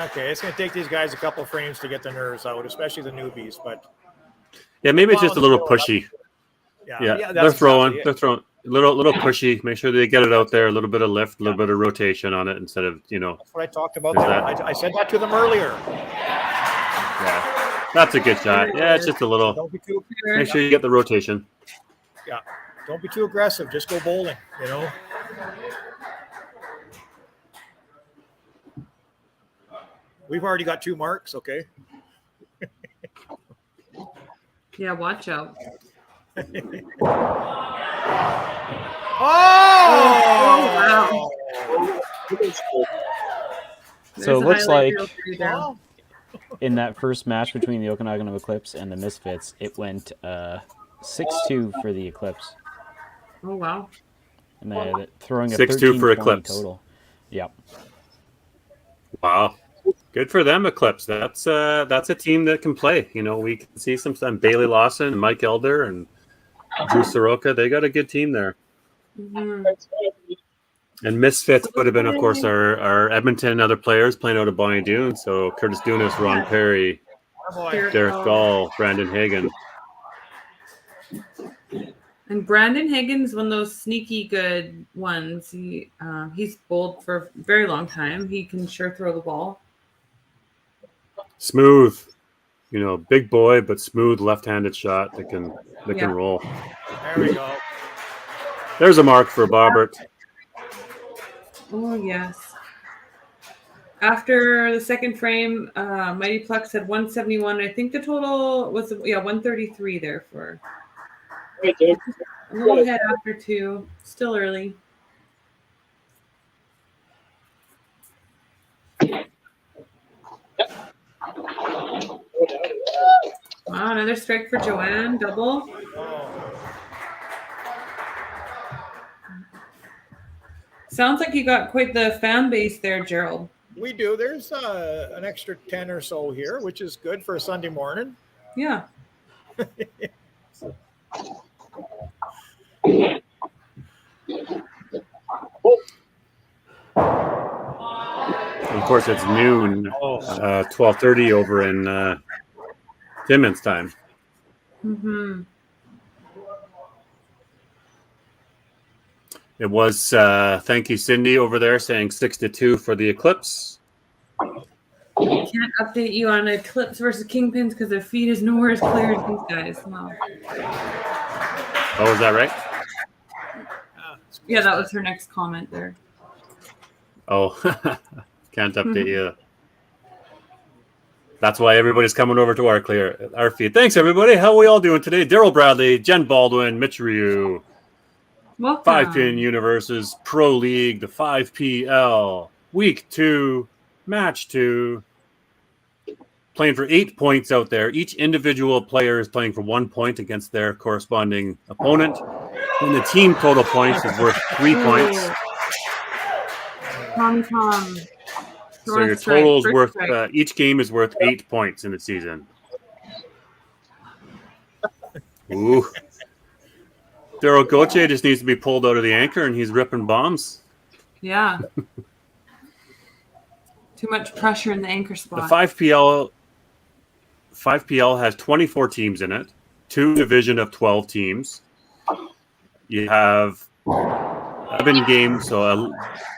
[SPEAKER 9] Okay, it's going to take these guys a couple frames to get the nerves out, especially the newbies. But
[SPEAKER 4] Yeah, maybe it's just a little pushy. Yeah,
[SPEAKER 9] that's
[SPEAKER 4] they're throwing.
[SPEAKER 9] exactly
[SPEAKER 4] They're throwing a little pushy. Make sure they get it out there. A little bit of lift, a little bit of rotation on it instead of
[SPEAKER 9] That's what I talked about.
[SPEAKER 4] There's that.
[SPEAKER 9] I said that to them earlier.
[SPEAKER 4] Yeah, that's a good shot. Yeah, it's just a little.
[SPEAKER 9] Don't be too.
[SPEAKER 4] Make sure you get the rotation.
[SPEAKER 9] Yeah, don't be too aggressive. Just go bowling. You know. We've already got 2 marks. Okay.
[SPEAKER 3] Yeah, watch out.
[SPEAKER 9] Oh!
[SPEAKER 3] Wow.
[SPEAKER 1] So it
[SPEAKER 3] There's a
[SPEAKER 1] looks
[SPEAKER 3] highlight
[SPEAKER 1] like
[SPEAKER 3] reel for you there.
[SPEAKER 1] in that first match between the Okanagan Eclipse and the Misfits, it went 6-2 for the Eclipse.
[SPEAKER 3] Oh, wow.
[SPEAKER 1] And they're throwing a
[SPEAKER 4] 6-2 for
[SPEAKER 1] 13-20
[SPEAKER 4] Eclipse.
[SPEAKER 1] total. Yep.
[SPEAKER 4] Wow, good for them, Eclipse. That's a team that can play. You know, we can see some Bailey Lawson, Mike Elder, and Drew Soroka. They got a good team there.
[SPEAKER 3] Mhm.
[SPEAKER 4] And Misfits would have been, of course, our Edmonton and other players playing out of Bonnie Doon. So Curtis Dunas, Ron Perry, Derek Gall, Brandon Hagan.
[SPEAKER 3] And Brandon Higgins, one of those sneaky good ones. He's bowled for a very long time. He can sure throw the ball.
[SPEAKER 4] Smooth, you know, big boy, but smooth left-handed shot that can roll.
[SPEAKER 9] There we go.
[SPEAKER 4] There's a mark for Bobbert.
[SPEAKER 3] Oh, yes. After the second frame, Mighty Plucks had 171. I think the total was 133 there for a little ahead after 2. Still early. Wow, another strike for Joanne. Double. Sounds like you got quite the fan base there, Gerald.
[SPEAKER 9] We do. There's an extra 10 or so here, which is good for a Sunday morning.
[SPEAKER 3] Yeah.
[SPEAKER 4] Of course, it's noon, 12:30 over in Timmins time.
[SPEAKER 3] Mm-hmm.
[SPEAKER 4] It was thank you, Cindy, over there saying 6-2 for the Eclipse.
[SPEAKER 3] Can't update you on Eclipse versus Kingpins because their feed is nowhere as clear as these guys. Wow.
[SPEAKER 4] Oh, is that right?
[SPEAKER 3] Yeah, that was her next comment there.
[SPEAKER 4] Oh, can't update you. That's why everybody's coming over to our feed. Thanks, everybody. How are we all doing today? Daryl Bradley, Jen Baldwin, Mitch Ryu.
[SPEAKER 3] Welcome.
[SPEAKER 4] 5-Pin Universes Pro League, the 5PL, Week 2, Match 2. Playing for 8 points out there. Each individual player is playing for 1 point against their corresponding opponent. And the team total points is worth 3 points.
[SPEAKER 3] Tom.
[SPEAKER 4] So your total is worth, each game is worth 8 points in the season. Ooh. Daryl Gauthier just needs to be pulled out of the anchor and he's ripping bombs.
[SPEAKER 3] Yeah. Too much pressure in the anchor spot.
[SPEAKER 4] The 5PL has 24 teams in it, 2 division of 12 teams. You have 11 games, so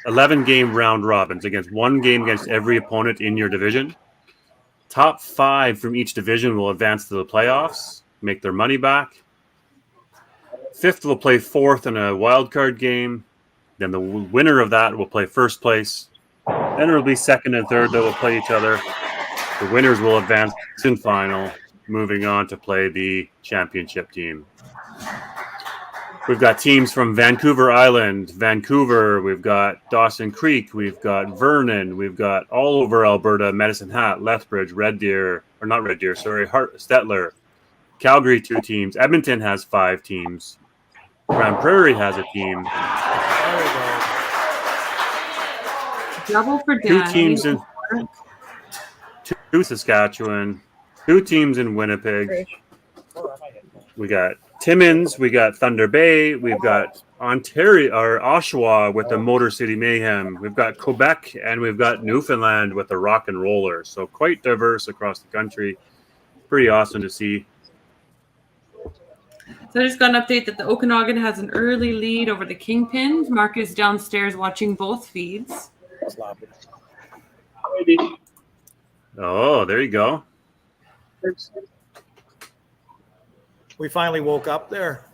[SPEAKER 4] 11 game round robins against 1 game against every opponent in your division. Top 5 from each division will advance to the playoffs, make their money back. 5th will play 4th in a wild card game. Then the winner of that will play first place. Then it will be 2nd and 3rd that will play each other. The winners will advance in final, moving on to play the championship team. We've got teams from Vancouver Island, Vancouver. We've got Dawson Creek. We've got Vernon. We've got all over Alberta, Medicine Hat, Lethbridge, Stettler. Calgary, 2 teams. Edmonton has 5 teams. Grand Prairie has a team.
[SPEAKER 3] Double for Dan.
[SPEAKER 4] 2 teams in 2 Saskatchewan. 2 teams in Winnipeg. We got Timmins. We got Thunder Bay. We've got Ontario or Oshawa with the Motor City Mayhem. We've got Quebec and we've got Newfoundland with the Rock and Rollers. So quite diverse across the country. Pretty awesome to see.
[SPEAKER 3] So I just got an update that the Okanagan has an early lead over the Kingpins. Mark is downstairs watching both feeds.
[SPEAKER 4] Oh, there you go.
[SPEAKER 9] We finally woke up there.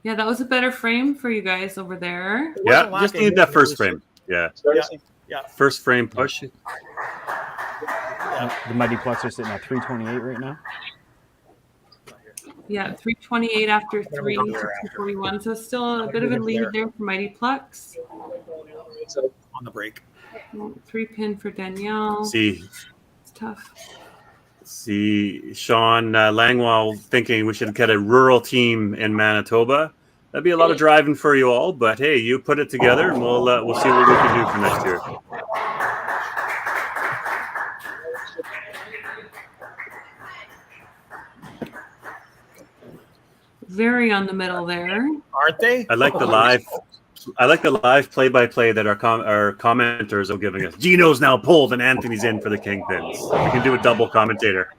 [SPEAKER 3] Yeah, that was a better frame for you guys over there.
[SPEAKER 4] Yeah, just need that first frame. Yeah.
[SPEAKER 9] Yeah.
[SPEAKER 4] First frame push.
[SPEAKER 1] The Mighty Plucks are sitting at 328 right now.
[SPEAKER 3] Yeah, 328 after 3 to 241. So still a bit of a lead there for Mighty Plucks.
[SPEAKER 9] On the break.
[SPEAKER 3] 3 pin for Danielle.
[SPEAKER 4] See.
[SPEAKER 3] It's tough.
[SPEAKER 4] See Sean Langwell thinking we should get a rural team in Manitoba. That'd be a lot of driving for you all, but hey, you put it together and we'll see what we can do for next year.
[SPEAKER 3] Very on the middle there.
[SPEAKER 9] Aren't they?
[SPEAKER 4] I like the live play-by-play that our commenters are giving us. Gino's now pulled and Anthony's in for the Kingpins. We can do a double commentator.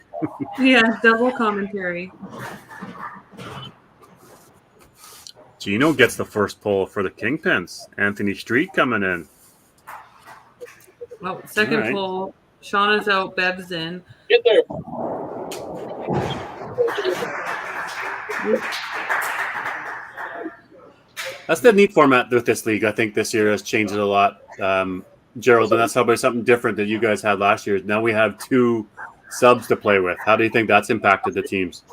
[SPEAKER 3] Yeah, double commentary.
[SPEAKER 4] Gino gets the first pull for the Kingpins. Anthony Street coming in.
[SPEAKER 3] Well, second pull. Shauna's out, Bev's in.
[SPEAKER 11] Get there.
[SPEAKER 4] That's the neat format with this league. I think this year has changed it a lot. Gerald, and that's probably something different that you guys had last year. Now we have 2 subs to play with. How do you think that's impacted the teams?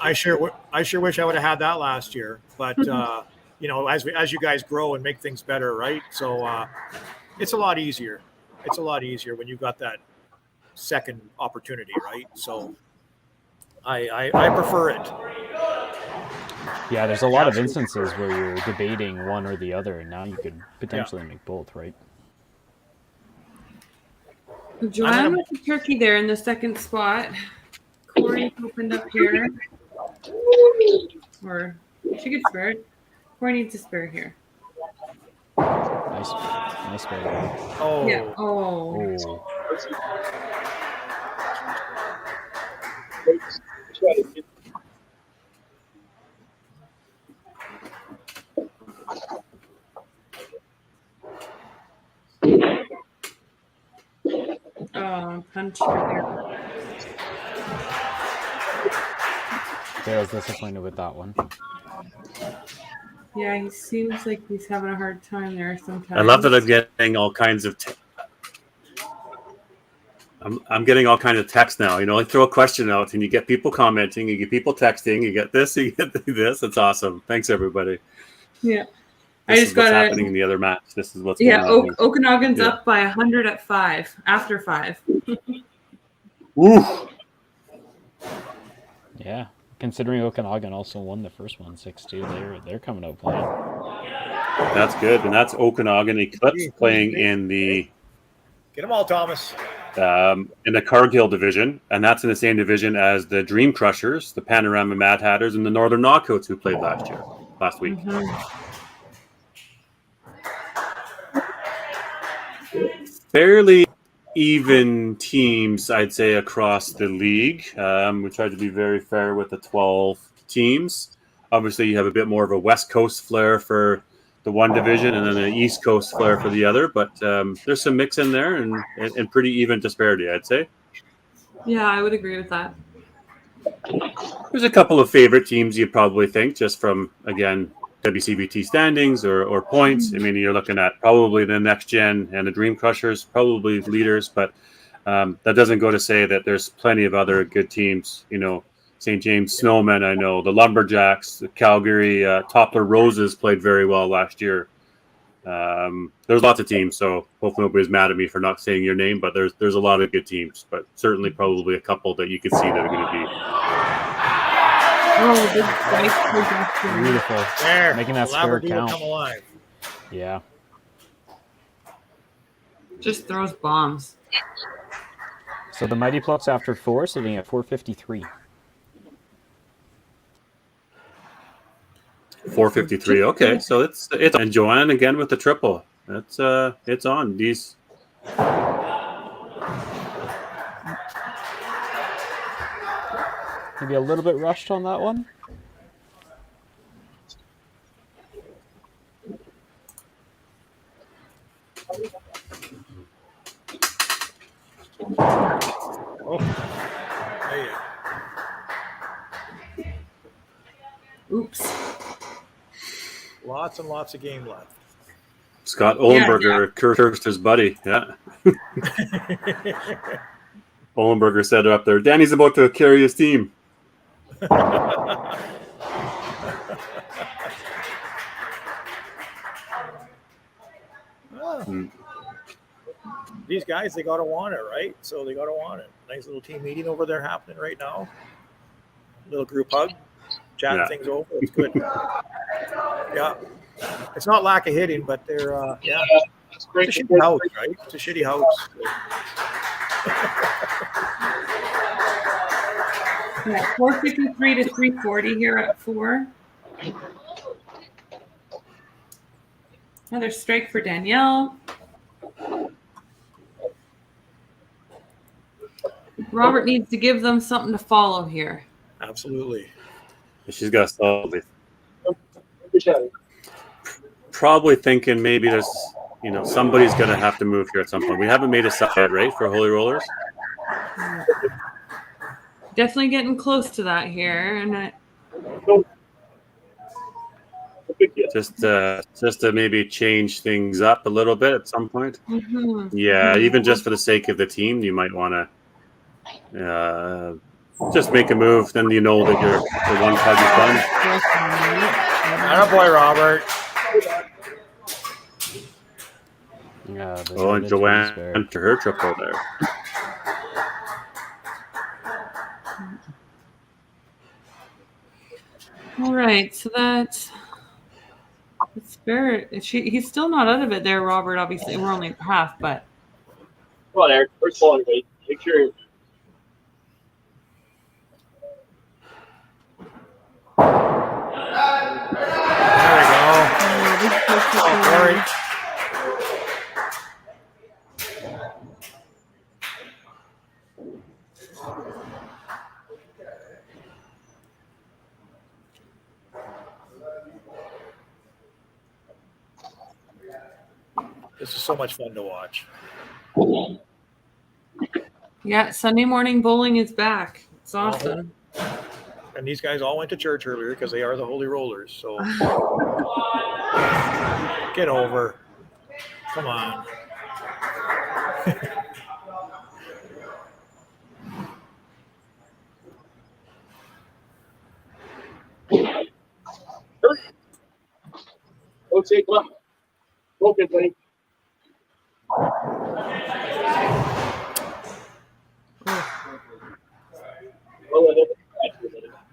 [SPEAKER 9] I sure wish I would have had that last year, but you know, as you guys grow and make things better, right? So it's a lot easier. It's a lot easier when you've got that second opportunity, right? So I prefer it.
[SPEAKER 1] Yeah, there's a lot of instances where you're debating one or the other, and now you could potentially make both, right?
[SPEAKER 3] Joanne with the turkey there in the second spot. Corey opened up here. Or she could spare it. Corey needs a spare here.
[SPEAKER 1] Nice spare.
[SPEAKER 9] Oh.
[SPEAKER 3] Yeah. Oh. punch for Daryl.
[SPEAKER 1] Daryl's disappointed with that one.
[SPEAKER 3] Yeah, he seems like he's having a hard time there sometimes.
[SPEAKER 4] I love that I'm getting all kinds of. I'm getting all kinds of text now. You know, like throw a question out, and you get people commenting, you get people texting, you get this, you get this. It's awesome. Thanks, everybody.
[SPEAKER 3] Yeah.
[SPEAKER 4] This
[SPEAKER 3] I just
[SPEAKER 4] is what's
[SPEAKER 3] got
[SPEAKER 4] happening in the other match. This is what's going on.
[SPEAKER 3] Okanagan's
[SPEAKER 4] Yeah.
[SPEAKER 3] up by 100 at 5, after 5.
[SPEAKER 4] Woo!
[SPEAKER 1] Yeah, considering Okanagan also won the first one 6-2, they're coming out playing.
[SPEAKER 4] That's good, and that's Okanagan Eclipse playing in the
[SPEAKER 9] Get them all, Thomas.
[SPEAKER 4] In the Cargill division, and that's in the same division as the Dream Crushers, the Panorama Mad Hatters, and the Northern Knockouts who played last week. Fairly even teams, I'd say, across the league. We tried to be very fair with the 12 teams. Obviously, you have a bit more of a West Coast flair for the one division and then an East Coast flair for the other, but there's some mix in there and pretty even disparity, I'd say.
[SPEAKER 3] Yeah, I would agree with that.
[SPEAKER 4] There's a couple of favorite teams you probably think just from, again, WCBT standings or points. I mean, you're looking at probably the Next Gen and the Dream Crushers, probably leaders, but that doesn't go to say that there's plenty of other good teams. You know, St. James Snowmen, I know, the Lumberjacks, the Calgary Toppler Roses played very well last year. There's lots of teams, so hopefully nobody's mad at me for not saying your name, but there's a lot of good teams, but certainly probably a couple that you could see that are going to be.
[SPEAKER 3] Oh, big spike.
[SPEAKER 1] Beautiful.
[SPEAKER 9] There.
[SPEAKER 1] Making that
[SPEAKER 9] the
[SPEAKER 1] square
[SPEAKER 9] Labrador
[SPEAKER 1] count.
[SPEAKER 9] come alive.
[SPEAKER 1] Yeah.
[SPEAKER 3] Just throws bombs.
[SPEAKER 1] So the Mighty Plucks after 4, sitting at 453.
[SPEAKER 4] 453. Okay, so it's and Joanne again with the triple. It's on these.
[SPEAKER 1] Maybe a little bit rushed on that one.
[SPEAKER 9] Oh. There you go.
[SPEAKER 3] Oops.
[SPEAKER 9] Lots and lots of game left.
[SPEAKER 4] Scott Olenberger cursed his buddy. Yeah. Olenberger said up there, Danny's about to carry his team.
[SPEAKER 9] These guys, they got to want it, right? So they got to want it. Nice little team meeting over there happening right now. Little group hug, chatting things over. It's good. Yeah. It's not lack of hitting, but they're, it's a shitty house, right? It's a shitty house.
[SPEAKER 3] Yeah, 453 to 340 here at 4. Another strike for Danielle. Robert needs to give them something to follow here.
[SPEAKER 9] Absolutely.
[SPEAKER 4] She's got solid. Probably thinking maybe there's, somebody's going to have to move here at some point. We haven't made a sub yet, right, for Holy Rollers?
[SPEAKER 3] Definitely getting close to that here, and
[SPEAKER 4] just to maybe change things up a little bit at some point.
[SPEAKER 3] Mm-hmm.
[SPEAKER 4] Yeah, even just for the sake of the team, you might want to just make a move. Then you know that the one tug is done.
[SPEAKER 9] Attaboy, Robert.
[SPEAKER 4] Oh, and Joanne to her triple there.
[SPEAKER 3] All right, so that's Spirit. He's still not out of it there, Robert. Obviously, we're only at half, but
[SPEAKER 11] Come on, Eric. First ball, wait. Make sure.
[SPEAKER 9] There we go. Sorry. This is so much fun to watch.
[SPEAKER 3] Yeah, Sunday morning bowling is back. It's awesome.
[SPEAKER 9] And these guys all went to church earlier because they are the Holy Rollers. So get over. Come on.
[SPEAKER 11] Okay, come on. Focus, buddy.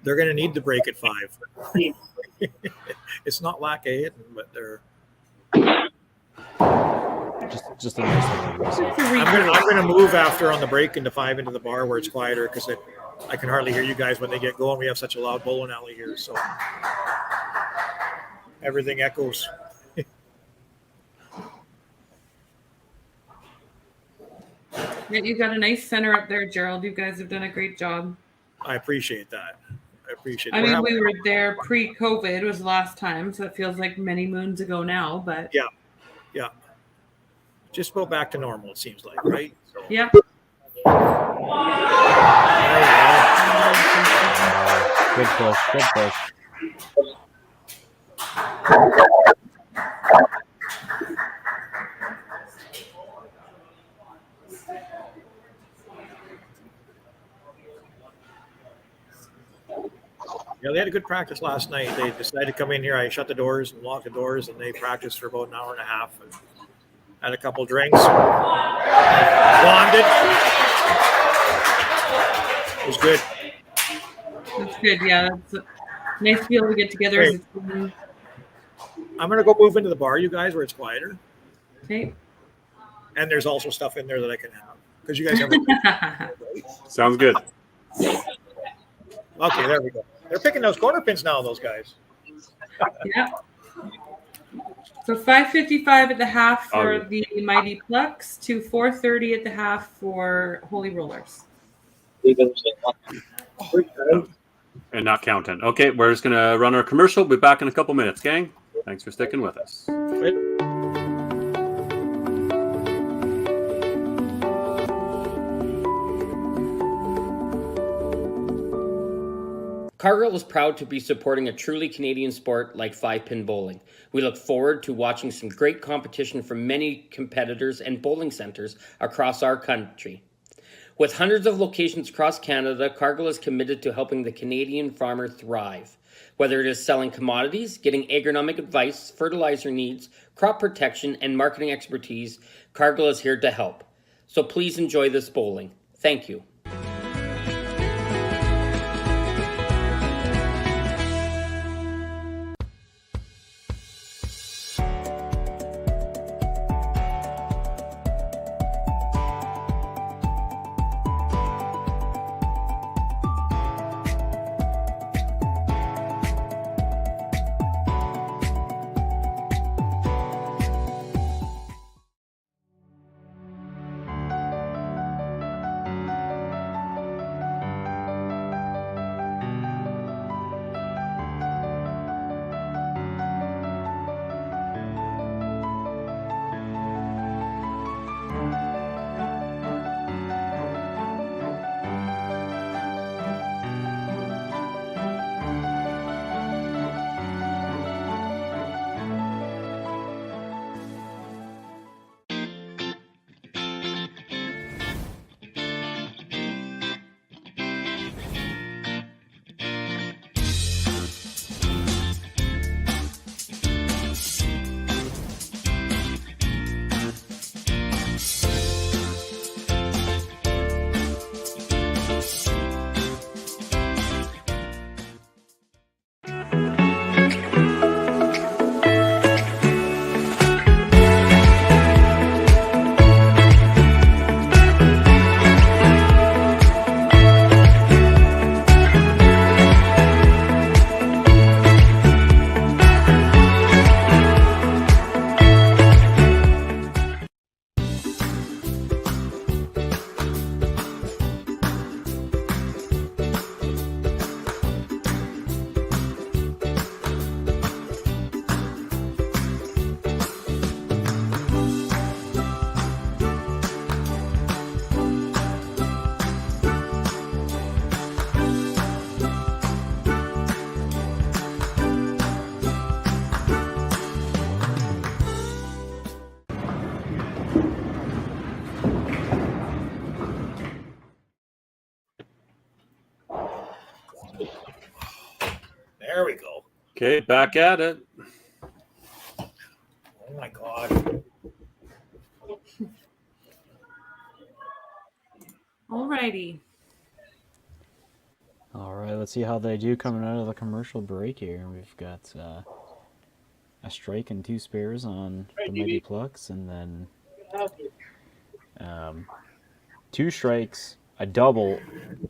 [SPEAKER 9] They're going to need the break at 5. It's not lack of hitting, but they're
[SPEAKER 1] just a nice one.
[SPEAKER 9] I'm going to move after on the break into 5 into the bar where it's quieter because I can hardly hear you guys when they get going. We have such a loud bowling alley here, so everything echoes.
[SPEAKER 3] Yeah, you got a nice center up there, Gerald. You guys have done a great job.
[SPEAKER 9] I appreciate that.
[SPEAKER 3] I mean, we were there pre-COVID was the last time, so it feels like many moons ago now. But
[SPEAKER 9] yeah, just about back to normal. It seems like, right? So.
[SPEAKER 3] Yeah.
[SPEAKER 1] Good push. Good push.
[SPEAKER 9] Yeah, they had a good practice last night. They decided to come in here. I shut the doors and locked the doors, and they practiced for about an hour and a half and had a couple drinks. Bonded. It was good.
[SPEAKER 3] That's good. Yeah, it's nice to be able to get together.
[SPEAKER 9] Hey, I'm going to go move into the bar, you guys, where it's quieter.
[SPEAKER 3] Okay.
[SPEAKER 9] And there's also stuff in there that I can have because you guys have.
[SPEAKER 4] Sounds good.
[SPEAKER 9] Okay, there we go. They're picking those corner pins now, those guys.
[SPEAKER 3] Yeah. So 5:55 at the half for the Mighty Plucks to 4:30 at the half for Holy Rollers.
[SPEAKER 4] And not counting. Okay, we're just going to run our commercial. We'll be back in a couple minutes, gang. Thanks for sticking with us.
[SPEAKER 7] Cargill is proud to be supporting a truly Canadian sport like 5-pin bowling. We look forward to watching some great competition from many competitors and bowling centres across our country. With hundreds of locations across Canada, Cargill is committed to helping the Canadian farmer thrive. Whether it is selling commodities, getting agronomic advice, fertilizer needs, crop protection, and marketing expertise, Cargill is here to help. So please enjoy this bowling. Thank you.
[SPEAKER 9] There we go.
[SPEAKER 4] Okay, back at it.
[SPEAKER 9] Oh my God.
[SPEAKER 3] Alrighty.
[SPEAKER 1] All right, let's see how they do coming out of the commercial break here. We've got a strike and 2 spares on the Mighty Plucks, and then 2 strikes, a double,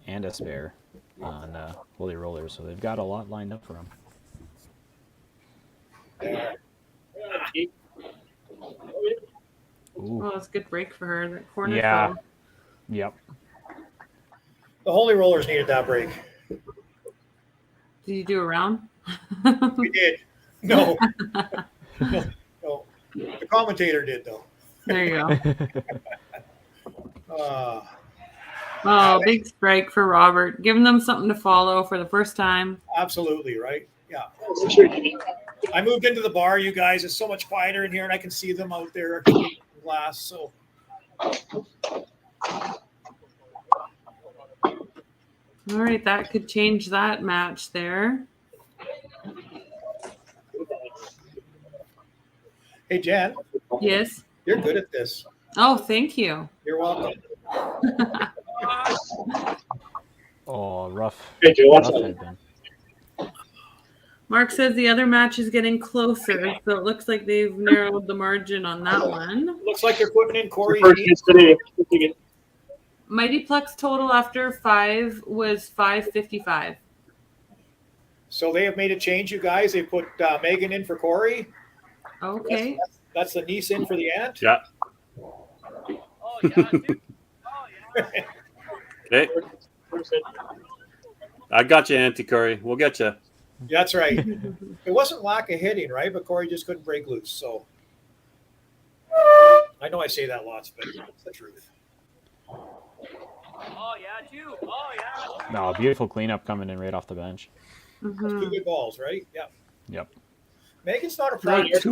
[SPEAKER 1] and a spare on Holy Rollers. So they've got a lot lined up for them.
[SPEAKER 3] Oh, that's a good break for her. That corner
[SPEAKER 1] Yeah.
[SPEAKER 3] throw.
[SPEAKER 1] Yep.
[SPEAKER 9] The Holy Rollers needed that break.
[SPEAKER 3] Did you do a round?
[SPEAKER 9] We did. No. No. The commentator did, though.
[SPEAKER 3] There you
[SPEAKER 9] Uh,
[SPEAKER 3] go. Big strike for Robert. Giving them something to follow for the first time.
[SPEAKER 9] Absolutely, right? Yeah. I moved into the bar, you guys. It's so much quieter in here, and I can see them out there in the glass. So,
[SPEAKER 3] All right, that could change that match there.
[SPEAKER 9] hey, Jen,
[SPEAKER 3] Yes.
[SPEAKER 9] you're good at this.
[SPEAKER 3] Oh, thank you.
[SPEAKER 9] You're welcome.
[SPEAKER 1] Oh, rough.
[SPEAKER 11] Hey, Joe, what's
[SPEAKER 1] rough
[SPEAKER 11] up?
[SPEAKER 1] headband.
[SPEAKER 3] Mark says the other match is getting closer, so it looks like they've narrowed the margin on that one.
[SPEAKER 9] Looks like they're putting in Corey.
[SPEAKER 11] First hits today.
[SPEAKER 3] Mighty Plex total after 5 was 555.
[SPEAKER 9] So they have made a change, you guys. They put Megan in for Corey.
[SPEAKER 3] Okay.
[SPEAKER 9] That's the niece in for the aunt.
[SPEAKER 4] Yeah. Okay. I got you, Auntie Corey. We'll get you.
[SPEAKER 9] That's right. It wasn't lack of hitting, right? But Corey just couldn't break loose. So I know I say that lots, but it's the truth.
[SPEAKER 1] No, beautiful cleanup coming in right off the bench.
[SPEAKER 9] That's 2 good balls, right? Yeah.
[SPEAKER 1] Yep.
[SPEAKER 9] Megan's not a practice.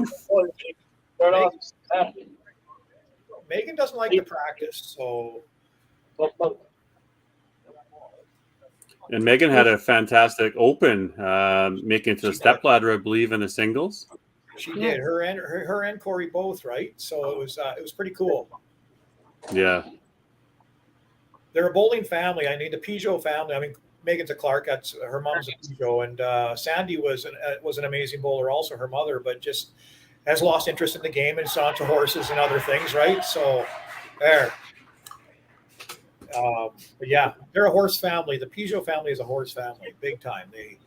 [SPEAKER 9] Megan doesn't like to practice, so
[SPEAKER 4] And Megan had a fantastic open, making it to the stepladder, I believe, in the singles.
[SPEAKER 9] she did. Her and Corey both, right? So it was pretty cool.
[SPEAKER 4] Yeah.
[SPEAKER 9] They're a bowling family. I mean, the Peugeot family. I mean, Megan's a Clark. That's her mom's a Peugeot, and Sandy was an amazing bowler, also her mother, but just has lost interest in the game and saw to horses and other things, right? So there. But yeah, they're a horse family. The Peugeot family is a horse family, big time. They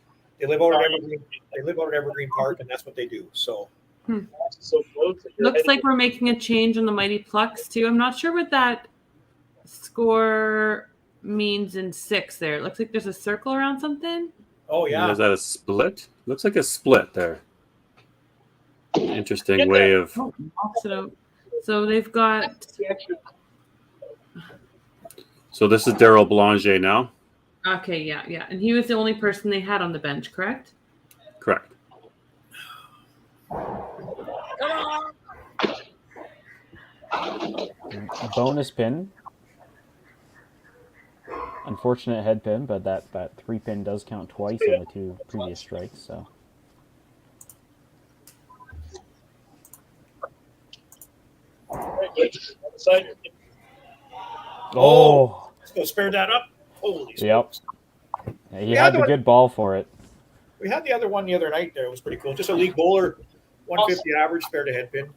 [SPEAKER 9] live out at Evergreen. They live out at Evergreen Park, and that's what they do. So
[SPEAKER 3] Looks like we're making a change on the Mighty Plucks too. I'm not sure what that score means in 6 there. It looks like there's a circle around something.
[SPEAKER 9] Oh yeah.
[SPEAKER 4] Is that a split? Looks like a split there. Interesting way of.
[SPEAKER 3] So they've got.
[SPEAKER 4] So this is Daryl Belanger now.
[SPEAKER 3] Okay, yeah, and he was the only person they had on the bench, correct?
[SPEAKER 4] Correct.
[SPEAKER 1] A bonus pin. Unfortunate head pin, but that 3 pin does count twice in the 2 previous strikes. So. Oh.
[SPEAKER 9] So spare that up. Holy.
[SPEAKER 1] Yep. Yeah, he had the good ball for it.
[SPEAKER 9] We had the other one the other night there. It was pretty cool. Just a league bowler, 150 average, spared a head pin.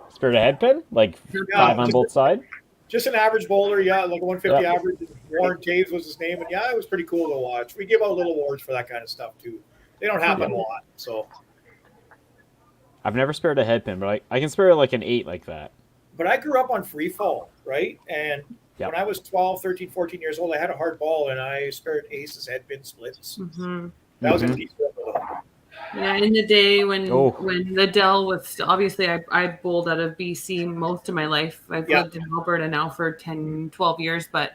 [SPEAKER 1] Spared a head pin? Like 5 on both sides?
[SPEAKER 9] Just an average bowler, yeah, like a 150 average. Warren Taves was his name, and yeah, it was pretty cool to watch. We give out little awards for that kind of stuff too. They don't happen a lot, so.
[SPEAKER 1] I've never spared a head pin, but I can spare like an 8 like that.
[SPEAKER 9] But I grew up on free fall, right? And when I was 12, 13, 14 years old, I had a hard ball, and I spared aces, head pin splits.
[SPEAKER 3] Mm-hmm.
[SPEAKER 9] That was a piece of
[SPEAKER 3] Yeah, in the day when the Dell was still, obviously I bowled out of BC most of my life. I've lived in Alberta now for 10, 12 years, but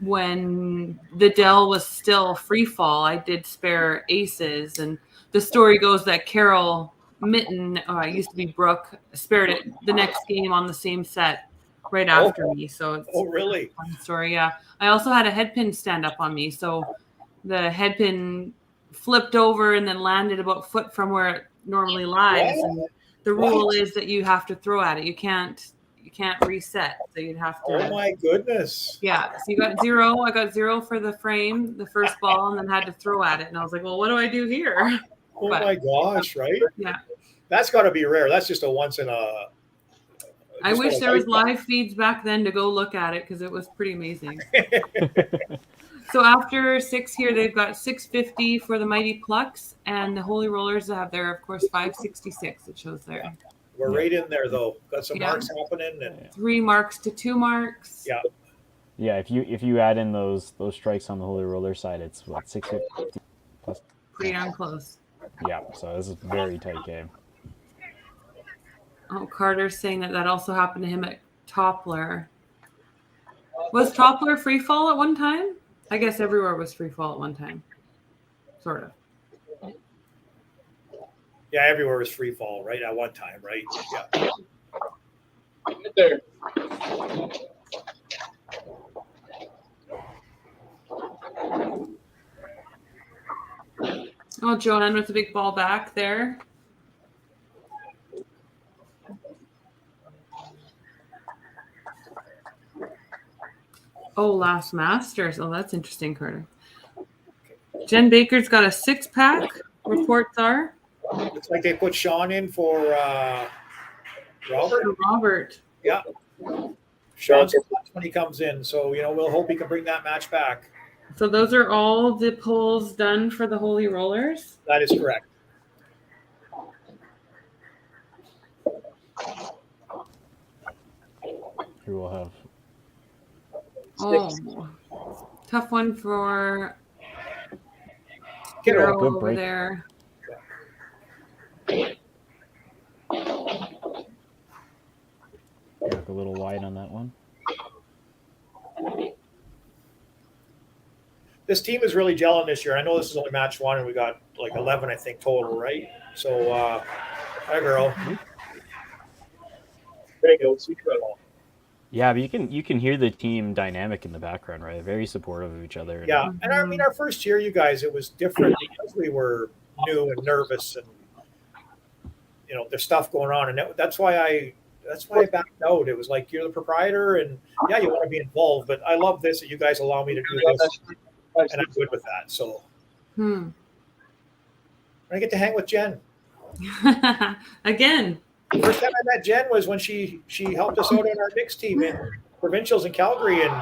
[SPEAKER 3] when the Dell was still free fall, I did spare aces, and the story goes that Carol Mitten, used to be Brooke, spared it the next game on the same set right after me. So it's
[SPEAKER 9] really?
[SPEAKER 3] a fun story. Yeah. I also had a head pin stand up on me. So the head pin flipped over and then landed about a foot from where it normally lies.
[SPEAKER 9] What?
[SPEAKER 3] And the rule is that you have to throw at it. You can't reset. So you'd have to.
[SPEAKER 9] Oh my goodness.
[SPEAKER 3] Yeah. So you got 0. I got 0 for the frame, the first ball, and then had to throw at it. And I was like, well, what do I do here?
[SPEAKER 9] Oh my gosh, right?
[SPEAKER 3] Yeah.
[SPEAKER 9] That's got to be rare. That's just a once in a.
[SPEAKER 3] I wish there was live feeds back then to go look at it because it was pretty amazing. So after 6 here, they've got 650 for the Mighty Plucks, and the Holy Rollers have there, of course, 566. It shows there.
[SPEAKER 9] We're right in there though. Got some marks happening, and
[SPEAKER 3] 3 marks to 2 marks.
[SPEAKER 9] Yeah.
[SPEAKER 1] Yeah, if you add in those strikes on the Holy Roller side, it's what 650 plus.
[SPEAKER 3] Pretty darn close.
[SPEAKER 1] Yeah, so this is a very tight game.
[SPEAKER 3] Oh, Carter's saying that also happened to him at Toppler. Was Toppler free fall at one time? I guess everywhere was free fall at one time. Sort of.
[SPEAKER 9] Yeah, everywhere was free fall, right? At one time, right? Yeah.
[SPEAKER 11] There.
[SPEAKER 3] Oh, Joanne with the big ball back there. Oh, last Masters. Oh, that's interesting, Carter. Jen Baker's got a 6-pack. Reports are.
[SPEAKER 9] Looks like they put Sean in for Robert.
[SPEAKER 3] Robert.
[SPEAKER 9] Yeah. Sean's when he comes in, so we'll hope he can bring that match back.
[SPEAKER 3] So those are all the pulls done for the Holy Rollers?
[SPEAKER 9] That is correct.
[SPEAKER 1] Here we'll have.
[SPEAKER 3] Oh, tough one for
[SPEAKER 9] Get
[SPEAKER 3] Hero
[SPEAKER 1] good
[SPEAKER 3] over
[SPEAKER 1] break.
[SPEAKER 3] there.
[SPEAKER 1] Look a little wide on that one.
[SPEAKER 9] This team is really gelling this year. I know this is only match 1, and we got like 11, I think, total, right? So, hi, girl.
[SPEAKER 11] There you go. Sweet girl.
[SPEAKER 1] Yeah, but you can hear the team dynamic in the background, right? Very supportive of each other.
[SPEAKER 9] Yeah, and I mean, our first year, you guys, it was different because we were new and nervous, and there's stuff going on, and that's why I backed out. It was like, you're the proprietor, and yeah, you want to be involved, but I love this that you guys allow me to do this, and I'm good with that. So, I get to hang with Jen
[SPEAKER 3] again.
[SPEAKER 9] First time I met Jen was when she helped us out on our mixed team in provincials in Calgary, and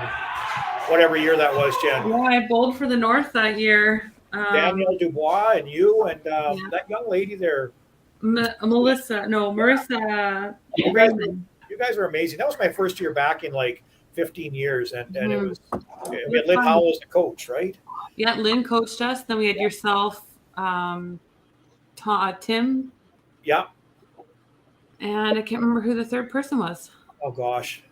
[SPEAKER 9] whatever year that was, Jen.
[SPEAKER 3] Yeah, I bowled for the North that year.
[SPEAKER 9] Danielle Dubois and you and that young lady there.
[SPEAKER 3] Marissa.
[SPEAKER 9] You guys are amazing. That was my first year back in like 15 years, and it was we had Lynn Howell as the coach, right?
[SPEAKER 3] Yeah, Lynn coached us. Then we had yourself, Tim.
[SPEAKER 9] Yeah.
[SPEAKER 3] And I can't remember who the third person was.
[SPEAKER 9] Oh gosh.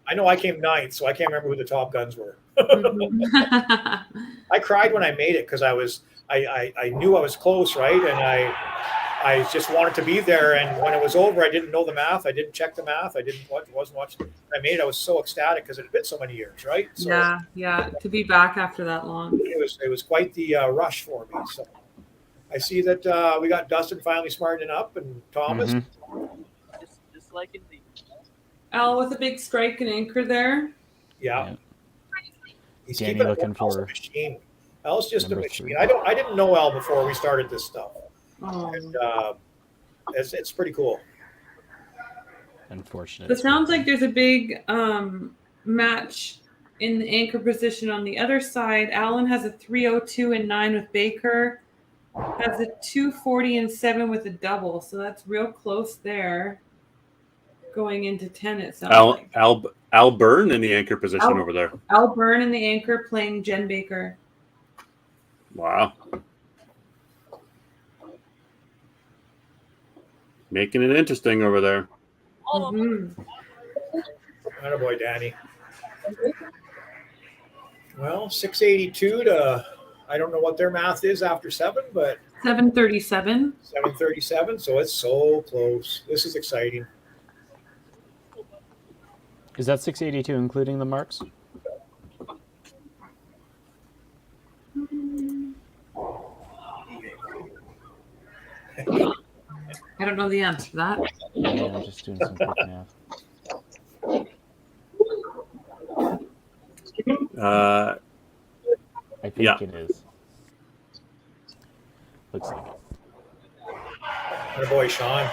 [SPEAKER 9] I know I came 9th, so I can't remember who the top guns were. I cried when I made it because I knew I was close, right? And I just wanted to be there. And when it was over, I didn't know the math. I didn't check the math. Wasn't watching. I made it. I was so ecstatic because it had been so many years, right? So
[SPEAKER 3] yeah. To be back after that long.
[SPEAKER 9] It was quite the rush for me. So I see that we got Dustin finally smartening up, and Thomas.
[SPEAKER 12] Just like in the.
[SPEAKER 3] Al with a big strike and anchor there.
[SPEAKER 9] Yeah. He's
[SPEAKER 1] Danny
[SPEAKER 9] keeping
[SPEAKER 1] looking for
[SPEAKER 9] a machine. Al's just a machine.
[SPEAKER 1] 3.
[SPEAKER 9] I didn't know Al before we started this stuff.
[SPEAKER 3] Oh.
[SPEAKER 9] And it's pretty cool.
[SPEAKER 1] Unfortunate.
[SPEAKER 3] It sounds like there's a big match in the anchor position on the other side. Allen has a 302 and 9 with Baker. Has a 240 and 7 with a double. So that's real close there. Going into 10, it sounds like.
[SPEAKER 4] Al Byrne in the anchor position over there.
[SPEAKER 3] Al Byrne in the anchor playing Jen Baker.
[SPEAKER 4] Wow. Making it interesting over there.
[SPEAKER 3] Mm-hmm.
[SPEAKER 9] Attaboy, Danny. Well, 682 to, I don't know what their math is after 7, but
[SPEAKER 3] 737.
[SPEAKER 9] 737. So it's so close. This is exciting.
[SPEAKER 1] Is that 682 including the marks?
[SPEAKER 3] I don't know the answer to that.
[SPEAKER 1] Yeah, I'm just doing some quick math. I think it is. Looks like it.
[SPEAKER 9] Good boy, Sean.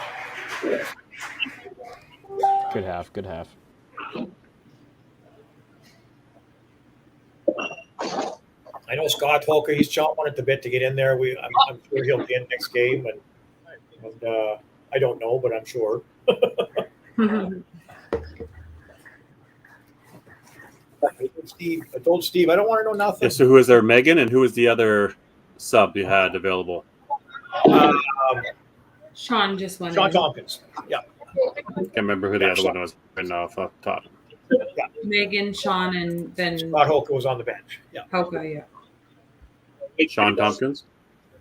[SPEAKER 1] Good half. Good half.
[SPEAKER 9] I know Scott Helker, he's chomping at the bit to get in there. I'm sure he'll be in next game, and I don't know, but I'm sure. I told Steve I don't want to know nothing.
[SPEAKER 4] Yeah, so who is there, Megan, and who was the other sub you had available?
[SPEAKER 3] Sean just went
[SPEAKER 9] Sean
[SPEAKER 3] in.
[SPEAKER 9] Tompkins. Yeah.
[SPEAKER 4] Can't remember who the other one was right now off the top.
[SPEAKER 9] Yeah.
[SPEAKER 3] Megan, Sean, and then
[SPEAKER 9] Scott Helker was on the bench. Yeah.
[SPEAKER 3] Helker, yeah.
[SPEAKER 4] Sean Tompkins?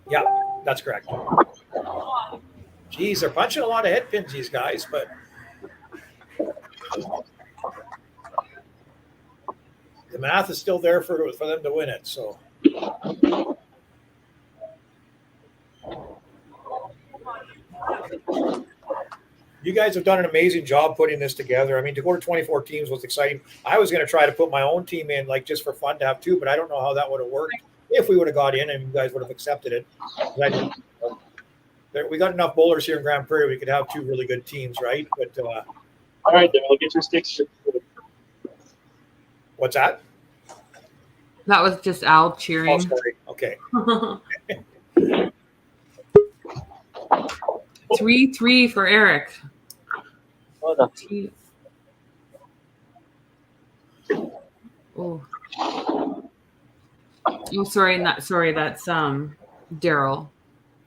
[SPEAKER 9] Yeah, that's correct. Geez, they're punching a lot of head pins, these guys, but the math is still there for them to win it. So you guys have done an amazing job putting this together. I mean, to go to 24 teams was exciting. I was going to try to put my own team in, like just for fun to have two, but I don't know how that would have worked if we would have got in and you guys would have accepted it. We got enough bowlers here in Grand Prairie. We could have two really good teams, right? But
[SPEAKER 11] all right, then I'll get your sticks.
[SPEAKER 9] What's that?
[SPEAKER 3] That was just Al cheering.
[SPEAKER 9] Oh, sorry. Okay.
[SPEAKER 3] 3-3 for Eric. Oh, sorry, that's Daryl.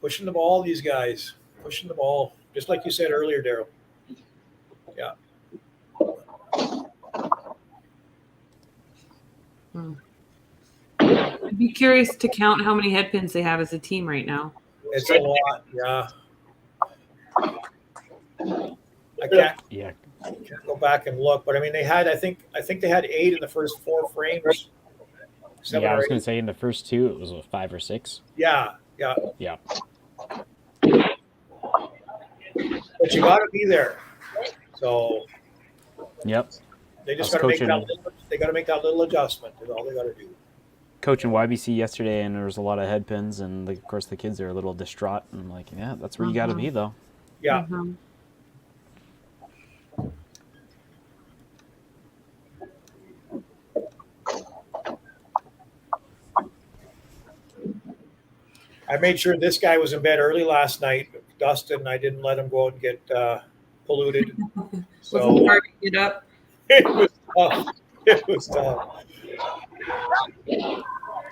[SPEAKER 9] Pushing the ball, these guys. Pushing the ball. Just like you said earlier, Daryl. Yeah.
[SPEAKER 3] I'd be curious to count how many head pins they have as a team right now.
[SPEAKER 9] It's a lot, yeah. I can't go back and look, but I mean, I think they had 8 in the first 4 frames.
[SPEAKER 1] Yeah, I was going to say in the first 2 it was 5 or 6.
[SPEAKER 9] Yeah.
[SPEAKER 1] Yeah.
[SPEAKER 9] But you got to be there. So.
[SPEAKER 1] Yep.
[SPEAKER 9] They just got to make that. They got to make that little adjustment. Is all they got to do.
[SPEAKER 1] Coaching YBC yesterday, and there was a lot of head pins, and of course the kids are a little distraught. And I'm like, yeah, that's where you got to be, though.
[SPEAKER 9] Yeah. I made sure this guy was in bed early last night. Dustin, I didn't let him go out and get polluted. So
[SPEAKER 3] was it hard to get up?
[SPEAKER 9] It was tough. It was tough.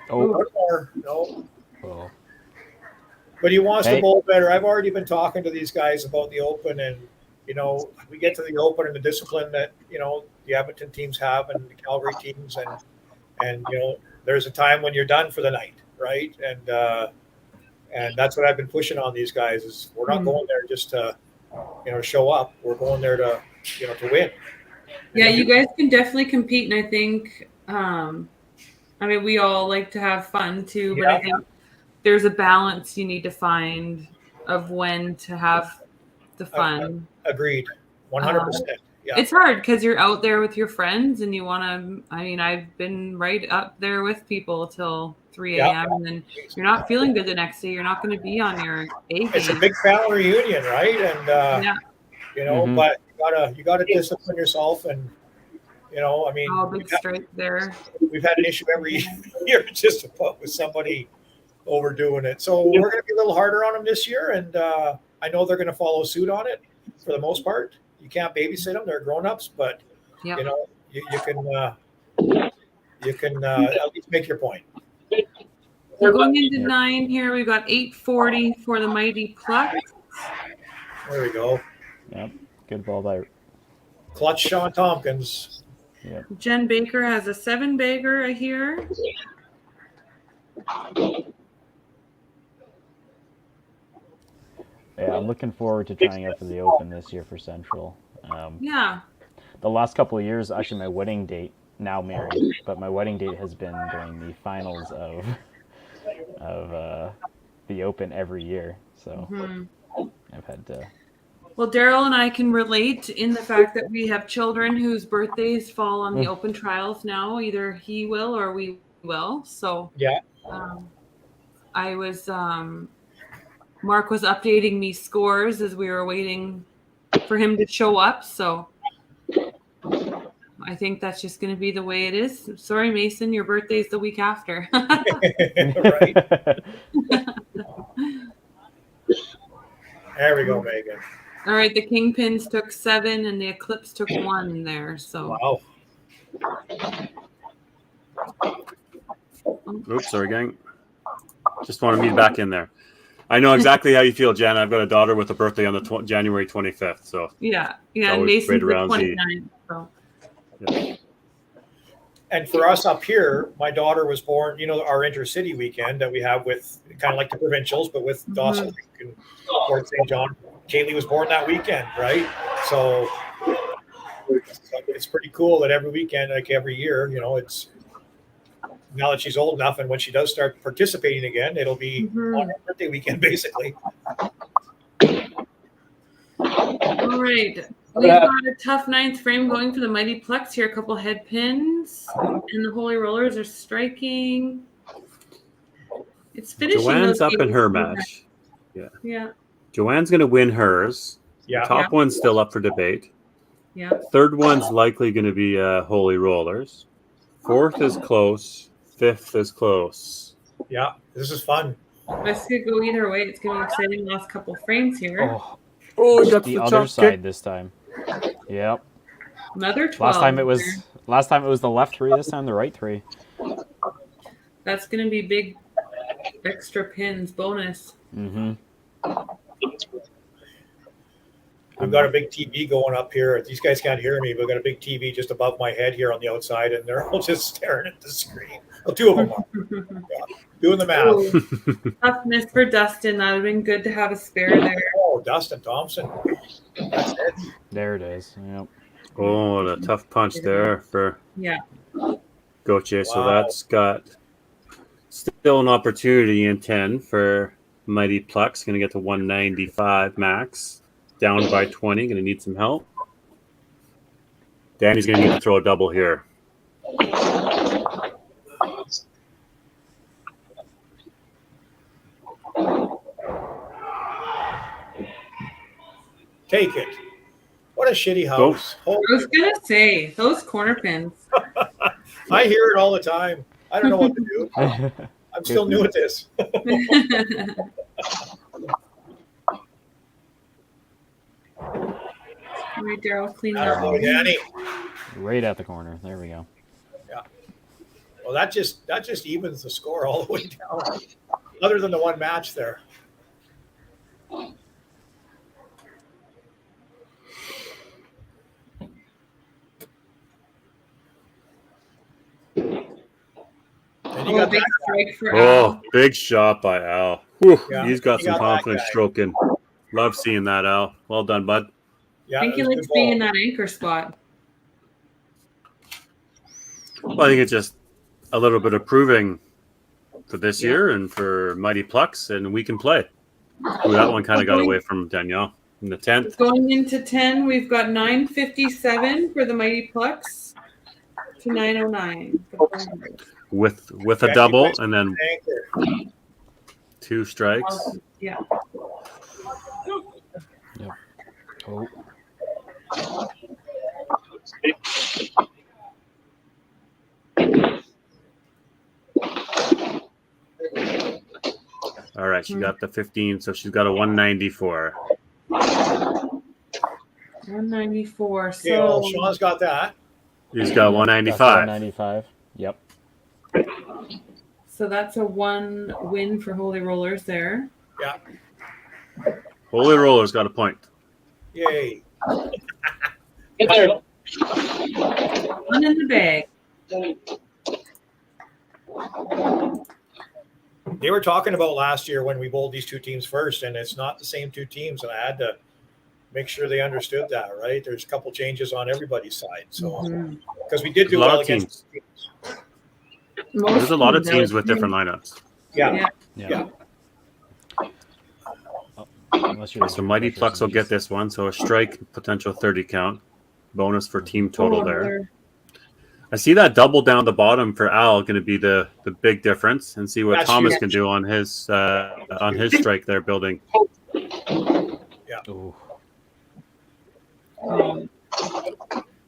[SPEAKER 1] Oh.
[SPEAKER 9] No.
[SPEAKER 1] Oh.
[SPEAKER 9] But he wants to bowl better. I've already been talking to these guys about the Open, and we get to the Open and the discipline that the Edmonton teams have and the Calgary teams, and there's a time when you're done for the night, right? And that's what I've been pushing on these guys is we're not going there just to show up. We're going there to to win.
[SPEAKER 3] Yeah, you guys can definitely compete, and I think I mean we all like to have fun too, but I think there's a balance you need to find of when to have the fun.
[SPEAKER 9] Agreed. 100%. Yeah.
[SPEAKER 3] It's hard because you're out there with your friends and you want to, I mean, I've been right up there with people till 3 a.m. and then you're not feeling good the next day. You're not going to be on your A game.
[SPEAKER 9] It's a big family reunion, right? And, but you gotta discipline yourself and, I mean.
[SPEAKER 3] Oh, big strike there.
[SPEAKER 9] We've had an issue every year just about with somebody overdoing it. So we're going to be a little harder on them this year. And I know they're going to follow suit on it for the most part. You can't babysit them; they're grown-ups. But you can at least make your point.
[SPEAKER 3] We're going into 9 here. We've got 8:40 for the mighty Plucks.
[SPEAKER 9] There we go.
[SPEAKER 1] Yep, good ball by
[SPEAKER 9] Clutch Sean Tompkins.
[SPEAKER 1] Yep.
[SPEAKER 3] Jen Baker has a 7-bagger, I hear.
[SPEAKER 1] Yeah, I'm looking forward to trying out for the Open this year for Central. The last couple of years, actually, my wedding date, now married, but my wedding date has been during the finals of the Open every year. So I've had to
[SPEAKER 3] Well, Daryl and I can relate in the fact that we have children whose birthdays fall on the open trials now. Either he will or we will. So
[SPEAKER 9] Yeah.
[SPEAKER 3] I was Mark was updating me scores as we were waiting for him to show up. So I think that's just going to be the way it is. Sorry, Mason, your birthday's the week after.
[SPEAKER 9] Right. There we go, Megan.
[SPEAKER 3] All right, the Kingpins took 7 and the Eclipse took 1 there. So
[SPEAKER 9] Wow.
[SPEAKER 4] Oops, sorry, gang. Just wanted me back in there. I know exactly how you feel, Jan. I've got a daughter with a birthday on the January 25th. So
[SPEAKER 3] yeah, and
[SPEAKER 4] always
[SPEAKER 3] Mason's
[SPEAKER 4] right around
[SPEAKER 3] the
[SPEAKER 4] Z.
[SPEAKER 3] 29th. So.
[SPEAKER 4] Yeah.
[SPEAKER 9] And for us up here, my daughter was born, our intercity weekend that we have with kind of like the provincials, but with Dawson Creek and Port St. John. Kaylee was born that weekend, right? So it's pretty cool that every weekend, like every year, it's now that she's old enough, and when she does start participating again, it'll be on her birthday weekend, basically.
[SPEAKER 3] All right. We've got a tough 9th frame going for the Mighty Plucks here. A couple head pins. And the Holy Rollers are striking. It's finishing.
[SPEAKER 4] Joanne's up in her match. Yeah.
[SPEAKER 3] Yeah.
[SPEAKER 4] Joanne's going to win hers.
[SPEAKER 9] Yeah.
[SPEAKER 4] Top one's still up for debate.
[SPEAKER 3] Yeah.
[SPEAKER 4] Third one's likely going to be Holy Rollers. 4th is close. 5th is close.
[SPEAKER 9] Yeah. This is fun.
[SPEAKER 3] This could go either way. It's going to be exciting last couple frames here.
[SPEAKER 1] Oh, the other side this time. Yep.
[SPEAKER 3] Another 12.
[SPEAKER 1] Last time it was the left 3. This time the right 3.
[SPEAKER 3] That's going to be big extra pins bonus.
[SPEAKER 1] Mm-hmm.
[SPEAKER 9] We've got a big TV going up here. These guys can't hear me, but we've got a big TV just above my head here on the outside, and they're all just staring at the screen. Well, 2 of them are. Yeah. Doing the math.
[SPEAKER 3] Toughness for Dustin. That would have been good to have a spare there.
[SPEAKER 9] Oh, Dustin Thompson. That's it.
[SPEAKER 1] There it is. Yep.
[SPEAKER 4] Oh, the tough punch there for Gauthier. So that's got still an opportunity in 10 for Mighty Plucks. Going to get to 195 max. Down by 20. Going to need some help. Danny's going to need to throw a double here.
[SPEAKER 9] Take it. What a shitty house.
[SPEAKER 3] I was going to say, those corner pins.
[SPEAKER 9] I hear it all the time. I don't know what to do. I'm still new at this.
[SPEAKER 3] All right, Daryl, clean that up.
[SPEAKER 9] Danny.
[SPEAKER 1] Right at the corner. There we go.
[SPEAKER 9] Yeah. Well, that just evens the score all the way down. Other than the one match there.
[SPEAKER 3] Big strike for
[SPEAKER 4] Oh,
[SPEAKER 3] Al.
[SPEAKER 4] big shot by Al. Whew,
[SPEAKER 9] Yeah,
[SPEAKER 4] he's got
[SPEAKER 9] he
[SPEAKER 4] some
[SPEAKER 9] got that
[SPEAKER 4] confidence
[SPEAKER 9] guy.
[SPEAKER 4] stroking. Love seeing that, Al. Well done, bud.
[SPEAKER 9] Yeah,
[SPEAKER 3] I think he likes being in that anchor spot.
[SPEAKER 4] Well, I think it's just a little bit of proving for this year and for Mighty Plucks, and we can play. Ooh, that one kind of got away from Danielle in the 10th.
[SPEAKER 3] Going into 10, we've got 957 for the Mighty Plucks to 909.
[SPEAKER 4] With a double and then
[SPEAKER 9] Anchor.
[SPEAKER 4] 2 strikes.
[SPEAKER 3] Yeah.
[SPEAKER 1] Yep. Oh.
[SPEAKER 4] All right, she got the 15, so she's got a 194.
[SPEAKER 3] 194. So
[SPEAKER 9] Okay, well, Sean's got that.
[SPEAKER 4] He's got 195.
[SPEAKER 1] 195. Yep.
[SPEAKER 3] So that's a 1 win for Holy Rollers there.
[SPEAKER 9] Yeah.
[SPEAKER 4] Holy Roller's got a point.
[SPEAKER 9] Yay.
[SPEAKER 11] Get there.
[SPEAKER 3] 1 in the bag.
[SPEAKER 9] They were talking about last year when we bowled these 2 teams first, and it's not the same 2 teams, and I had to make sure they understood that, right? There's a couple changes on everybody's side. So because we did do well against teams.
[SPEAKER 4] There's a lot of teams with different lineups.
[SPEAKER 9] Yeah.
[SPEAKER 1] Yeah. Unless you're
[SPEAKER 4] So Mighty Plucks will get this one. So a strike, potential 30 count. Bonus for team total there. I see that double down the bottom for Al going to be the big difference, and see what
[SPEAKER 9] That's
[SPEAKER 4] Thomas
[SPEAKER 9] huge.
[SPEAKER 4] can do on his strike there building.
[SPEAKER 9] Yeah.
[SPEAKER 1] Ooh.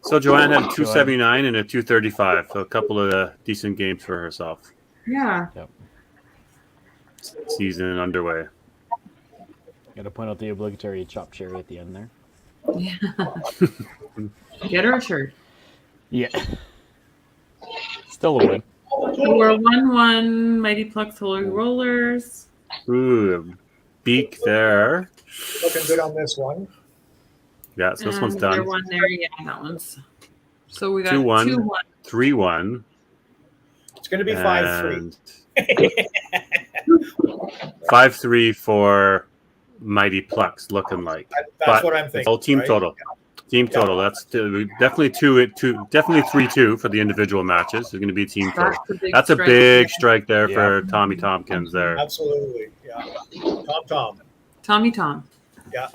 [SPEAKER 4] So Joanne had a 279 and a 235. So a couple of decent games for herself.
[SPEAKER 3] Yeah.
[SPEAKER 1] Yep.
[SPEAKER 4] Season underway.
[SPEAKER 1] Got to point out the obligatory chopped cherry at the end there.
[SPEAKER 3] Yeah. Get her a shirt.
[SPEAKER 1] Yeah. Still a win.
[SPEAKER 3] We're 1-1. Mighty Plucks Holy Rollers.
[SPEAKER 4] Ooh, beak there.
[SPEAKER 9] Looking good on this one.
[SPEAKER 4] Yeah, so this one's
[SPEAKER 3] There
[SPEAKER 4] done.
[SPEAKER 3] one there. Yeah, that one's. So we got
[SPEAKER 4] 2-1,
[SPEAKER 3] 2-1.
[SPEAKER 4] 3-1.
[SPEAKER 9] It's going to be 5-3.
[SPEAKER 4] 5-3 for Mighty Plucks, looking like.
[SPEAKER 9] That's what I'm thinking.
[SPEAKER 4] Oh, team
[SPEAKER 9] right?
[SPEAKER 4] total. Team total. That's definitely 3-2 for the individual matches. There's going to be team total. That's a big strike there for Tommy Tompkins there.
[SPEAKER 9] Absolutely. Yeah.
[SPEAKER 3] Tommy Tom.
[SPEAKER 9] Yeah.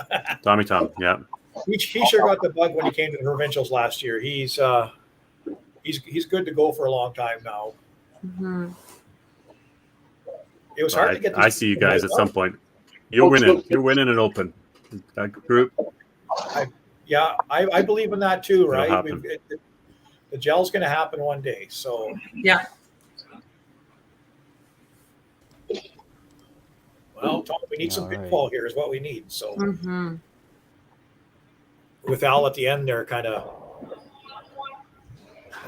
[SPEAKER 4] Tommy Tom. Yeah.
[SPEAKER 9] He sure got the bug when he came to the provincials last year. He's good to go for a long time now.
[SPEAKER 3] Mm-hmm.
[SPEAKER 9] It was hard to get.
[SPEAKER 4] I see you guys at some point. You're winning. You're winning an open. That group.
[SPEAKER 9] I believe in that too. Right.
[SPEAKER 4] Happen.
[SPEAKER 9] The gel's going to happen one day. So
[SPEAKER 3] yeah.
[SPEAKER 9] Well, Tom, we need some pitfall here. Is what we need. So with Al at the end there, kind of.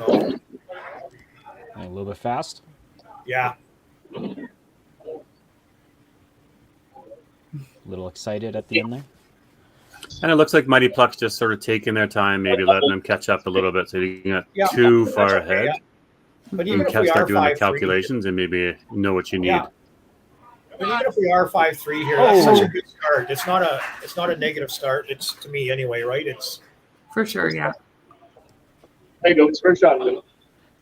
[SPEAKER 1] A little bit fast.
[SPEAKER 9] Yeah.
[SPEAKER 1] A little excited at the end there.
[SPEAKER 4] And it looks like Mighty Plucks just sort of taking their time, maybe letting them catch up a little bit, so you get too far ahead.
[SPEAKER 9] Yeah. But
[SPEAKER 4] You
[SPEAKER 9] even if
[SPEAKER 4] can
[SPEAKER 9] we are
[SPEAKER 4] start doing the
[SPEAKER 9] 5-3,
[SPEAKER 4] calculations and maybe know what you need.
[SPEAKER 9] Yeah. But even if we are 5-3 here, that's such a good start. It's not a negative start. It's, to me anyway, right? It's
[SPEAKER 3] for sure. Yeah.
[SPEAKER 11] There you go. It's first shot.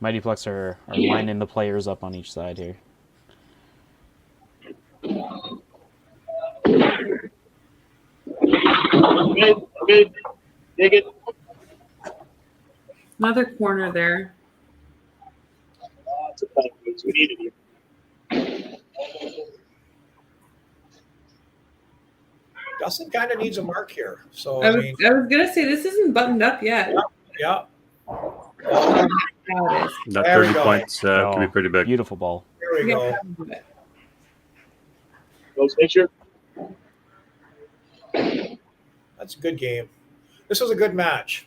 [SPEAKER 1] Mighty Plucks are lining the players up on each side here.
[SPEAKER 11] Good. Dig it.
[SPEAKER 3] Another corner there.
[SPEAKER 11] It's a bad move. We needed you.
[SPEAKER 9] Dustin kind of needs a mark here. So
[SPEAKER 3] I was gonna say this isn't buttoned up yet.
[SPEAKER 9] Yeah.
[SPEAKER 3] Now it is.
[SPEAKER 4] That 30 points can be pretty big.
[SPEAKER 1] Beautiful ball.
[SPEAKER 9] Here we go.
[SPEAKER 11] Go picture.
[SPEAKER 9] That's a good game. This was a good match.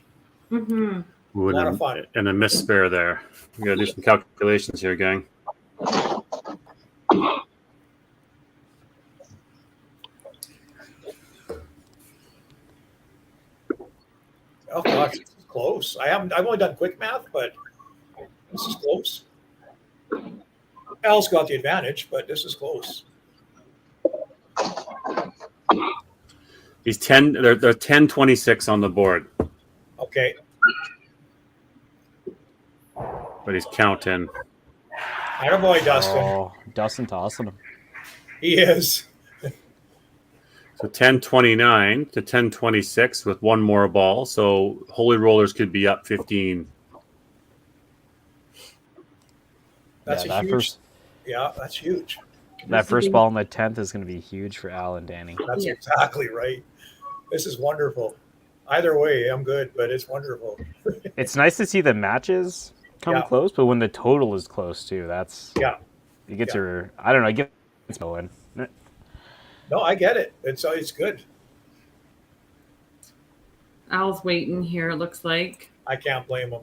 [SPEAKER 3] Mm-hmm.
[SPEAKER 4] Ooh,
[SPEAKER 9] A lot of fun.
[SPEAKER 4] And a miss spare there. We got to do some calculations here, gang.
[SPEAKER 9] Oh gosh, this is close. I've only done quick math, but this is close. Al's got the advantage, but this is close.
[SPEAKER 4] He's 10. They're 10-26 on the board,
[SPEAKER 9] Okay.
[SPEAKER 4] but he's counting.
[SPEAKER 9] Attaboy, Dustin.
[SPEAKER 1] Oh, Dustin tossing him.
[SPEAKER 9] He is.
[SPEAKER 4] So 10-29 to 10-26 with one more ball. So Holy Rollers could be up 15.
[SPEAKER 9] That's
[SPEAKER 1] Yeah,
[SPEAKER 9] a huge.
[SPEAKER 1] first-
[SPEAKER 9] Yeah, that's huge.
[SPEAKER 1] That first ball in the 10th is going to be huge for Al and Danny.
[SPEAKER 9] That's exactly right. This is wonderful. Either way, I'm good, but it's wonderful.
[SPEAKER 1] It's nice to see the matches come close, but when the total is close too, that's you get your I don't know, get it's going.
[SPEAKER 9] No, I get it. It's good.
[SPEAKER 3] Al's waiting here. It looks like.
[SPEAKER 9] I can't blame him.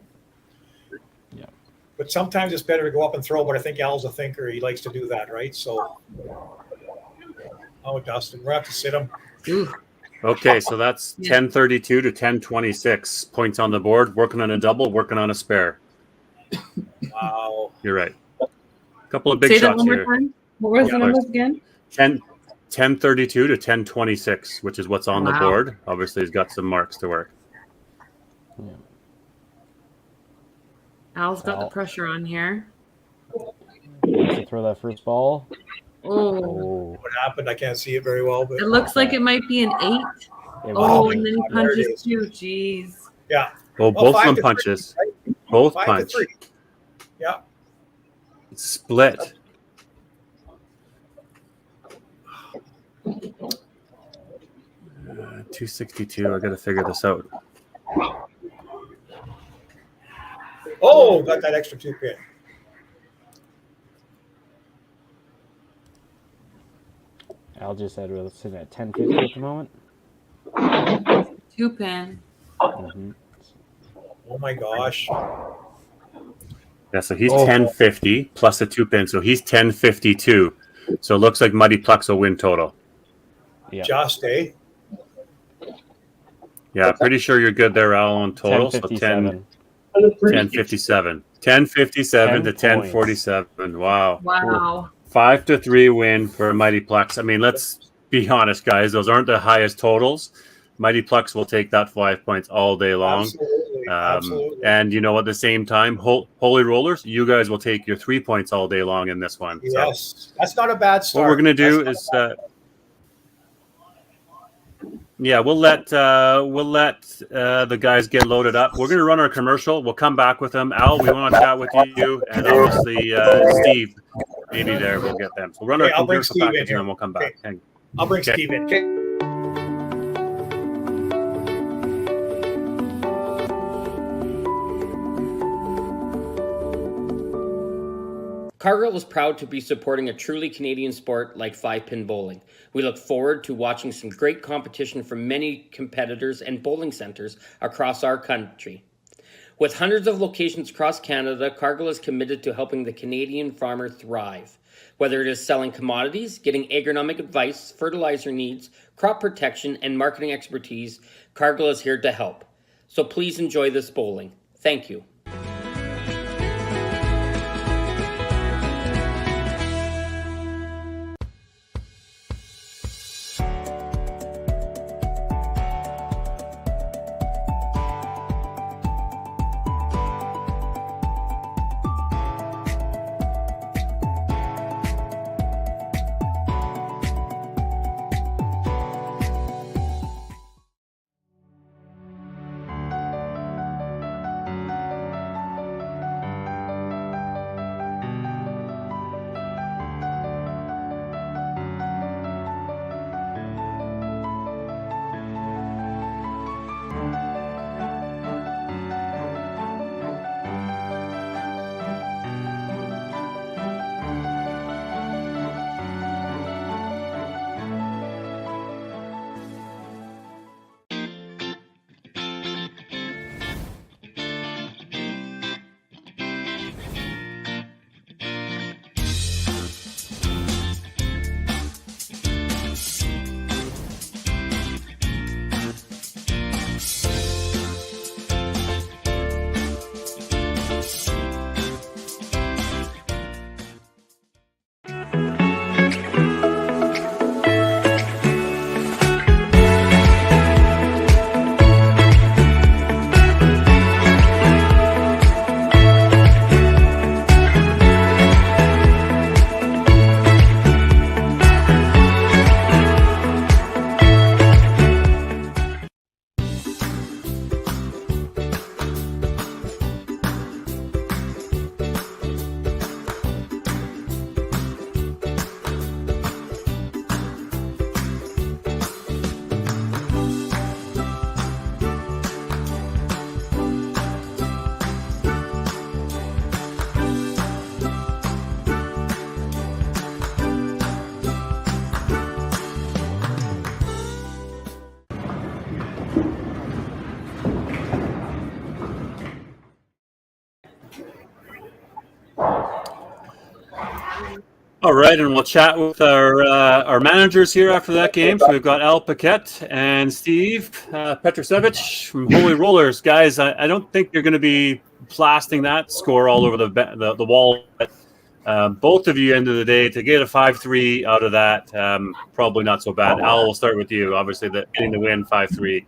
[SPEAKER 1] Yeah.
[SPEAKER 9] But sometimes it's better to go up and throw. But I think Al's a thinker. He likes to do that, right? So, Dustin, we're gonna have to sit him.
[SPEAKER 3] Ooh.
[SPEAKER 4] Okay, so that's 10-32 to 10-26 points on the board. Working on a double, working on a spare.
[SPEAKER 9] Wow.
[SPEAKER 4] You're right. A couple of big
[SPEAKER 3] Say that
[SPEAKER 4] shots
[SPEAKER 3] one more
[SPEAKER 4] here.
[SPEAKER 3] time. What was the numbers again?
[SPEAKER 4] 10-32 to 10-26, which is what's on the board. Obviously, he's got some marks to work.
[SPEAKER 1] Yeah.
[SPEAKER 3] Al's got the pressure on here.
[SPEAKER 1] To throw that first ball.
[SPEAKER 3] Oh.
[SPEAKER 9] What happened? I can't see it very well, but
[SPEAKER 3] It looks like it might be an 8.
[SPEAKER 1] was
[SPEAKER 3] And then he
[SPEAKER 9] there it
[SPEAKER 3] punches
[SPEAKER 9] is.
[SPEAKER 3] too. Jeez.
[SPEAKER 9] Yeah.
[SPEAKER 4] Well,
[SPEAKER 9] Well,
[SPEAKER 4] both of
[SPEAKER 9] 5
[SPEAKER 4] them
[SPEAKER 9] to 3,
[SPEAKER 4] punches.
[SPEAKER 9] right?
[SPEAKER 4] Both
[SPEAKER 9] 5
[SPEAKER 4] punch.
[SPEAKER 9] to 3. Yeah.
[SPEAKER 4] It's split. Uh, 262. I got to figure this out.
[SPEAKER 9] Oh, got that extra 2 pin.
[SPEAKER 1] Al just said we're sitting at 1050 at the moment.
[SPEAKER 3] 2 pin.
[SPEAKER 1] Mm-hmm.
[SPEAKER 9] Oh my gosh.
[SPEAKER 4] Yeah, so he's 1050 plus a 2 pin, so he's 1052. So it looks like Muddy Plucks will win total.
[SPEAKER 1] Yeah.
[SPEAKER 9] Just, eh?
[SPEAKER 4] Yeah, pretty sure you're good there, Al, on total. So 1057. 1057 to 1047. Wow.
[SPEAKER 3] Wow.
[SPEAKER 4] 5-3 win for Mighty Plucks. I mean, let's be honest, guys. Those aren't the highest totals. Mighty Plucks will take that 5 points all day long.
[SPEAKER 9] Absolutely. Absolutely.
[SPEAKER 4] And you know, at the same time, Holy Rollers, you guys will take your 3 points all day long in this one.
[SPEAKER 9] Yes.
[SPEAKER 4] So
[SPEAKER 9] That's not a bad start.
[SPEAKER 4] what we're going to do is, we'll let the guys get loaded up. We're going to run our commercial. We'll come back with them. Al, we want to chat with you, and obviously Steve, maybe there. We'll get them. So we'll run our commercial package, and then we'll come back.
[SPEAKER 9] Okay. I'll bring Steve in. Okay.
[SPEAKER 7] Cargill is proud to be supporting a truly Canadian sport like 5-pin bowling. We look forward to watching some great competition from many competitors and bowling centers across our country. With hundreds of locations across Canada, Cargill is committed to helping the Canadian farmer thrive. Whether it is selling commodities, getting agronomic advice, fertilizer needs, crop protection, and marketing expertise, Cargill is here to help. So please enjoy this bowling. Thank you.
[SPEAKER 4] All right, and we'll chat with our managers here after that game. So we've got Al Paquette and Steve Petrosevich from Holy Rollers. Guys, I don't think you're going to be blasting that score all over the wall. Both of you, end of the day, to get a 5-3 out of that, probably not so bad. Al, we'll start with you. Obviously, getting the win 5-3.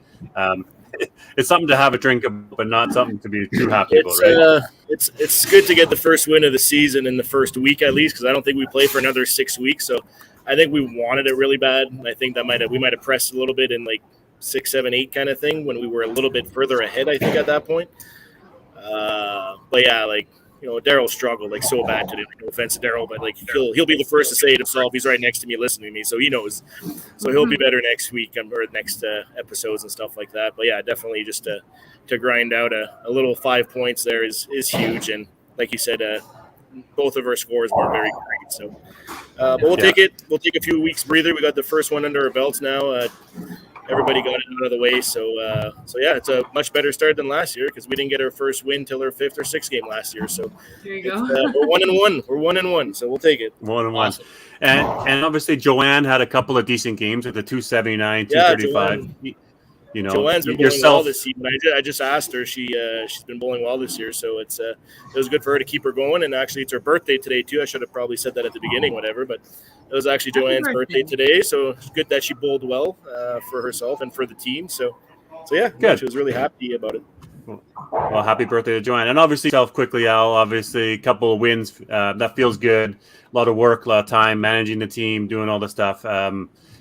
[SPEAKER 4] it's something to have a drink of, but not something to be too happy about, right?
[SPEAKER 2] It's good to get the first win of the season in the first week at least, because I don't think we play for another 6 weeks. So I think we wanted it really bad. I think that we might have pressed a little bit in like 6, 7, 8 kind of thing when we were a little bit further ahead, I think, at that point. But yeah, like, Daryl struggled like so bad today. Like, no offense to Daryl, but like he'll be the first to say it himself. He's right next to me, listening to me, so he knows. So he'll be better next week or next episodes and stuff like that. But yeah, definitely just to grind out a little 5 points there is huge. And like you said, both of our scores were very great. So, but we'll take it. We'll take a few weeks breather. We got the first one under our belts now. Everybody got it out of the way, so yeah, it's a much better start than last year because we didn't get our first win till our 5th or 6th game last year. So
[SPEAKER 3] there you go.
[SPEAKER 2] We're 1-1. We're 1-1, so we'll take it.
[SPEAKER 4] 1-1.
[SPEAKER 2] Awesome.
[SPEAKER 4] And obviously Joanne had a couple of decent games at the 279, 235.
[SPEAKER 2] Joanne's been bowling well this season. I just asked her. She's been bowling well this year, so it was good for her to keep her going. And actually, it's her birthday today too. I should have probably said that at the beginning, whatever. But it was actually Joanne's birthday today, so it's good that she bowled well for herself and for the team. So yeah, good. She was really happy about it.
[SPEAKER 4] Well, happy birthday to Joanne. And obviously, quickly, Al. Obviously, a couple of wins. That feels good. A lot of work, a lot of time managing the team, doing all the stuff.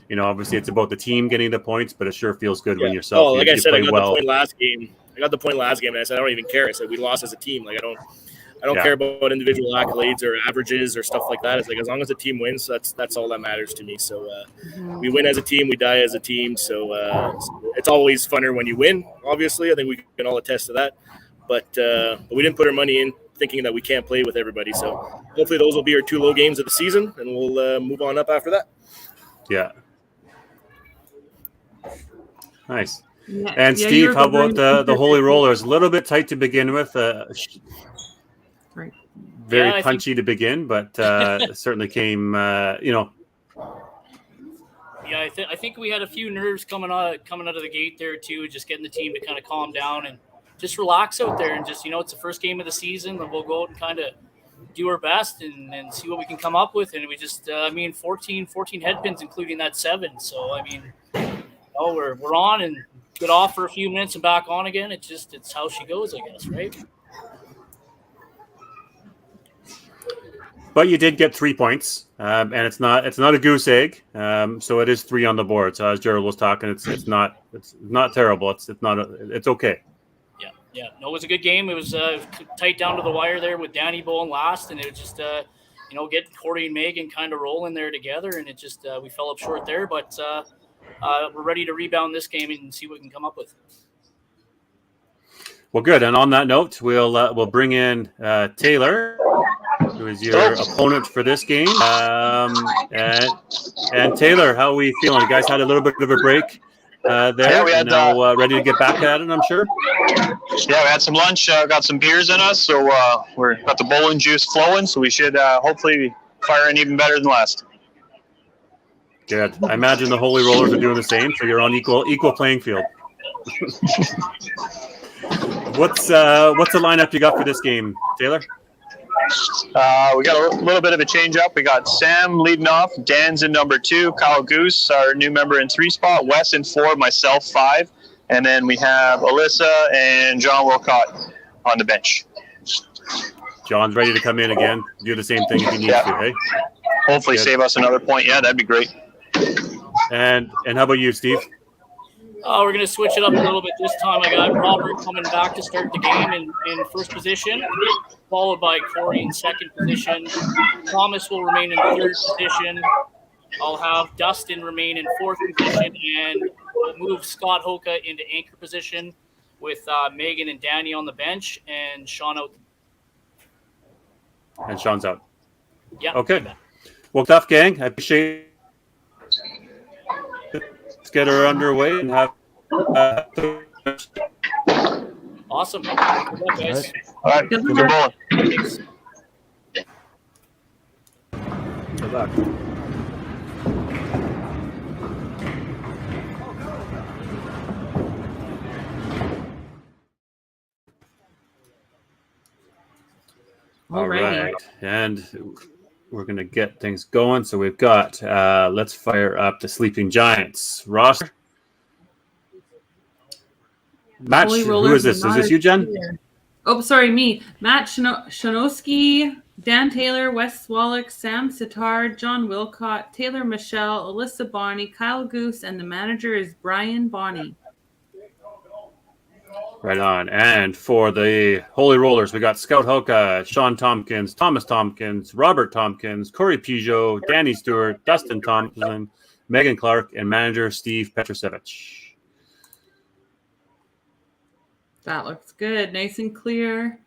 [SPEAKER 4] Obviously it's about the team getting the points, but it sure feels good when yourself.
[SPEAKER 2] Oh, like I said, I got
[SPEAKER 4] well.
[SPEAKER 2] the point last game. And I said I don't even care. I said we lost as a team. Like I don't care about individual accolades or averages or stuff like that. It's like as long as the team wins, that's all that matters to me. So we win as a team, we die as a team. So it's always funner when you win. Obviously, I think we can all attest to that. But we didn't put our money in thinking that we can't play with everybody. So hopefully those will be our 2 low games of the season, and we'll move on up after that.
[SPEAKER 4] Yeah. Nice.
[SPEAKER 3] Yeah.
[SPEAKER 4] And Steve, how about the Holy Rollers? A little bit tight to begin with.
[SPEAKER 3] Right.
[SPEAKER 4] Very punchy to begin, but certainly came,
[SPEAKER 10] Yeah, I think we had a few nerves coming out of the gate there too, just getting the team to kind of calm down and just relax out there and just, it's the first game of the season, and we'll go out and kind of do our best and see what we can come up with. And we just, 14 head pins, including that 7. So, we're on and get off for a few minutes and back on again. It's how she goes, I guess, right?
[SPEAKER 4] But you did get 3 points, and it's not a goose egg. So it is 3 on the board. So as Gerald was talking, it's not terrible. It's okay.
[SPEAKER 10] Yeah. No, it was a good game. It was tight down to the wire there with Danny bowling last, and it was just getting Corey and Megan kind of rolling there together, and it just we fell up short there, but we're ready to rebound this game and see what we can come up with.
[SPEAKER 4] Well, good. And on that note, we'll bring in Taylor, who is your opponent for this game. And Taylor, how are we feeling? You guys had a little bit of a break there. Yeah, we had, now ready to get back at it, I'm sure.
[SPEAKER 5] Yeah, we had some lunch, got some beers in us, so we're got the bowling juice flowing, so we should hopefully fire in even better than last.
[SPEAKER 4] Good. I imagine the Holy Rollers are doing the same, so you're on equal playing field. What's the lineup you got for this game, Taylor?
[SPEAKER 5] We got a little bit of a change up. We got Sam leading off, Dan's in number 2, Kyle Goose, our new member in 3 spot, Wes in 4, myself 5, and then we have Alyssa and John Wilcott on the bench.
[SPEAKER 4] John's ready to come in again, do the same thing if he needs to, hey?
[SPEAKER 5] Hopefully save us another point. Yeah, that'd be great.
[SPEAKER 4] And how about you, Steve?
[SPEAKER 10] We're going to switch it up a little bit this time. I got Robert coming back to start the game in first position, followed by Corey in second position. Thomas will remain in third position. I'll have Dustin remain in fourth position, and we'll move Scott Hoka into anchor position with Megan and Danny on the bench and Sean out.
[SPEAKER 4] And Sean's out.
[SPEAKER 10] Yeah.
[SPEAKER 4] Okay. Well, tough gang. I appreciate it. Let's get her underway and have.
[SPEAKER 10] Awesome. Good luck, guys.
[SPEAKER 5] All right. Good luck.
[SPEAKER 4] Good luck. All right. And we're going to get things going. So we've got, let's fire up the Sleeping Giants roster. Matt,
[SPEAKER 3] Holy
[SPEAKER 4] who
[SPEAKER 3] Rollers
[SPEAKER 4] is this?
[SPEAKER 3] are
[SPEAKER 4] Is
[SPEAKER 3] not
[SPEAKER 4] this you, Jen?
[SPEAKER 3] clear. Oh, sorry, me. Matt Shanowski, Dan Taylor, Wes Swallock, Sam Sitar, John Wilcott, Taylor Michelle, Alyssa Bonney, Kyle Goose, and the manager is Brian Bonney.
[SPEAKER 4] Right on. And for the Holy Rollers, we got Scout Hoka, Sean Tompkins, Thomas Tompkins, Robert Tompkins, Corey Peugeot, Danny Stewart, Dustin Thompson, Megan Clark, and manager Steve Petrosevich.
[SPEAKER 3] That looks good. Nice and clear.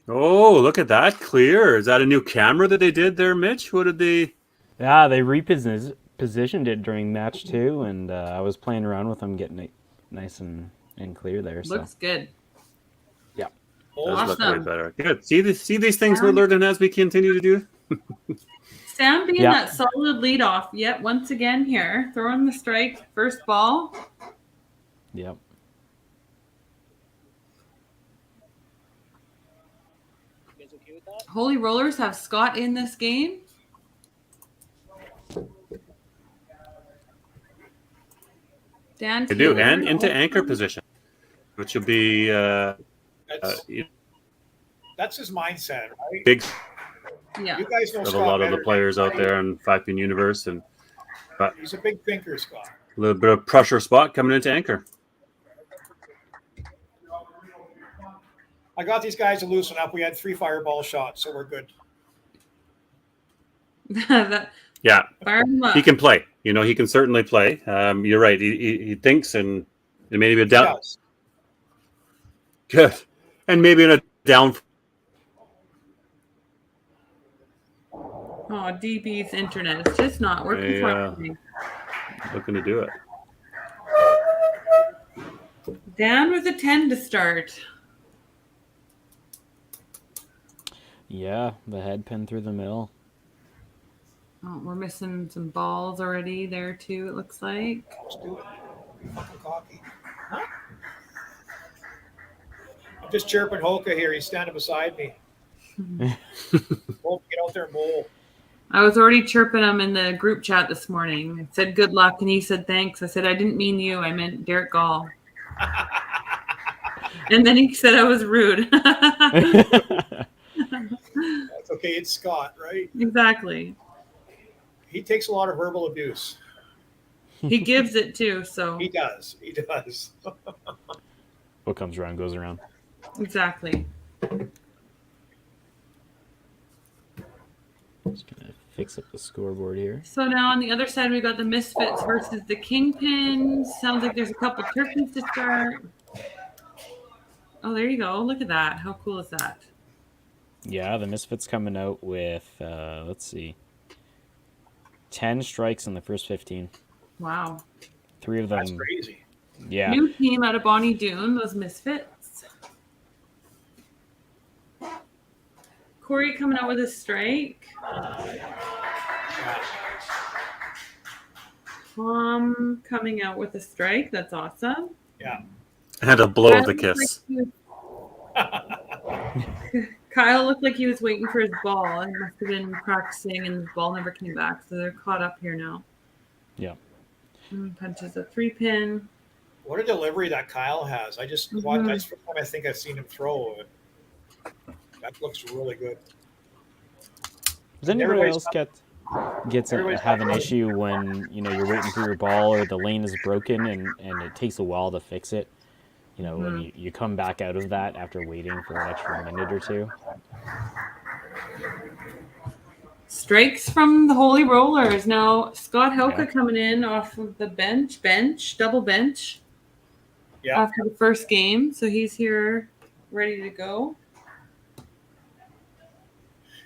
[SPEAKER 4] Oh, look at that. Clear. Is that a new camera that they did there, Mitch? What did they...
[SPEAKER 1] Yeah, they repositioned it during match 2, and I was playing around with them, getting it nice and clear there. So.
[SPEAKER 3] Looks good.
[SPEAKER 1] Yeah.
[SPEAKER 4] Does look way
[SPEAKER 3] Awesome.
[SPEAKER 4] better. Good. See these things we're learning as we continue to do?
[SPEAKER 3] Sam being
[SPEAKER 1] Yeah.
[SPEAKER 3] that solid leadoff. Yet once again here, throwing the strike, first ball.
[SPEAKER 1] Yep.
[SPEAKER 12] You guys okay with that?
[SPEAKER 3] Holy Rollers have Scott in this game. Dan
[SPEAKER 4] They do.
[SPEAKER 3] Taylor.
[SPEAKER 4] And into anchor position, which will be
[SPEAKER 9] That's his mindset, right?
[SPEAKER 4] big
[SPEAKER 3] Yeah.
[SPEAKER 9] You guys know
[SPEAKER 4] of a
[SPEAKER 9] Scott
[SPEAKER 4] lot of the
[SPEAKER 9] better.
[SPEAKER 4] players out there in 5-pin universe. But
[SPEAKER 9] He's a big thinker, Scott.
[SPEAKER 4] a little bit of pressure spot coming into anchor.
[SPEAKER 9] I got these guys to loosen up. We had 3 fireball shots, so we're good.
[SPEAKER 3] That,
[SPEAKER 4] Yeah,
[SPEAKER 3] fire him up.
[SPEAKER 4] he can play. He can certainly play. You're right. He thinks and maybe a down.
[SPEAKER 9] Yes.
[SPEAKER 4] Good. And maybe in a down.
[SPEAKER 3] Oh, DB's internet is just not working for me.
[SPEAKER 4] Looking to do it.
[SPEAKER 3] Dan with a 10 to start.
[SPEAKER 1] Yeah, the head pin through the middle.
[SPEAKER 3] Oh, we're missing some balls already there too, it looks like.
[SPEAKER 9] Let's do it. Fucking cocky. Huh? I'm just chirping Hoka here. He's standing beside me. Hope get out there and bowl.
[SPEAKER 3] I was already chirping him in the group chat this morning. I said good luck, and he said thanks. I said I didn't mean you. I meant Derek Gall. And then he said I was rude.
[SPEAKER 9] That's okay. It's Scott, right?
[SPEAKER 3] Exactly.
[SPEAKER 9] He takes a lot of verbal abuse.
[SPEAKER 3] He gives it too, so.
[SPEAKER 9] He does. He does.
[SPEAKER 1] What comes around goes around.
[SPEAKER 3] Exactly.
[SPEAKER 1] Just gonna fix up the scoreboard here.
[SPEAKER 3] So now on the other side, we got the Misfits versus the Kingpins. Sounds like there's a couple turkeys to start. Oh, there you go. Look at that. How cool is that?
[SPEAKER 1] Yeah, the Misfits coming out with, let's see, 10 strikes in the first 15.
[SPEAKER 3] Wow.
[SPEAKER 1] 3 of them.
[SPEAKER 9] That's crazy.
[SPEAKER 1] Yeah.
[SPEAKER 3] New team out of Bonnie Doon, those Misfits. Corey coming out with a strike. Tom coming out with a strike. That's awesome.
[SPEAKER 9] Yeah.
[SPEAKER 4] And a blow of the kiss.
[SPEAKER 3] Kyle looked like he was waiting for his ball. He must have been practicing, and the ball never came back. So they're caught up here now.
[SPEAKER 1] Yeah.
[SPEAKER 3] Punches a 3-pin.
[SPEAKER 9] What a delivery that Kyle has. I just watched. That's the first time I think I've seen him throw. That looks really good.
[SPEAKER 1] Does anybody else have an issue when you're waiting for your ball or the lane is broken and it takes a while to fix it? When you come back out of that after waiting for an extra minute or two.
[SPEAKER 3] Strikes from the Holy Rollers. Now, Scott Helker coming in off of the double bench.
[SPEAKER 9] Yeah.
[SPEAKER 3] After the first game. So he's here ready to go.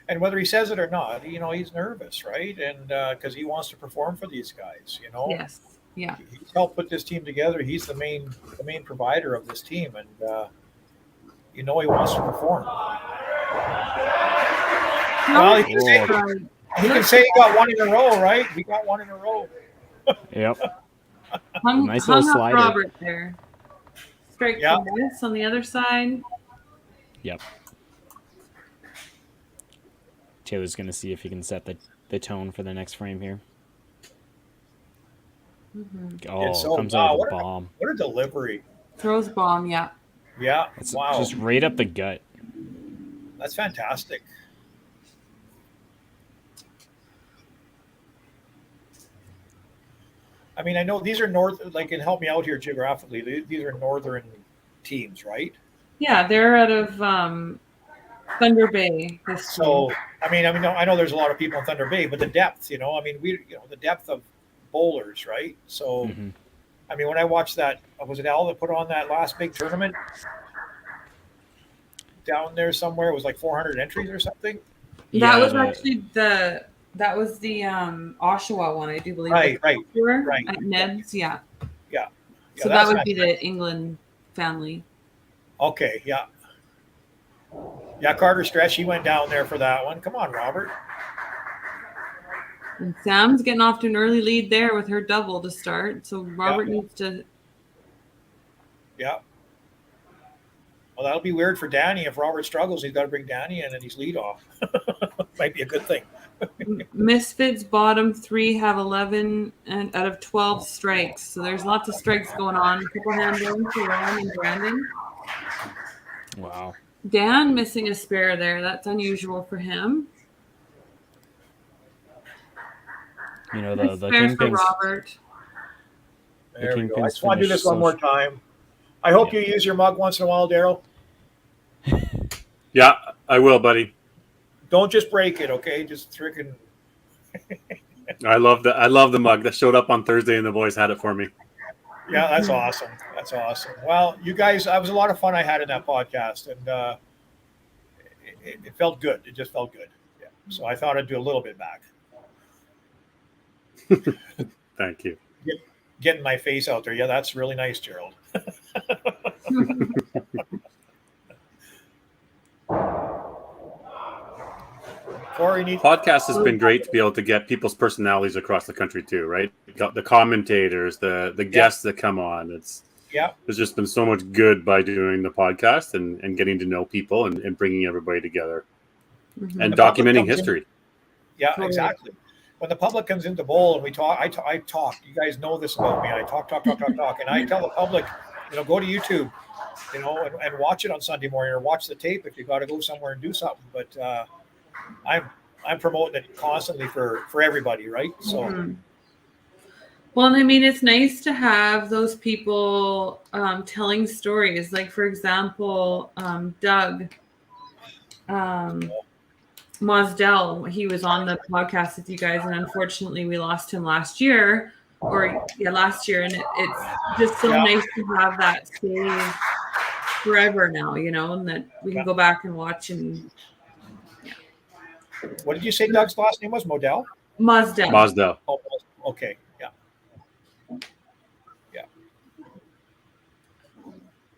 [SPEAKER 9] And whether he says it or not, he's nervous, right? And because he wants to perform for these guys,
[SPEAKER 3] Yes. Yeah.
[SPEAKER 9] He's helped put this team together. He's the main provider of this team, and he wants to perform. Well, he can say he got one in a row, right? He got one in a row.
[SPEAKER 1] Yep.
[SPEAKER 3] Nice
[SPEAKER 1] little
[SPEAKER 3] up
[SPEAKER 1] slider.
[SPEAKER 3] Robert there. Strike from this on the other side.
[SPEAKER 1] Yep. Taylor's going to see if he can set the tone for the next frame here.
[SPEAKER 3] Mm-hmm.
[SPEAKER 1] Oh, comes out with a bomb.
[SPEAKER 9] What a delivery.
[SPEAKER 3] Throws bomb, yeah.
[SPEAKER 9] Yeah.
[SPEAKER 1] It's
[SPEAKER 9] Wow.
[SPEAKER 1] just right up the gut.
[SPEAKER 9] That's fantastic. I mean, I know these are and help me out here geographically. These are northern teams, right?
[SPEAKER 3] Yeah, they're out of Thunder Bay.
[SPEAKER 9] So, I know there's a lot of people in Thunder Bay, but the depth, the depth of bowlers, right? So, I mean, when I watched that, was it Al that put on that last big tournament down there somewhere? It was like 400 entries or something.
[SPEAKER 3] That was actually the Oshawa one, I do believe.
[SPEAKER 9] Right.
[SPEAKER 3] At Neb's, yeah.
[SPEAKER 9] Yeah.
[SPEAKER 3] So that would be the England family.
[SPEAKER 9] Okay, yeah. Yeah, Carter Stretch, he went down there for that one. Come on, Robert.
[SPEAKER 3] And Sam's getting off to an early lead there with her double to start. So Robert needs to.
[SPEAKER 9] Yeah. Well, that'll be weird for Danny. If Robert struggles, he's got to bring Danny in and he's lead off. Might be a good thing.
[SPEAKER 3] Misfits bottom 3 have 11 and out of 12 strikes. So there's lots of strikes going on. Triple handling for Ryan and Brandon.
[SPEAKER 1] Wow.
[SPEAKER 3] Dan missing a spare there. That's unusual for him.
[SPEAKER 1] You know, the
[SPEAKER 3] spare for
[SPEAKER 1] Kingpins.
[SPEAKER 3] Robert.
[SPEAKER 9] There we go. I just want to do this one more time. I hope you use your mug once in a while, Daryl.
[SPEAKER 4] Yeah, I will, buddy.
[SPEAKER 9] Don't just break it, okay? Just freaking.
[SPEAKER 4] I love the mug that showed up on Thursday, and the boys had it for me.
[SPEAKER 9] Yeah, that's awesome. That's awesome. Well, you guys, that was a lot of fun I had in that podcast, and it felt good. It just felt good. Yeah. So I thought I'd do a little bit back.
[SPEAKER 4] Thank you.
[SPEAKER 9] Getting my face out there. Yeah, that's really nice, Gerald.
[SPEAKER 4] Podcast has been great to be able to get people's personalities across the country too, right? Got the commentators, the guests that come on. There's just been so much good by doing the podcast and getting to know people and bringing everybody together and documenting history.
[SPEAKER 9] Exactly. When the public comes into bowl and we talk, I talk. You guys know this about me. I talk, and I tell the public, go to YouTube, and watch it on Sunday morning or watch the tape if you got to go somewhere and do something. But I'm promoting it constantly for everybody, right? So.
[SPEAKER 3] Well, I mean, it's nice to have those people telling stories. Like, for example, Doug Mosdell, he was on the podcast with you guys, and unfortunately we lost him last year. And it's just so nice to have that stay forever now, and that we can go back and watch. And
[SPEAKER 9] what did you say Doug's last name was? Mosdell?
[SPEAKER 3] Mosdell.
[SPEAKER 9] Oh, okay.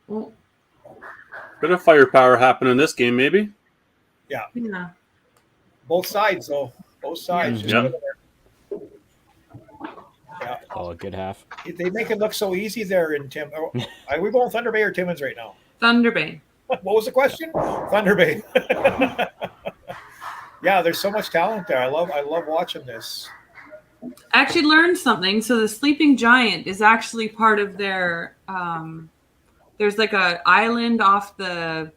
[SPEAKER 3] Well,
[SPEAKER 4] bit of firepower happened in this game, maybe.
[SPEAKER 9] Yeah.
[SPEAKER 3] Both
[SPEAKER 9] sides, though. Both sides.
[SPEAKER 1] Yeah. Oh, a good half.
[SPEAKER 9] They make it look so easy there in Tim. Are we going Thunder Bay or Timmins right now?
[SPEAKER 3] Thunder Bay.
[SPEAKER 9] What was the question? Thunder Bay. Yeah, there's so much talent there. I love watching this.
[SPEAKER 3] I actually learned something. So the Sleeping Giant is actually part of their there's like a island off the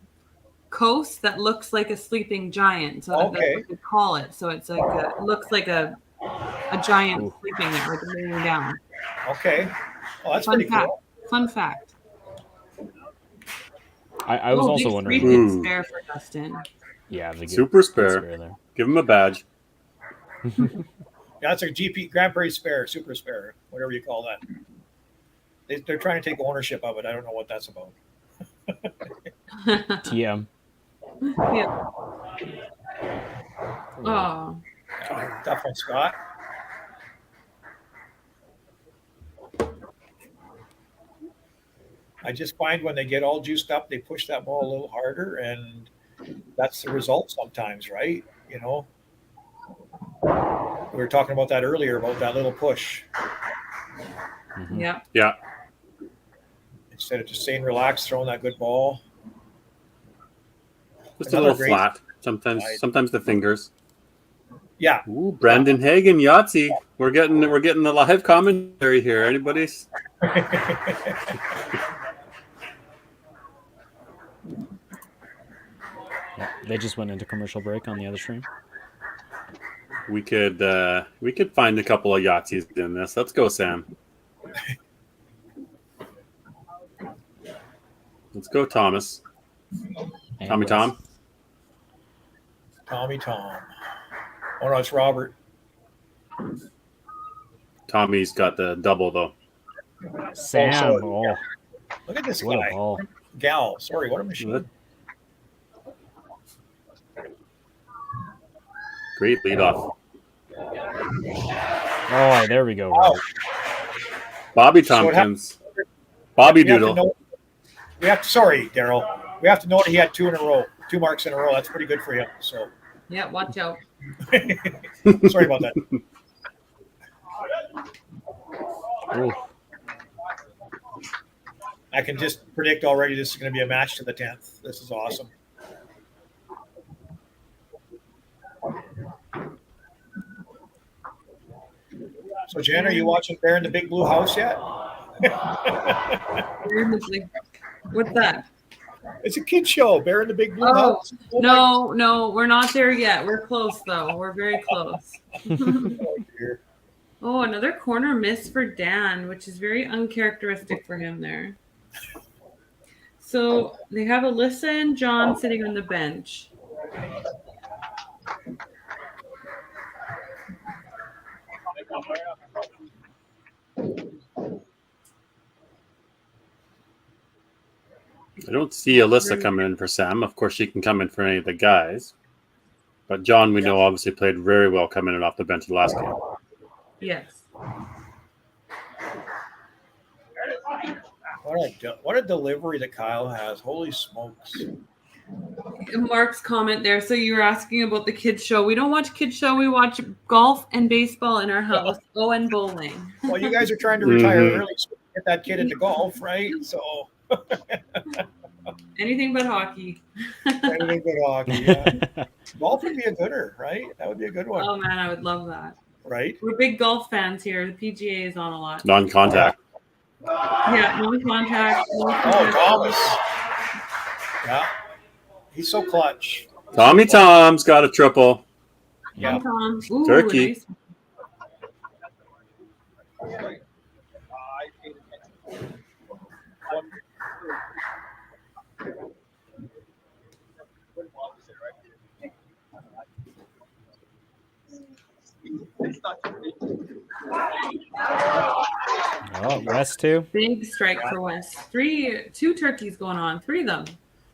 [SPEAKER 3] coast that looks like a sleeping giant. So that's what they call it. So it's like it looks like a giant sleeping there, like laying down.
[SPEAKER 9] Okay. Well, that's pretty cool.
[SPEAKER 3] Fun fact.
[SPEAKER 1] I was also wondering.
[SPEAKER 3] Spare for Dustin.
[SPEAKER 1] Yeah, the
[SPEAKER 4] super spare there. Give him a badge.
[SPEAKER 9] Yeah, that's a GP Grand Prix spare, super spare, whatever you call that. They're trying to take ownership of it. I don't know what that's about.
[SPEAKER 1] TM.
[SPEAKER 3] Yeah. Oh.
[SPEAKER 9] Tough one, Scott. I just find when they get all juiced up, they push that ball a little harder, and that's the result sometimes, right? We were talking about that earlier, about that little push.
[SPEAKER 3] Yeah.
[SPEAKER 4] Yeah.
[SPEAKER 9] Instead of just saying relax, throwing that good ball.
[SPEAKER 4] Just a little flat. Sometimes the fingers.
[SPEAKER 9] Yeah.
[SPEAKER 4] Ooh, Brandon Hagen, Yahtzee. We're getting the live commentary here. Anybody's?
[SPEAKER 1] They just went into commercial break on the other stream.
[SPEAKER 4] We could find a couple of Yahtzees in this. Let's go, Sam. Let's go, Thomas.
[SPEAKER 1] And
[SPEAKER 4] Tommy
[SPEAKER 1] Wes.
[SPEAKER 4] Tom.
[SPEAKER 9] Tommy Tom. Oh no, it's Robert.
[SPEAKER 4] Tommy's got the double though.
[SPEAKER 1] Sam.
[SPEAKER 9] Also,
[SPEAKER 1] Oh,
[SPEAKER 9] look at this
[SPEAKER 1] what
[SPEAKER 9] guy.
[SPEAKER 1] a ball.
[SPEAKER 9] Gal. Sorry, what a machine.
[SPEAKER 4] Great leadoff.
[SPEAKER 1] Oh, there we go. Robert.
[SPEAKER 4] Bobby
[SPEAKER 9] So it
[SPEAKER 4] Tompkins. Bobby
[SPEAKER 9] We have to
[SPEAKER 4] Doodle.
[SPEAKER 9] know. Sorry, Daryl. We have to know that he had 2 in a row, 2 marks in a row. That's pretty good for him. So
[SPEAKER 3] Yeah, watch out.
[SPEAKER 9] sorry about that.
[SPEAKER 1] Ooh.
[SPEAKER 9] I can just predict already this is going to be a match to the 10th. This is awesome. So, Jen, are you watching Bear in the Big Blue House yet?
[SPEAKER 3] What's that?
[SPEAKER 9] It's a kid show, Bear in the Big Blue
[SPEAKER 3] Oh,
[SPEAKER 9] House.
[SPEAKER 3] no, we're not there yet. We're close, though. We're very close. Oh, another corner miss for Dan, which is very uncharacteristic for him there. So they have Alyssa and John sitting on the bench.
[SPEAKER 4] I don't see Alyssa coming in for Sam. Of course, she can come in for any of the guys. But John, we know, obviously played very well coming in off the bench the last game.
[SPEAKER 3] Yes.
[SPEAKER 9] What a delivery that Kyle has. Holy smokes.
[SPEAKER 3] Mark's comment there. So you were asking about the kids show. We don't watch kids show. We watch golf and baseball in our house. Oh, and bowling.
[SPEAKER 9] Well, you guys are trying to retire early, so get that kid into golf, right? So
[SPEAKER 3] anything but hockey.
[SPEAKER 9] anything but hockey. Yeah. Golf would be a gooder, right? That would be a good one.
[SPEAKER 3] Oh man, I would love that.
[SPEAKER 9] Right?
[SPEAKER 3] We're big golf fans here. The PGA is on a lot.
[SPEAKER 4] Non-contact.
[SPEAKER 3] Yeah, no contact.
[SPEAKER 9] Oh, Thomas. Yeah. He's so clutch.
[SPEAKER 4] Tommy Tom's got a triple.
[SPEAKER 9] Yeah.
[SPEAKER 3] Ooh,
[SPEAKER 4] Turkey.
[SPEAKER 3] nice.
[SPEAKER 1] Oh, West too.
[SPEAKER 3] Big strike for West. 2 turkeys going on. 3 of them.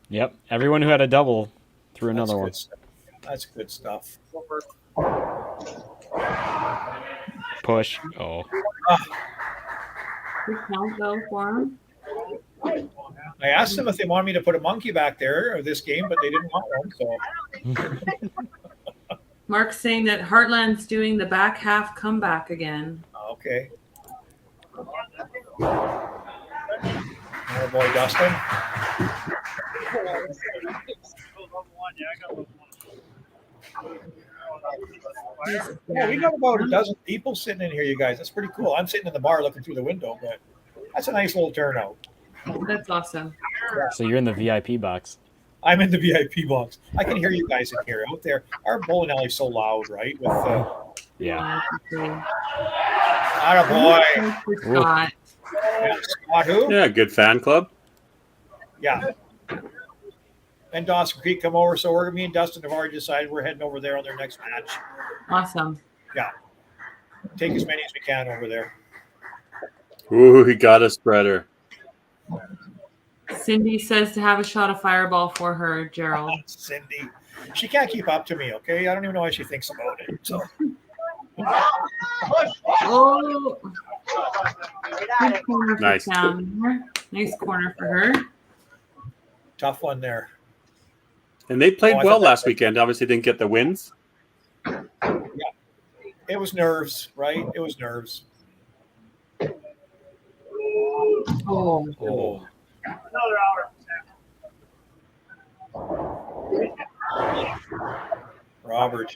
[SPEAKER 1] Yep. Everyone who had a double threw another one.
[SPEAKER 9] That's good stuff.
[SPEAKER 1] Push. Oh.
[SPEAKER 3] Good count though for him.
[SPEAKER 9] I asked them if they wanted me to put a monkey back there or this game, but they didn't want one. So
[SPEAKER 3] Mark's saying that Heartland's doing the back half comeback again.
[SPEAKER 9] okay. Oh boy, Dustin. Yeah, we got about a dozen people sitting in here, you guys. That's pretty cool. I'm sitting in the bar looking through the window, but that's a nice little turnout.
[SPEAKER 3] That's awesome.
[SPEAKER 1] So you're in the VIP box.
[SPEAKER 9] I'm in the VIP box. I can hear you guys in here. Out there, our bowling alley's so loud, right? With
[SPEAKER 1] Yeah.
[SPEAKER 9] attaboy.
[SPEAKER 3] Scott.
[SPEAKER 9] Yeah, Scott who?
[SPEAKER 4] Yeah, good fan club.
[SPEAKER 9] Yeah. And Dawson Creek come over, so me and Dustin have already decided we're heading over there on their next match.
[SPEAKER 3] Awesome.
[SPEAKER 9] Yeah. Take as many as we can over there.
[SPEAKER 4] Ooh, he got a spreader.
[SPEAKER 3] Cindy says to have a shot of Fireball for her, Gerald.
[SPEAKER 9] Cindy. She can't keep up to me, okay? I don't even know how she thinks about it. So
[SPEAKER 3] Oh. Good corner for
[SPEAKER 4] Nice.
[SPEAKER 3] Sam. Nice corner for her.
[SPEAKER 9] tough one there.
[SPEAKER 4] And they played
[SPEAKER 9] I
[SPEAKER 4] well
[SPEAKER 9] thought
[SPEAKER 4] last weekend. Obviously, didn't get the wins.
[SPEAKER 9] It was nerves, right? It was nerves.
[SPEAKER 3] Oh.
[SPEAKER 1] Oh.
[SPEAKER 9] Robert.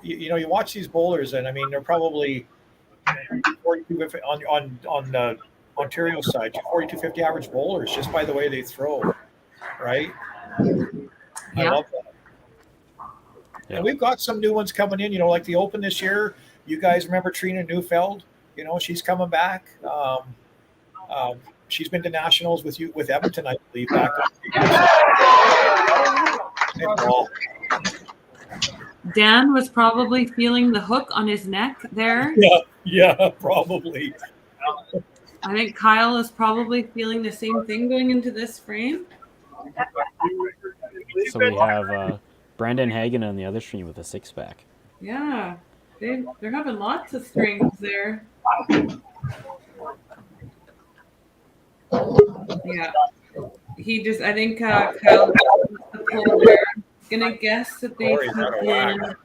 [SPEAKER 9] you watch these bowlers, and I mean, they're probably 42 on the Ontario side, 42-50 average bowlers just by the way they throw, right? I love that.
[SPEAKER 1] Yeah.
[SPEAKER 9] And we've got some new ones coming in, like the Open this year. You guys remember Trina Neufeld? She's coming back. She's been to nationals with Edmonton, I believe, back.
[SPEAKER 3] Dan was probably feeling the hook on his neck there.
[SPEAKER 9] Yeah, probably.
[SPEAKER 3] I think Kyle is probably feeling the same thing going into this frame.
[SPEAKER 1] So we have Brandon Hagen on the other stream with a 6-pack.
[SPEAKER 3] Yeah, they're having lots of strings there. Yeah, I think Kyle got the pull there. Gonna guess that they put in.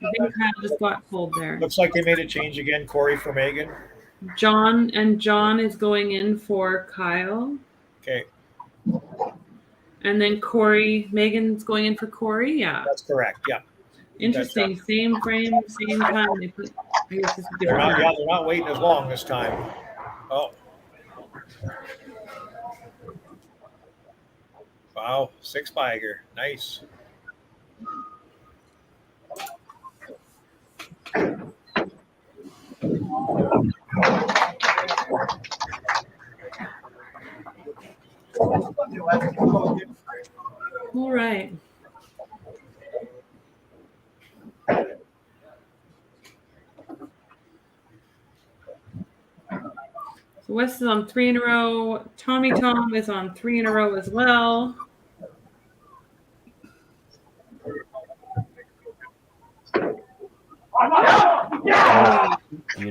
[SPEAKER 3] I think Kyle just got pulled there.
[SPEAKER 9] Looks like they made a change again. Corey for Megan.
[SPEAKER 3] John is going in for Kyle.
[SPEAKER 9] Okay.
[SPEAKER 3] And then Megan's going in for Corey. Yeah.
[SPEAKER 9] That's correct. Yeah.
[SPEAKER 3] Interesting. Same frame, same time. I guess it's
[SPEAKER 9] they're not waiting as long this time. Oh. Wow. 6-bagger. Nice.
[SPEAKER 3] All right. So Wes is on 3 in a row. Tommy Tom is on 3 in a row as well.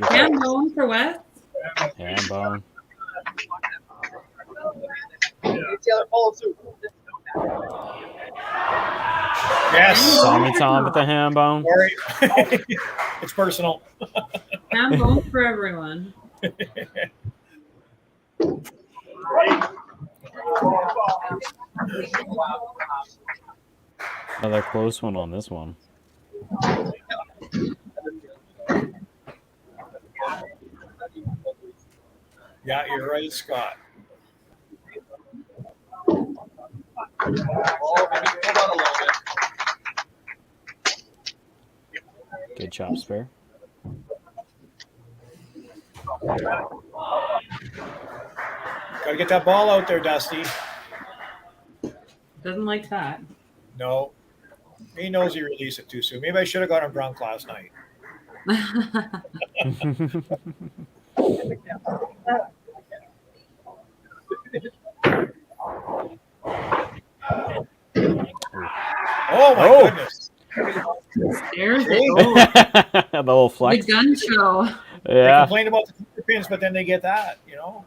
[SPEAKER 3] Hand bone for Wes.
[SPEAKER 1] Hand bone.
[SPEAKER 9] Yes.
[SPEAKER 1] Tommy Tom with the hand bone.
[SPEAKER 9] It's personal.
[SPEAKER 3] Hand bone for everyone.
[SPEAKER 1] Another close one on this one.
[SPEAKER 9] Yeah, you're right, Scott.
[SPEAKER 1] Good chop spare.
[SPEAKER 9] Gotta get that ball out there, Dusty.
[SPEAKER 3] Doesn't like that.
[SPEAKER 9] No. He knows he released it too soon. Maybe I should have got him drunk last night. Oh my goodness.
[SPEAKER 3] There's it.
[SPEAKER 1] The little flex.
[SPEAKER 3] The gun show.
[SPEAKER 1] Yeah.
[SPEAKER 9] They complain about the pins, but then they get that,
[SPEAKER 1] All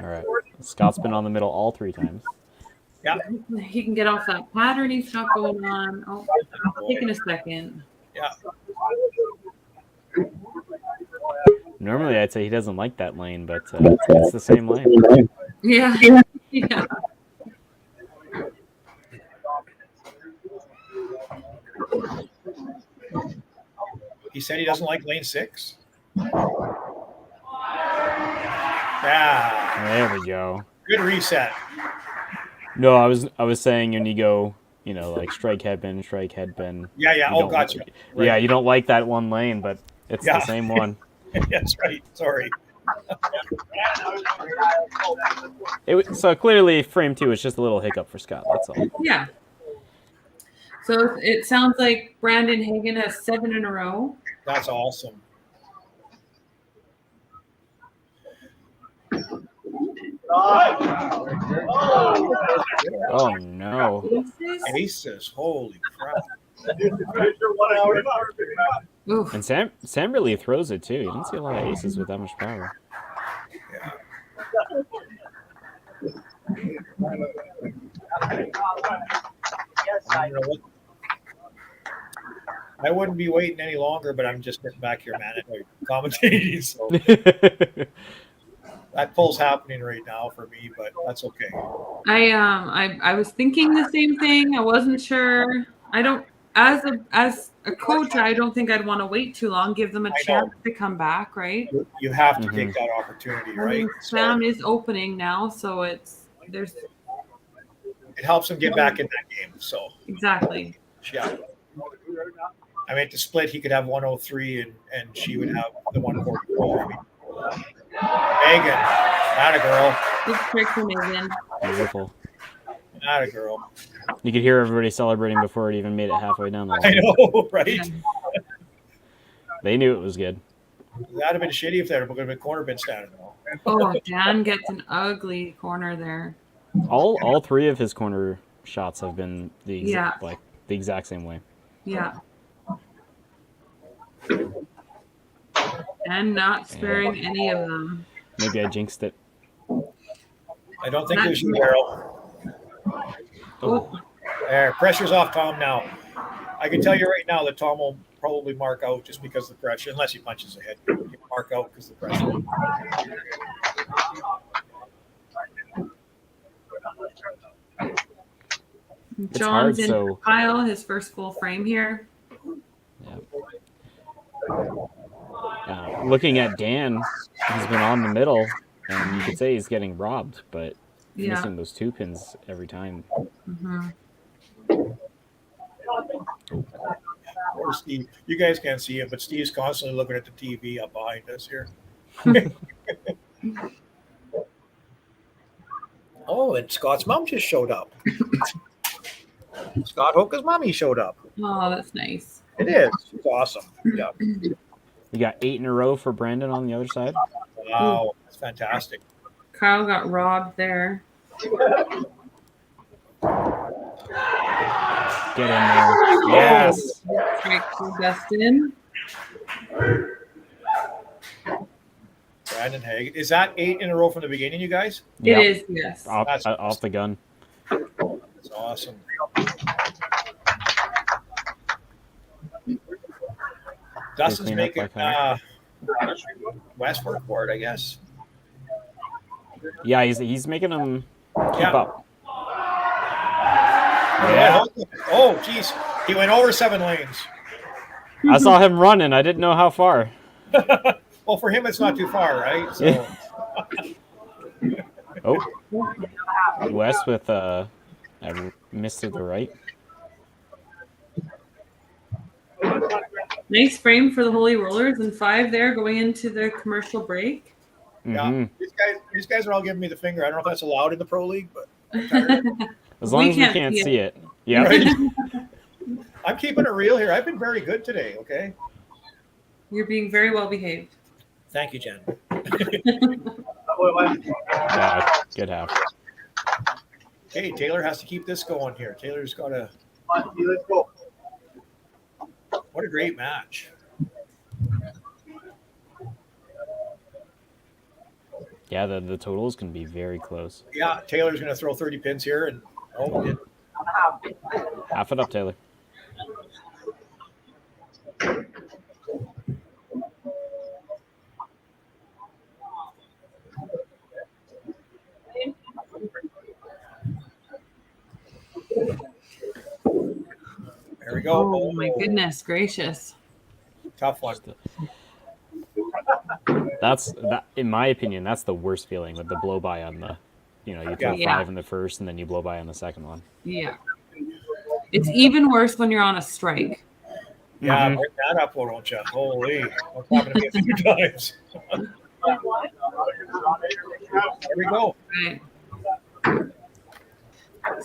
[SPEAKER 1] right. Scott's been on the middle all 3 times.
[SPEAKER 9] Yeah.
[SPEAKER 3] He can get off that pattern he's got going on. Oh, taking a second.
[SPEAKER 9] Yeah.
[SPEAKER 1] Normally, I'd say he doesn't like that lane, but it's the same lane.
[SPEAKER 3] Yeah. Yeah.
[SPEAKER 9] He said he doesn't like lane 6. Yeah.
[SPEAKER 1] There we go.
[SPEAKER 9] Good reset.
[SPEAKER 1] No, I was saying when you go, like strike headbin.
[SPEAKER 9] Yeah. Oh, gotcha.
[SPEAKER 1] Right. Yeah, you don't like that one lane, but it's the same one.
[SPEAKER 9] That's right. Sorry.
[SPEAKER 1] So clearly, frame 2 is just a little hiccup for Scott. That's all.
[SPEAKER 3] Yeah. So it sounds like Brandon Hagen has 7 in a row.
[SPEAKER 9] That's awesome.
[SPEAKER 1] Oh no!
[SPEAKER 9] Aces! Holy crap!
[SPEAKER 3] Oof.
[SPEAKER 1] And Sam really throws it too. You don't see a lot of aces with that much power.
[SPEAKER 9] I wouldn't be waiting any longer, but I'm just getting back here, man. Commentating, so that pull's happening right now for me, but that's okay.
[SPEAKER 3] I was thinking the same thing. I wasn't sure. I don't as a coach, I don't think I'd want to wait too long. Give them a chance to come back, right?
[SPEAKER 9] You have to take that opportunity, right?
[SPEAKER 3] I mean, Sam is opening now, so it
[SPEAKER 9] helps them get back in that game. So
[SPEAKER 3] exactly.
[SPEAKER 9] Yeah. I mean, to split, he could have 103 and she would have the 144. I mean, Megan, not a girl.
[SPEAKER 3] Good trick for Megan.
[SPEAKER 1] Beautiful.
[SPEAKER 9] Not a girl.
[SPEAKER 1] You could hear everybody celebrating before it even made it halfway down the line.
[SPEAKER 9] I know, right?
[SPEAKER 1] They knew it was good.
[SPEAKER 9] That'd have been shitty if there would have been corner been standing there.
[SPEAKER 3] Oh, Dan gets an ugly corner there.
[SPEAKER 1] All three of his corner shots have been the exact same way.
[SPEAKER 3] Yeah. And not sparing any of them.
[SPEAKER 1] Maybe I jinxed it.
[SPEAKER 9] I don't think it was you, Daryl.
[SPEAKER 3] Oh.
[SPEAKER 9] There, pressure's off Tom now. I can tell you right now that Tom will probably mark out just because of the pressure, unless he punches ahead. He'll mark out because of the pressure.
[SPEAKER 3] John's in the pile, his first full frame here.
[SPEAKER 1] Yeah. Looking at Dan, he's been on the middle, and you could say he's getting robbed, but missing those 2 pins every time.
[SPEAKER 3] Mm-hmm.
[SPEAKER 9] Poor Steve. You guys can't see it, but Steve's constantly looking at the TV up behind us here. Oh, and Scott's mom just showed up. Scott Hoka's mommy showed up.
[SPEAKER 3] Oh, that's nice.
[SPEAKER 9] It is. She's awesome. Yeah.
[SPEAKER 1] You got 8 in a row for Brandon on the other side.
[SPEAKER 9] Wow, that's fantastic.
[SPEAKER 3] Kyle got robbed there.
[SPEAKER 1] Get in there. Yes.
[SPEAKER 3] Straight to Dustin.
[SPEAKER 9] Brandon Hagen. Is that 8 in a row from the beginning, you guys?
[SPEAKER 3] It is, yes.
[SPEAKER 1] Off the gun.
[SPEAKER 9] That's awesome. Dustin's making Westward for it, I guess.
[SPEAKER 1] Yeah, he's making them keep up.
[SPEAKER 9] Yeah. Oh, geez. He went over 7 lanes.
[SPEAKER 1] I saw him running. I didn't know how far.
[SPEAKER 9] Well, for him, it's not too far, right? So.
[SPEAKER 1] Oh. West with a miss to the right.
[SPEAKER 3] Nice frame for the Holy Rollers and 5 there going into the commercial break.
[SPEAKER 9] Yeah, these guys are all giving me the finger. I don't know if that's allowed in the Pro League, but
[SPEAKER 1] as long as we can't see it. Yeah.
[SPEAKER 9] Right? I'm keeping it real here. I've been very good today, okay?
[SPEAKER 3] You're being very well behaved.
[SPEAKER 9] Thank you, Jen.
[SPEAKER 1] Yeah, good half.
[SPEAKER 9] Okay, Taylor has to keep this going here. Taylor's got to.
[SPEAKER 11] Let's go.
[SPEAKER 9] What a great match.
[SPEAKER 1] Yeah, the totals can be very close.
[SPEAKER 9] Yeah, Taylor's going to throw 30 pins here, and he did.
[SPEAKER 1] Half it up, Taylor.
[SPEAKER 9] There we go.
[SPEAKER 3] Oh, my goodness gracious.
[SPEAKER 9] Tough one.
[SPEAKER 1] That's in my opinion, that's the worst feeling with the blow by on the, you throw 5 in the first and then you blow by on the second one.
[SPEAKER 3] Yeah. It's even worse when you're on a strike.
[SPEAKER 9] Yeah, bring that up, won't you? Holy. What's happened to me a few times. There we go.
[SPEAKER 3] Right.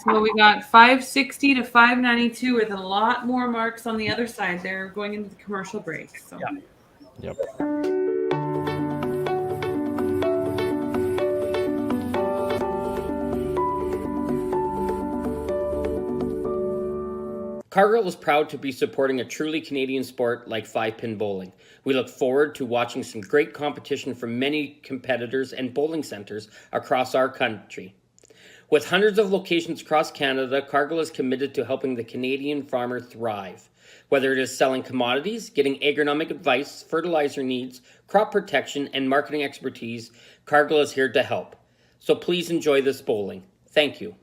[SPEAKER 3] So we got 560 to 592 with a lot more marks on the other side there going into the commercial break. So.
[SPEAKER 1] Yeah. Yep.
[SPEAKER 7] Cargill is proud to be supporting a truly Canadian sport like 5-pin bowling. We look forward to watching some great competition from many competitors and bowling centers across our country. With hundreds of locations across Canada, Cargill is committed to helping the Canadian farmer thrive. Whether it is selling commodities, getting agronomic advice, fertilizer needs, crop protection, and marketing expertise, Cargill is here to help. So please enjoy this bowling. Thank you.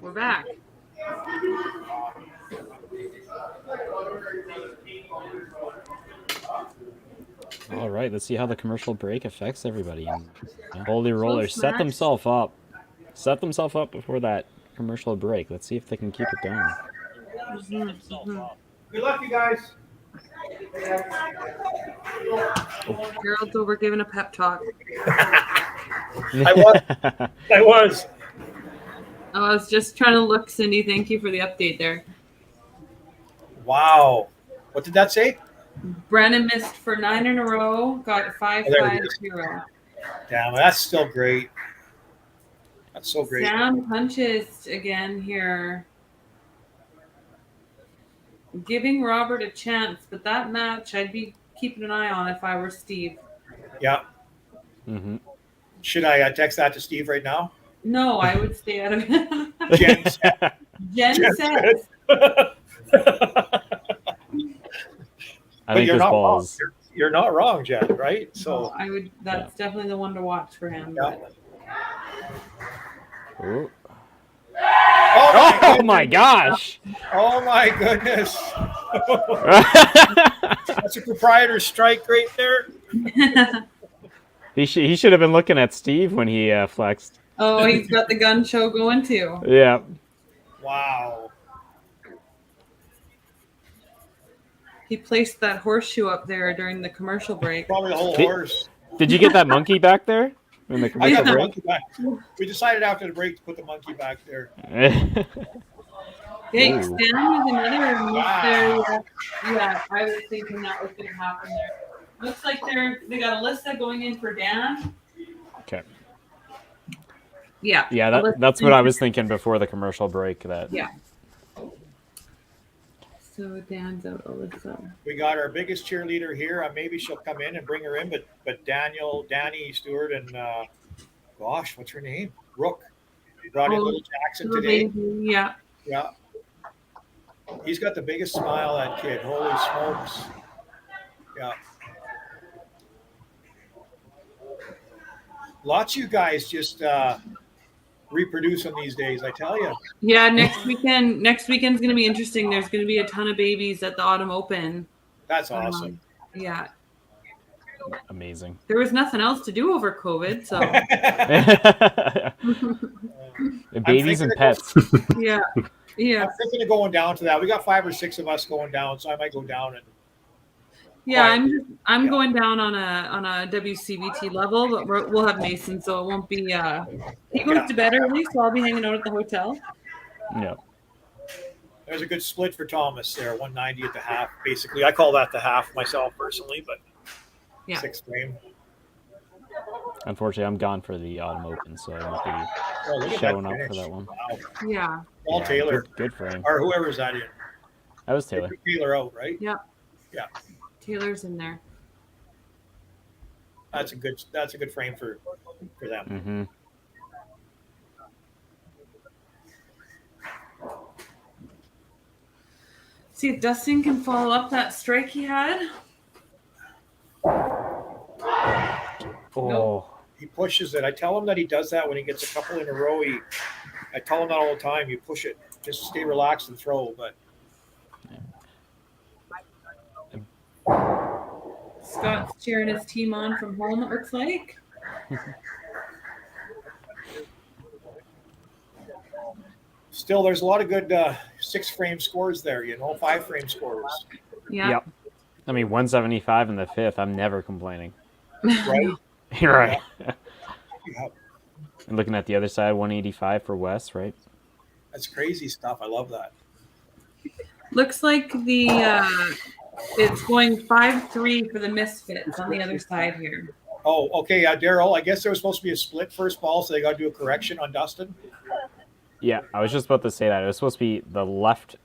[SPEAKER 3] We're back.
[SPEAKER 1] All right, let's see how the commercial break affects everybody. And, Holy Roller set themselves up. Set themselves up before that commercial break. Let's see if they can keep it going.
[SPEAKER 9] Good luck, you guys.
[SPEAKER 3] Gerald's over giving a pep talk.
[SPEAKER 9] I was.
[SPEAKER 3] Oh, I was just trying to look, Cindy. Thank you for the update there.
[SPEAKER 9] Wow. What did that say?
[SPEAKER 3] Brennan missed for 9 in a row, got 5-5-0.
[SPEAKER 9] Damn, that's still great. That's so great.
[SPEAKER 3] Sam punches again here. Giving Robert a chance, but that match I'd be keeping an eye on if I were Steve.
[SPEAKER 9] Yeah.
[SPEAKER 1] Mm-hmm.
[SPEAKER 9] Should I text that to Steve right now?
[SPEAKER 3] No, I would stay out of it.
[SPEAKER 9] Jen
[SPEAKER 3] says.
[SPEAKER 1] I think this ball's.
[SPEAKER 9] You're not wrong, Jen, right? So
[SPEAKER 3] I would. That's definitely the one to watch for him.
[SPEAKER 9] Yeah.
[SPEAKER 1] Ooh.
[SPEAKER 9] Oh
[SPEAKER 1] my gosh!
[SPEAKER 9] Oh my goodness! That's a proprietor's strike right there.
[SPEAKER 1] He should have been looking at Steve when he flexed.
[SPEAKER 3] Oh, he's got the gun show going too.
[SPEAKER 1] Yeah.
[SPEAKER 9] Wow.
[SPEAKER 3] He placed that horseshoe up there during the commercial break.
[SPEAKER 9] Probably the whole horse.
[SPEAKER 1] Did you get that monkey back there? In the
[SPEAKER 9] I got the
[SPEAKER 1] break?
[SPEAKER 9] monkey back. We decided after the break to put the monkey back there.
[SPEAKER 3] Thanks. Dan was another move there. Yeah, I was thinking that was going to happen there. Looks like they got Alyssa going in for Dan.
[SPEAKER 1] Okay.
[SPEAKER 3] Yeah.
[SPEAKER 1] Yeah, that's what I was thinking before the commercial break. That.
[SPEAKER 3] Yeah. So Dan's out, Alyssa.
[SPEAKER 9] We got our biggest cheerleader here. Maybe she'll come in and bring her in, but Danny, Stewart, and gosh, what's her name? Rook. Brought in little Jackson today.
[SPEAKER 3] Yeah.
[SPEAKER 9] Yeah. He's got the biggest smile, that kid. Holy smokes. Yeah. Lots of you guys just reproducing these days, I tell you.
[SPEAKER 3] Yeah, next weekend's going to be interesting. There's going to be a ton of babies at the Autumn Open.
[SPEAKER 9] That's awesome.
[SPEAKER 3] Yeah.
[SPEAKER 1] Amazing.
[SPEAKER 3] There was nothing else to do over COVID, so.
[SPEAKER 1] Babies and pets.
[SPEAKER 3] Yeah. Yeah.
[SPEAKER 9] I'm thinking of going down to that. We got 5 or 6 of us going down, so I might go down and.
[SPEAKER 3] Yeah, I'm going down on a WCBT level, but we'll have Mason, so it won't be. He goes to bed early, so I'll be hanging out at the hotel.
[SPEAKER 1] Yeah.
[SPEAKER 9] There's a good split for Thomas there, 190 at the half. Basically, I call that the half myself personally, but
[SPEAKER 3] yeah.
[SPEAKER 9] 6th frame.
[SPEAKER 1] Unfortunately, I'm gone for the Autumn Open, so I won't be showing up for that one.
[SPEAKER 9] Wow.
[SPEAKER 3] Yeah.
[SPEAKER 9] Paul Taylor.
[SPEAKER 1] Good frame.
[SPEAKER 9] Or whoever's that in.
[SPEAKER 1] That was Taylor.
[SPEAKER 9] Taylor out, right?
[SPEAKER 3] Yeah.
[SPEAKER 9] Yeah.
[SPEAKER 3] Taylor's in there.
[SPEAKER 9] That's a good frame for them.
[SPEAKER 3] See if Dustin can follow up that strike he had.
[SPEAKER 1] Oh.
[SPEAKER 3] Nope.
[SPEAKER 9] He pushes it. I tell him that he does that when he gets a couple in a row. I tell him that all the time. You push it. Just stay relaxed and throw. But
[SPEAKER 3] Scott's cheering his team on from home, it looks like.
[SPEAKER 9] Still, there's a lot of good 6-frame scores there, 5-frame scores.
[SPEAKER 3] Yeah.
[SPEAKER 1] Yep. I mean, 175 in the 5th. I'm never complaining.
[SPEAKER 9] Right?
[SPEAKER 1] You're right.
[SPEAKER 9] Yeah.
[SPEAKER 1] And looking at the other side, 185 for West, right?
[SPEAKER 9] That's crazy stuff. I love that.
[SPEAKER 3] Looks like it's going 5-3 for the Misfits on the other side here.
[SPEAKER 9] Oh, okay. Daryl, I guess there was supposed to be a split first ball, so they got to do a correction on Dustin.
[SPEAKER 1] Yeah, I was just about to say that. It was supposed to be the left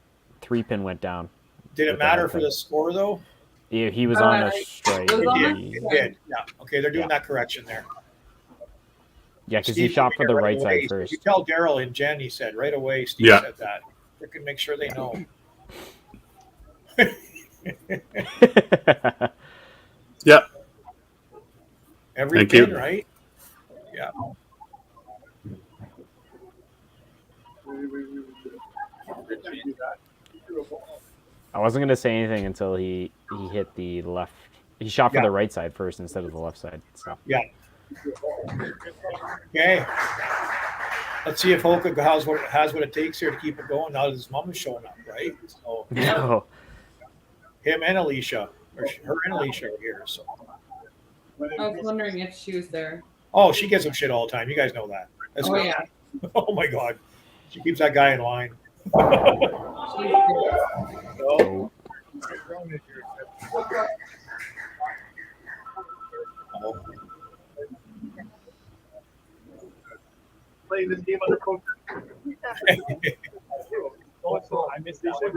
[SPEAKER 1] 3-pin went down.
[SPEAKER 9] Did it matter for the score, though?
[SPEAKER 1] Yeah, he was on a straight.
[SPEAKER 9] It did. Yeah. Okay, they're doing that correction there.
[SPEAKER 1] Yeah, because he shot for the right
[SPEAKER 9] away.
[SPEAKER 1] side first.
[SPEAKER 9] You tell Daryl and Jen, he said right away, Steve said that. They can make sure they know.
[SPEAKER 4] Yeah.
[SPEAKER 9] Every
[SPEAKER 4] Thank
[SPEAKER 9] pin,
[SPEAKER 4] you.
[SPEAKER 9] right? Yeah.
[SPEAKER 1] I wasn't going to say anything until he hit the left. He shot for the right side first instead of the left side. So.
[SPEAKER 9] Yeah. Okay. Let's see if Helker has what it takes here to keep it going now that his mom is showing up, right? So
[SPEAKER 1] No.
[SPEAKER 9] him and Alicia, or her and Alicia are here. So
[SPEAKER 3] I was wondering if she was there.
[SPEAKER 9] oh, she gets him shit all the time. You guys know that. That's
[SPEAKER 3] Oh,
[SPEAKER 9] right.
[SPEAKER 3] yeah.
[SPEAKER 9] Oh my God. She keeps that guy in line.
[SPEAKER 1] Oh.
[SPEAKER 11] Playing this game under coach. I missed this one.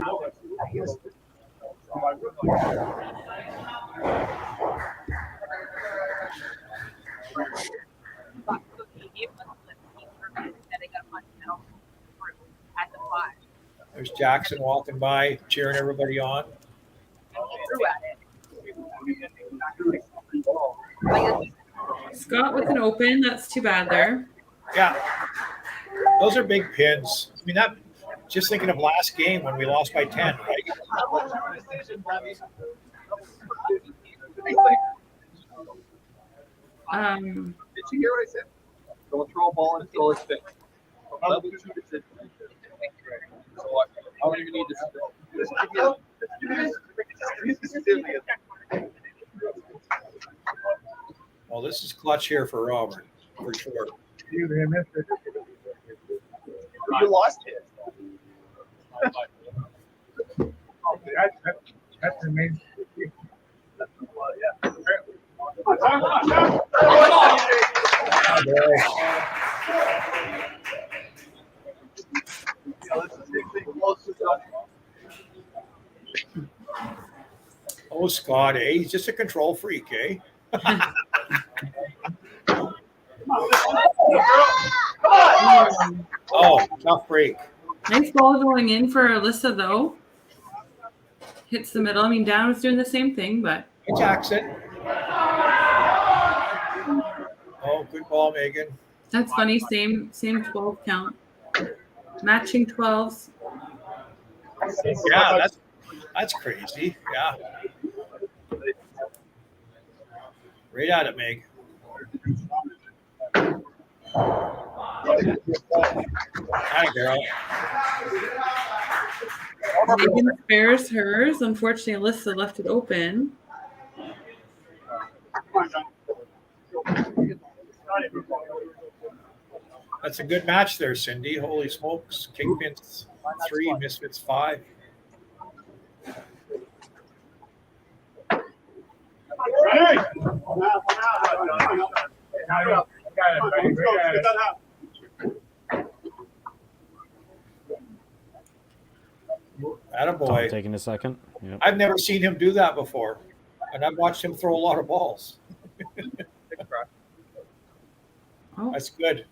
[SPEAKER 9] There's Jackson walking by, cheering everybody on.
[SPEAKER 3] Scott with an open. That's too bad there.
[SPEAKER 9] Yeah. Those are big pins. I mean, that. Just thinking of last game when we lost by 10, right?
[SPEAKER 11] Did you hear what I said? Don't throw a ball until it's fixed. Level 2 decision. So I don't even need to.
[SPEAKER 9] Well, this is clutch here for Robert, for sure.
[SPEAKER 11] You lost it. That's the main.
[SPEAKER 9] Oh, Scott, he's just a control freak, eh? Oh, tough break.
[SPEAKER 3] Nice ball going in for Alyssa, though. Hits the middle. I mean, Dan was doing the same thing, but.
[SPEAKER 9] Hey, Jackson. Oh, good ball, Megan.
[SPEAKER 3] That's funny. Same 12 count. Matching 12s.
[SPEAKER 9] Yeah, that's crazy. Yeah. Right at it, Meg. Hi, girl.
[SPEAKER 3] Megan spares hers. Unfortunately, Alyssa left it open.
[SPEAKER 9] That's a good match there, Cindy. Holy smokes. Kingpins 3, Misfits 5. Attaboy.
[SPEAKER 1] Taking a second. Yep.
[SPEAKER 9] I've never seen him do that before, and I've watched him throw a lot of balls.
[SPEAKER 3] Oh.
[SPEAKER 9] That's good.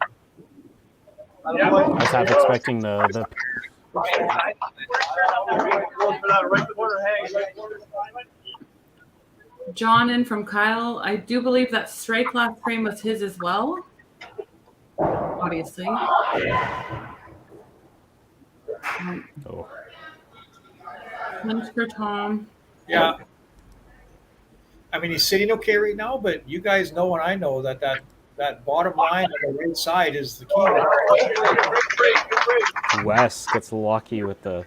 [SPEAKER 1] I was half expecting the
[SPEAKER 3] John in from Kyle. I do believe that strike last frame was his as well. Obviously.
[SPEAKER 1] Oh.
[SPEAKER 3] Punch for Tom.
[SPEAKER 9] Yeah. I mean, he's sitting okay right now, but you guys know and I know that bottom line on the right side is the key.
[SPEAKER 1] Wes gets lucky with the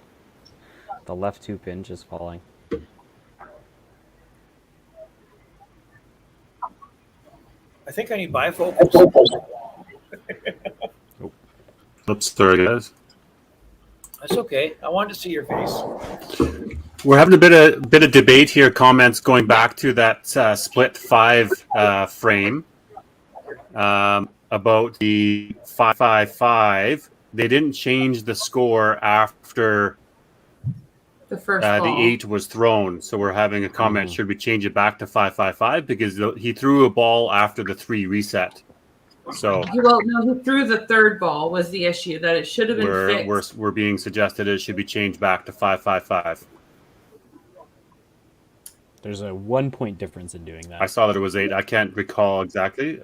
[SPEAKER 1] left 2 pin just falling.
[SPEAKER 9] I think I need bifocals.
[SPEAKER 4] Oops, sorry guys.
[SPEAKER 9] That's okay. I wanted to see your face.
[SPEAKER 4] We're having a bit of debate here. Comments going back to that split 5 frame about the 5-5-5. They didn't change the score after
[SPEAKER 3] the first
[SPEAKER 4] the
[SPEAKER 3] ball.
[SPEAKER 4] 8 was thrown. So we're having a comment: should we change it back to 5-5-5 because he threw a ball after the 3 reset. So
[SPEAKER 3] well, no, he threw the third ball was the issue, that it should have been fixed.
[SPEAKER 4] We're being suggested it should be changed back to 5-5-5.
[SPEAKER 1] There's a 1 point difference in doing that.
[SPEAKER 4] I saw that it was 8. I can't recall exactly.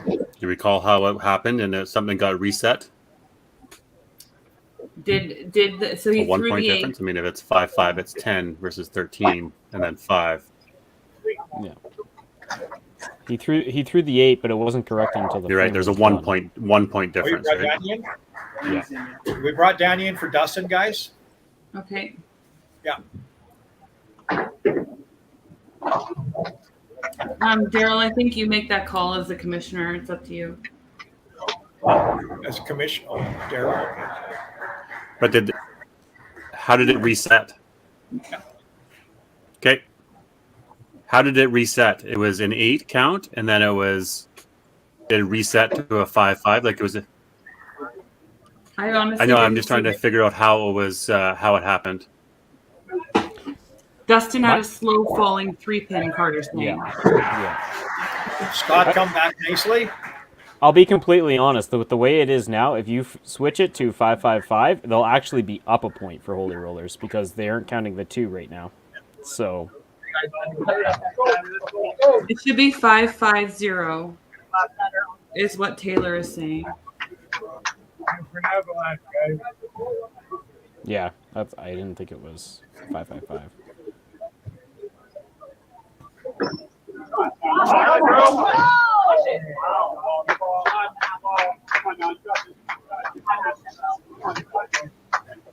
[SPEAKER 4] Do you recall how it happened and something got reset?
[SPEAKER 3] So he
[SPEAKER 4] A 1
[SPEAKER 3] threw
[SPEAKER 4] point
[SPEAKER 3] the
[SPEAKER 4] difference? I mean, if it's 5-5, it's 10 versus 13, and then 5.
[SPEAKER 1] Yeah. He threw the 8, but it wasn't correct until the.
[SPEAKER 4] You're right. There's a 1 point difference.
[SPEAKER 9] We brought
[SPEAKER 4] Right?
[SPEAKER 9] Danny in?
[SPEAKER 1] Yeah.
[SPEAKER 9] We brought Danny in for Dustin, guys.
[SPEAKER 3] Okay.
[SPEAKER 9] Yeah.
[SPEAKER 3] Daryl, I think you make that call as the commissioner. It's up to you.
[SPEAKER 9] As a commissioner, Daryl.
[SPEAKER 4] But how did it reset? Okay. How did it reset? It was an 8 count, and then it reset to a 5-5, like it was.
[SPEAKER 3] I honestly.
[SPEAKER 4] I know. I'm just trying to figure out how it happened.
[SPEAKER 3] Dustin had a slow falling 3-pin, Carter's name.
[SPEAKER 1] Yeah.
[SPEAKER 9] Scott come back nicely.
[SPEAKER 1] I'll be completely honest. With the way it is now, if you switch it to 5-5-5, they'll actually be up a point for Holy Rollers because they aren't counting the 2 right now. So
[SPEAKER 3] it should be 5-5-0 is what Taylor is saying.
[SPEAKER 1] yeah, I didn't think it was 5-5-5.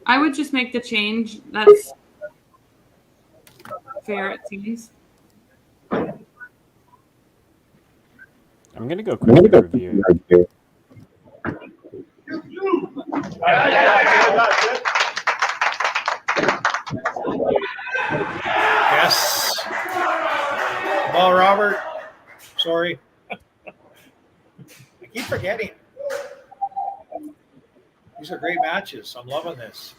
[SPEAKER 3] I would just make the change. That's fair, it seems.
[SPEAKER 1] I'm gonna go quick review.
[SPEAKER 9] Yes. Ball, Robert. Sorry. I keep forgetting. These are great matches. I'm loving this.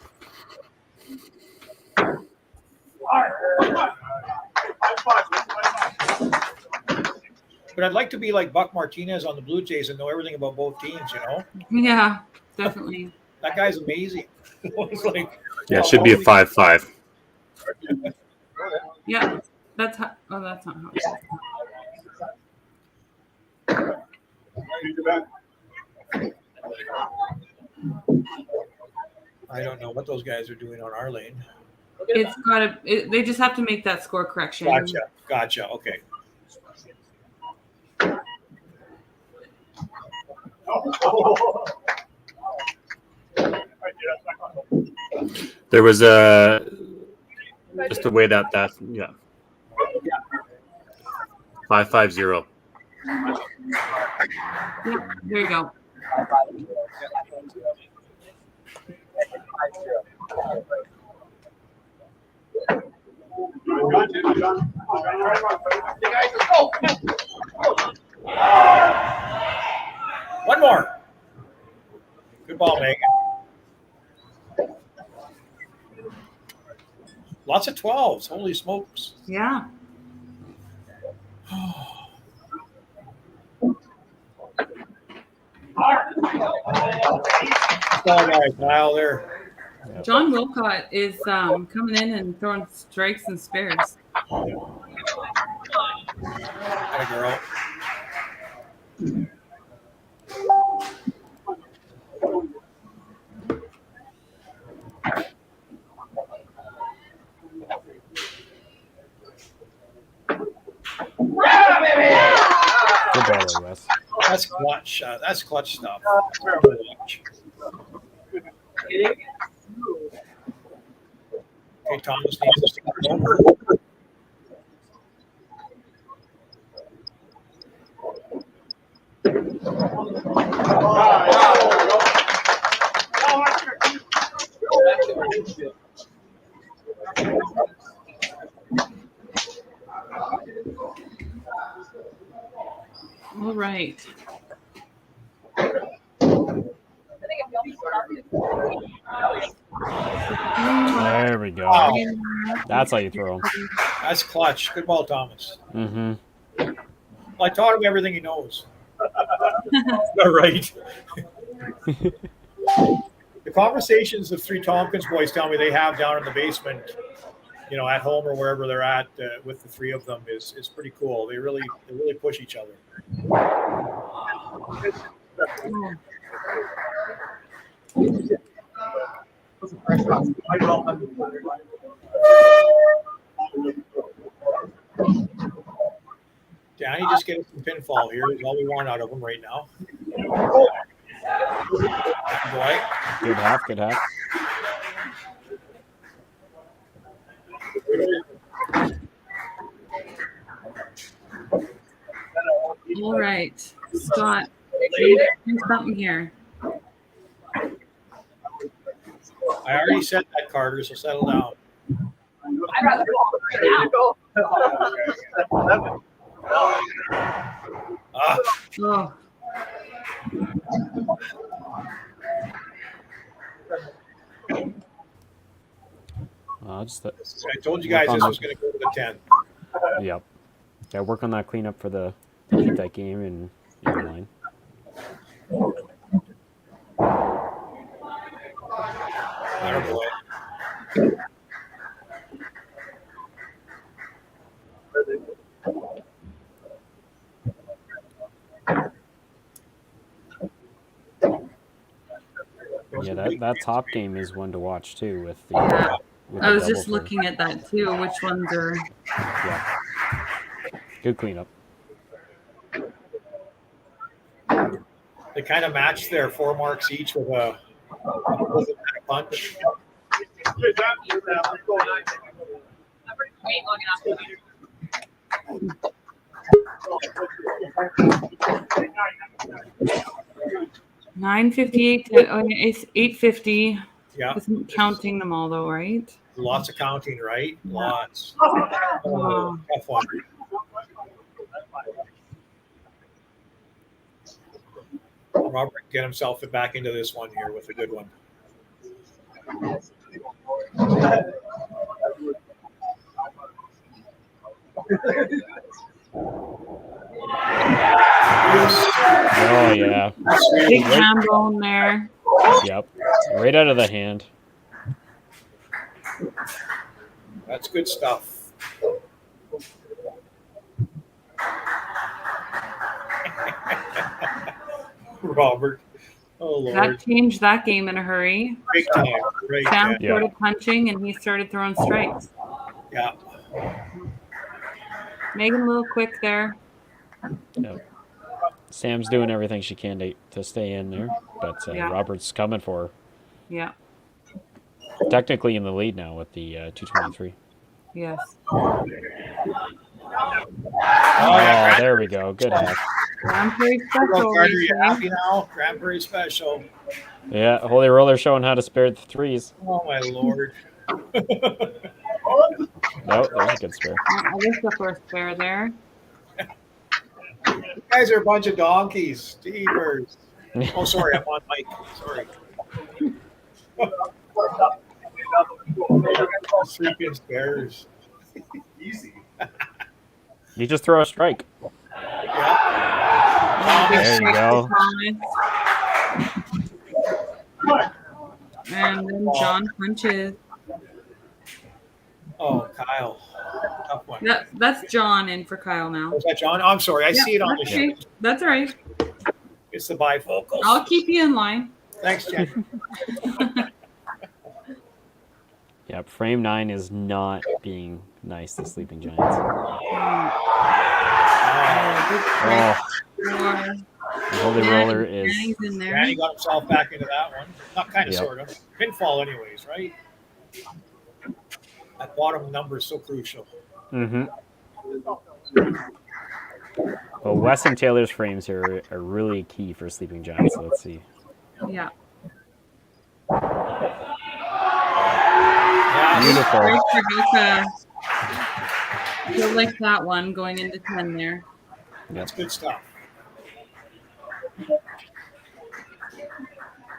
[SPEAKER 9] But I'd like to be like Buck Martinez on the Blue Jays and know everything about both teams, you know?
[SPEAKER 3] Yeah. definitely.
[SPEAKER 9] That guy's amazing. It's like,
[SPEAKER 4] Yeah, it should be a 5-5.
[SPEAKER 3] Yeah, that's how. Oh, that's not how. It is.
[SPEAKER 9] I don't know what those guys are doing on our lane.
[SPEAKER 3] It's got to. They just have to make that score correction.
[SPEAKER 9] Gotcha. Okay.
[SPEAKER 4] There was just the way that yeah. 5-5-0.
[SPEAKER 3] Yep, there you go.
[SPEAKER 9] One more. Good ball, Megan. Lots of 12s. Holy smokes.
[SPEAKER 3] Yeah.
[SPEAKER 9] Kyle there.
[SPEAKER 3] John Wilcott is coming in and throwing strikes and spares.
[SPEAKER 9] Hi, girl.
[SPEAKER 1] Good ball there, Wes.
[SPEAKER 9] That's clutch. That's clutch stuff. Okay, Thomas needs to stick it over.
[SPEAKER 3] All right.
[SPEAKER 1] There we go.
[SPEAKER 9] Wow.
[SPEAKER 1] That's how you throw them.
[SPEAKER 9] That's clutch. Good ball, Thomas.
[SPEAKER 1] Mm-hmm.
[SPEAKER 9] Well, I taught him everything he knows. All right. The conversations the three Tompkins boys tell me they have down in the basement, you know, at home or wherever they're at with the three of them is pretty cool. They really push each other. Danny just getting some pinfall here is all we want out of him right now. Boy.
[SPEAKER 1] Good half, good half.
[SPEAKER 3] All right, Scott, do something here.
[SPEAKER 9] I already said that, Carter, so settle down.
[SPEAKER 6] I'd rather go right now.
[SPEAKER 3] Oh.
[SPEAKER 9] I told you guys this was going to go to the 10.
[SPEAKER 1] Yep. Yeah, work on that cleanup for to keep that game in line. Yeah, that top game is one to watch too. With the,
[SPEAKER 3] I was just looking at that too. Which ones are?
[SPEAKER 1] Yeah. Good cleanup.
[SPEAKER 9] They kind of matched their 4 marks each with a punch.
[SPEAKER 3] $9.58 to it's $8.50.
[SPEAKER 9] Yeah.
[SPEAKER 3] Isn't counting them all though, right?
[SPEAKER 9] Lots of counting, right?
[SPEAKER 3] Yeah.
[SPEAKER 9] Lots.
[SPEAKER 3] Oh.
[SPEAKER 9] Tough one. Robert can get himself back into this one here with a good one.
[SPEAKER 1] Oh yeah.
[SPEAKER 3] Big hand bone there.
[SPEAKER 1] Yep. Right out of the hand.
[SPEAKER 9] That's good stuff. Robert. Oh, Lord.
[SPEAKER 3] That changed that game in a hurry.
[SPEAKER 9] Big time. Right.
[SPEAKER 3] Sam
[SPEAKER 9] Yeah.
[SPEAKER 3] started punching and he started throwing strikes.
[SPEAKER 9] Yeah.
[SPEAKER 3] Megan a little quick there.
[SPEAKER 1] Yep. Sam's doing everything she can to stay in there, but
[SPEAKER 3] Yeah.
[SPEAKER 1] Robert's coming for her.
[SPEAKER 3] Yeah.
[SPEAKER 1] Technically in the lead now with the 223.
[SPEAKER 3] Yes.
[SPEAKER 1] Oh, there we go. Good hack.
[SPEAKER 3] Grand Prix special.
[SPEAKER 9] Carter, you happy now? Grand Prix special.
[SPEAKER 1] Yeah, Holy Roller showing how to spare the threes.
[SPEAKER 9] Oh, my Lord.
[SPEAKER 1] No, there's a good spare.
[SPEAKER 3] I guess the first spare there.
[SPEAKER 9] You guys are a bunch of donkeys. Steamers. Oh, sorry. I'm on mic. Sorry. Freaking spares.
[SPEAKER 11] Easy.
[SPEAKER 1] You just throw a strike. There you go.
[SPEAKER 3] And then John punches.
[SPEAKER 9] Oh, Kyle. Tough one.
[SPEAKER 3] That's John in for Kyle now.
[SPEAKER 9] Is that John? Oh, I'm sorry. I see it on the
[SPEAKER 3] Okay.
[SPEAKER 9] sheet.
[SPEAKER 3] That's all right.
[SPEAKER 9] It's the bifocals.
[SPEAKER 3] I'll keep you in line.
[SPEAKER 9] Thanks, Jen.
[SPEAKER 1] Yep, frame 9 is not being nice to Sleeping Giants. Oh, the Holy Roller is...
[SPEAKER 3] In there.
[SPEAKER 9] Danny got himself back into that one. Not kind of,
[SPEAKER 1] Yep.
[SPEAKER 9] sort of. Pinfall anyways, right? That bottom number is so crucial.
[SPEAKER 1] Mm-hmm. Well, Wes and Taylor's frames are really key for Sleeping Giants, so let's see.
[SPEAKER 3] Yeah.
[SPEAKER 1] Beautiful.
[SPEAKER 3] Great for Helker. You'll like that one going into 10 there.
[SPEAKER 9] That's good stuff.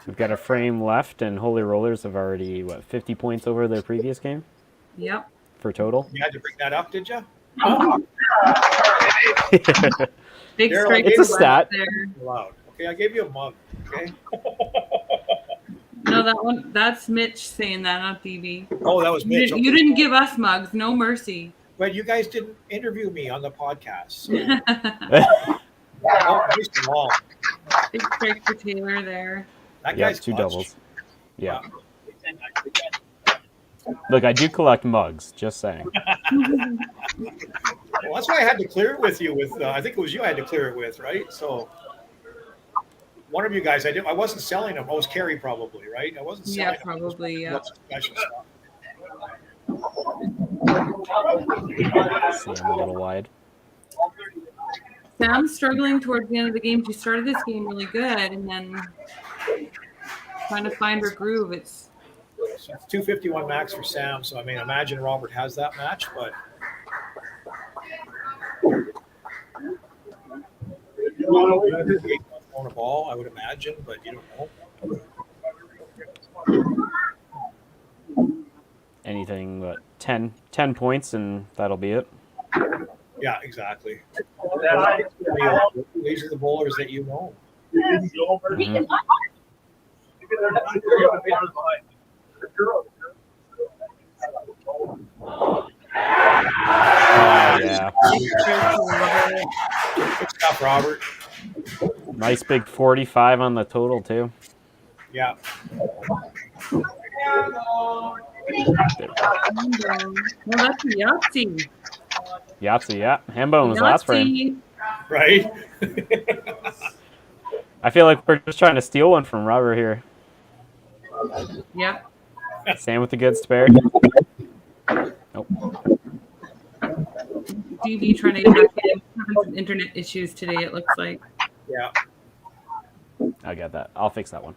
[SPEAKER 1] We've got a frame left, and Holy Rollers have already, 50 points over their previous game
[SPEAKER 3] Yep.
[SPEAKER 1] for total?
[SPEAKER 9] You had to bring that up, did you?
[SPEAKER 3] Big
[SPEAKER 9] Daryl,
[SPEAKER 3] strike.
[SPEAKER 1] It's a stat.
[SPEAKER 3] There.
[SPEAKER 9] Loud. Okay, I gave you a mug. Okay.
[SPEAKER 3] No, that's Mitch saying that, not DB.
[SPEAKER 9] Oh, that was Mitch.
[SPEAKER 3] You didn't give us mugs. No mercy.
[SPEAKER 9] But you guys didn't interview me on the podcast. So. Oh, first of all,
[SPEAKER 3] Big strike for Taylor there.
[SPEAKER 9] that
[SPEAKER 1] Yeah,
[SPEAKER 9] guy's
[SPEAKER 1] 2
[SPEAKER 9] clutch.
[SPEAKER 1] doubles. Yeah. Look, I do collect mugs, just saying.
[SPEAKER 9] Well, that's why I had to clear it with you. With I think it was you I had to clear it with, right? So one of you guys, I wasn't selling them. I was Carrie probably, right? I wasn't selling
[SPEAKER 3] Yeah,
[SPEAKER 9] them.
[SPEAKER 3] probably. Yeah.
[SPEAKER 9] Lots of special stuff.
[SPEAKER 1] See, I'm a little wide.
[SPEAKER 3] Sam's struggling towards the end of the game. She started this game really good, and then trying to find her groove. It's
[SPEAKER 9] 251 max for Sam. So I mean, imagine Robert has that match, but on a ball, I would imagine, but you don't know.
[SPEAKER 1] Anything but 10 points, and that'll be it.
[SPEAKER 9] Yeah, exactly. These are the bowlers that you know.
[SPEAKER 1] Mhm. Oh, yeah.
[SPEAKER 9] Good stuff, Robert.
[SPEAKER 1] Nice big 45 on the total, too.
[SPEAKER 9] Yeah.
[SPEAKER 3] well, that's a Yahtzee.
[SPEAKER 1] Yahtzee, yeah. Hambone was last frame.
[SPEAKER 9] Right?
[SPEAKER 1] I feel like we're just trying to steal one from Robert here.
[SPEAKER 3] Yep.
[SPEAKER 1] Sam with the good spare. Nope.
[SPEAKER 3] DB trying to get back in. Having some internet issues today, it looks like.
[SPEAKER 9] Yeah.
[SPEAKER 1] I got that. I'll fix that one.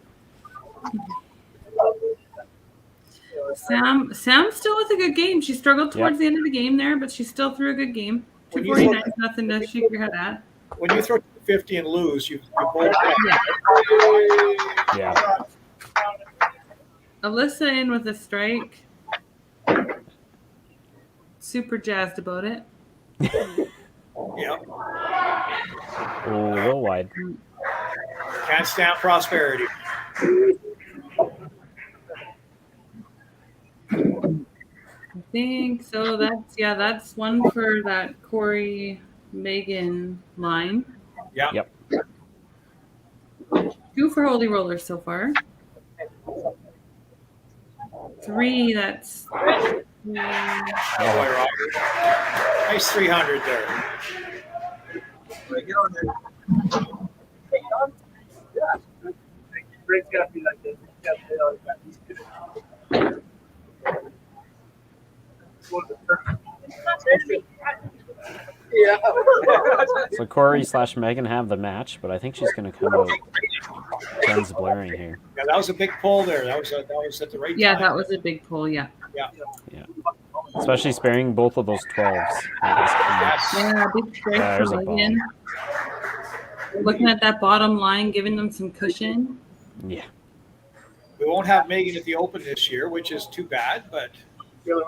[SPEAKER 3] Sam's still with a good game. She struggled towards the end of the game there, but she still threw a good game. 249 is nothing to shake your head at.
[SPEAKER 9] When you throw 50 and lose, you both
[SPEAKER 1] Yeah.
[SPEAKER 3] Alyssa in with a strike. Super jazzed about it.
[SPEAKER 9] Yep.
[SPEAKER 1] Oh, a little wide.
[SPEAKER 9] Can't stand prosperity.
[SPEAKER 3] think so. That's one for that Corey Megan line.
[SPEAKER 9] Yeah.
[SPEAKER 1] Yep.
[SPEAKER 3] 2 for Holy Rollers so far. 3, that's...
[SPEAKER 9] Nice 300 there.
[SPEAKER 6] Break's got to be like this. Yeah.
[SPEAKER 1] So Corey / Megan have the match, but I think she's going to come out guns blaring here.
[SPEAKER 9] Yeah, that was a big pull there. That was at the right
[SPEAKER 3] Yeah,
[SPEAKER 9] time.
[SPEAKER 3] that was a big pull, yeah.
[SPEAKER 9] Yeah.
[SPEAKER 1] Especially sparing both of those 12s.
[SPEAKER 3] Yeah, big strike
[SPEAKER 1] There's
[SPEAKER 3] for
[SPEAKER 1] a bomb.
[SPEAKER 3] Megan. Looking at that bottom line, giving them some cushion.
[SPEAKER 1] Yeah.
[SPEAKER 9] We won't have Megan at the Open this year, which is too bad, but
[SPEAKER 3] You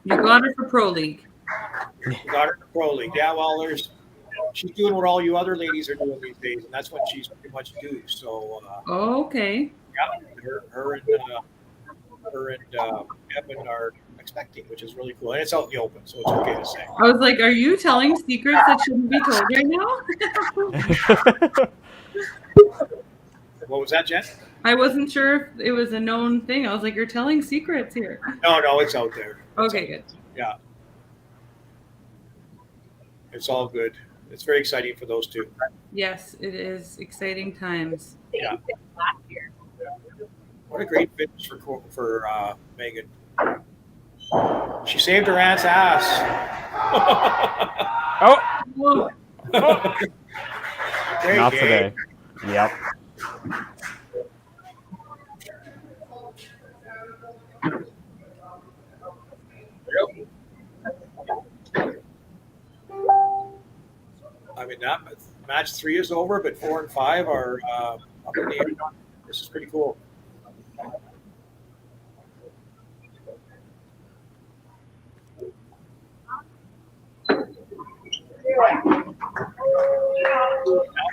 [SPEAKER 3] got her for Pro League.
[SPEAKER 9] we got her in the Pro League. Yeah, well, she's doing what all you other ladies are doing these days, and that's what she's pretty much due. So,
[SPEAKER 3] Okay.
[SPEAKER 9] yeah, her and Evan are expecting, which is really cool. And it's out in the open, so it's okay to say.
[SPEAKER 3] I was like, are you telling secrets that shouldn't be told right now?
[SPEAKER 9] What was that, Jen?
[SPEAKER 3] I wasn't sure if it was a known thing. I was like, you're telling secrets here.
[SPEAKER 9] No, it's out there.
[SPEAKER 3] Okay, good.
[SPEAKER 9] Yeah. It's all good. It's very exciting for those two.
[SPEAKER 3] Yes, it is exciting times.
[SPEAKER 9] Yeah. What a great finish for Megan. She saved her aunt's ass.
[SPEAKER 1] Oh!
[SPEAKER 9] Great
[SPEAKER 1] Not
[SPEAKER 9] game.
[SPEAKER 1] today. Yep.
[SPEAKER 9] I mean, match 3 is over, but 4 and 5 are up in the air. This is pretty cool.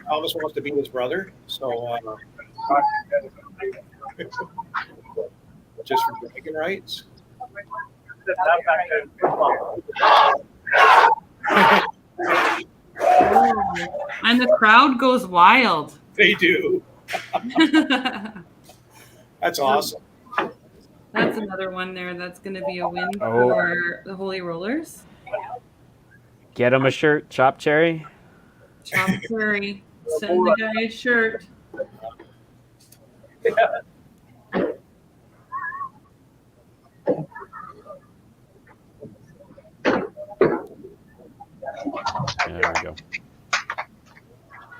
[SPEAKER 9] Thomas wants to be his brother, so just for bragging rights.
[SPEAKER 3] And the crowd goes wild.
[SPEAKER 9] They do. That's awesome.
[SPEAKER 3] That's another one there. That's going to be a win
[SPEAKER 1] Oh.
[SPEAKER 3] for the Holy Rollers.
[SPEAKER 1] Get him a shirt, Chop Cherry.
[SPEAKER 3] Chop Curry. Send the guy a shirt.
[SPEAKER 1] There we go.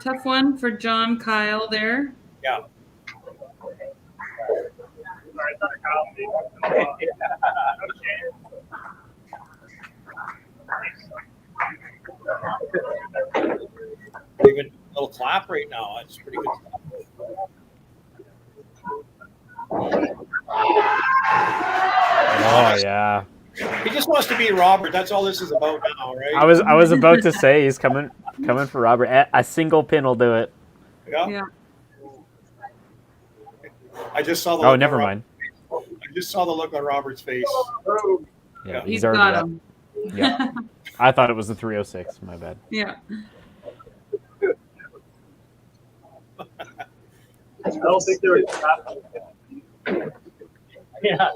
[SPEAKER 3] Tough one for John Kyle there.
[SPEAKER 9] Yeah. Even a little clap right now. It's pretty good.
[SPEAKER 1] Oh yeah.
[SPEAKER 9] He just wants to beat Robert. That's all this is about now, right?
[SPEAKER 1] I was about to say he's coming for Robert. A single pin will do it.
[SPEAKER 9] Yeah. I just saw the.
[SPEAKER 1] Oh,
[SPEAKER 9] look
[SPEAKER 1] never
[SPEAKER 9] on
[SPEAKER 1] mind.
[SPEAKER 9] I just saw the look on Robert's face.
[SPEAKER 1] Yeah,
[SPEAKER 3] He's
[SPEAKER 1] he's already
[SPEAKER 3] got
[SPEAKER 1] up.
[SPEAKER 3] him.
[SPEAKER 1] Yeah. I thought it was the 306. My bad.
[SPEAKER 3] Yeah.
[SPEAKER 6] I don't think there was. Yeah.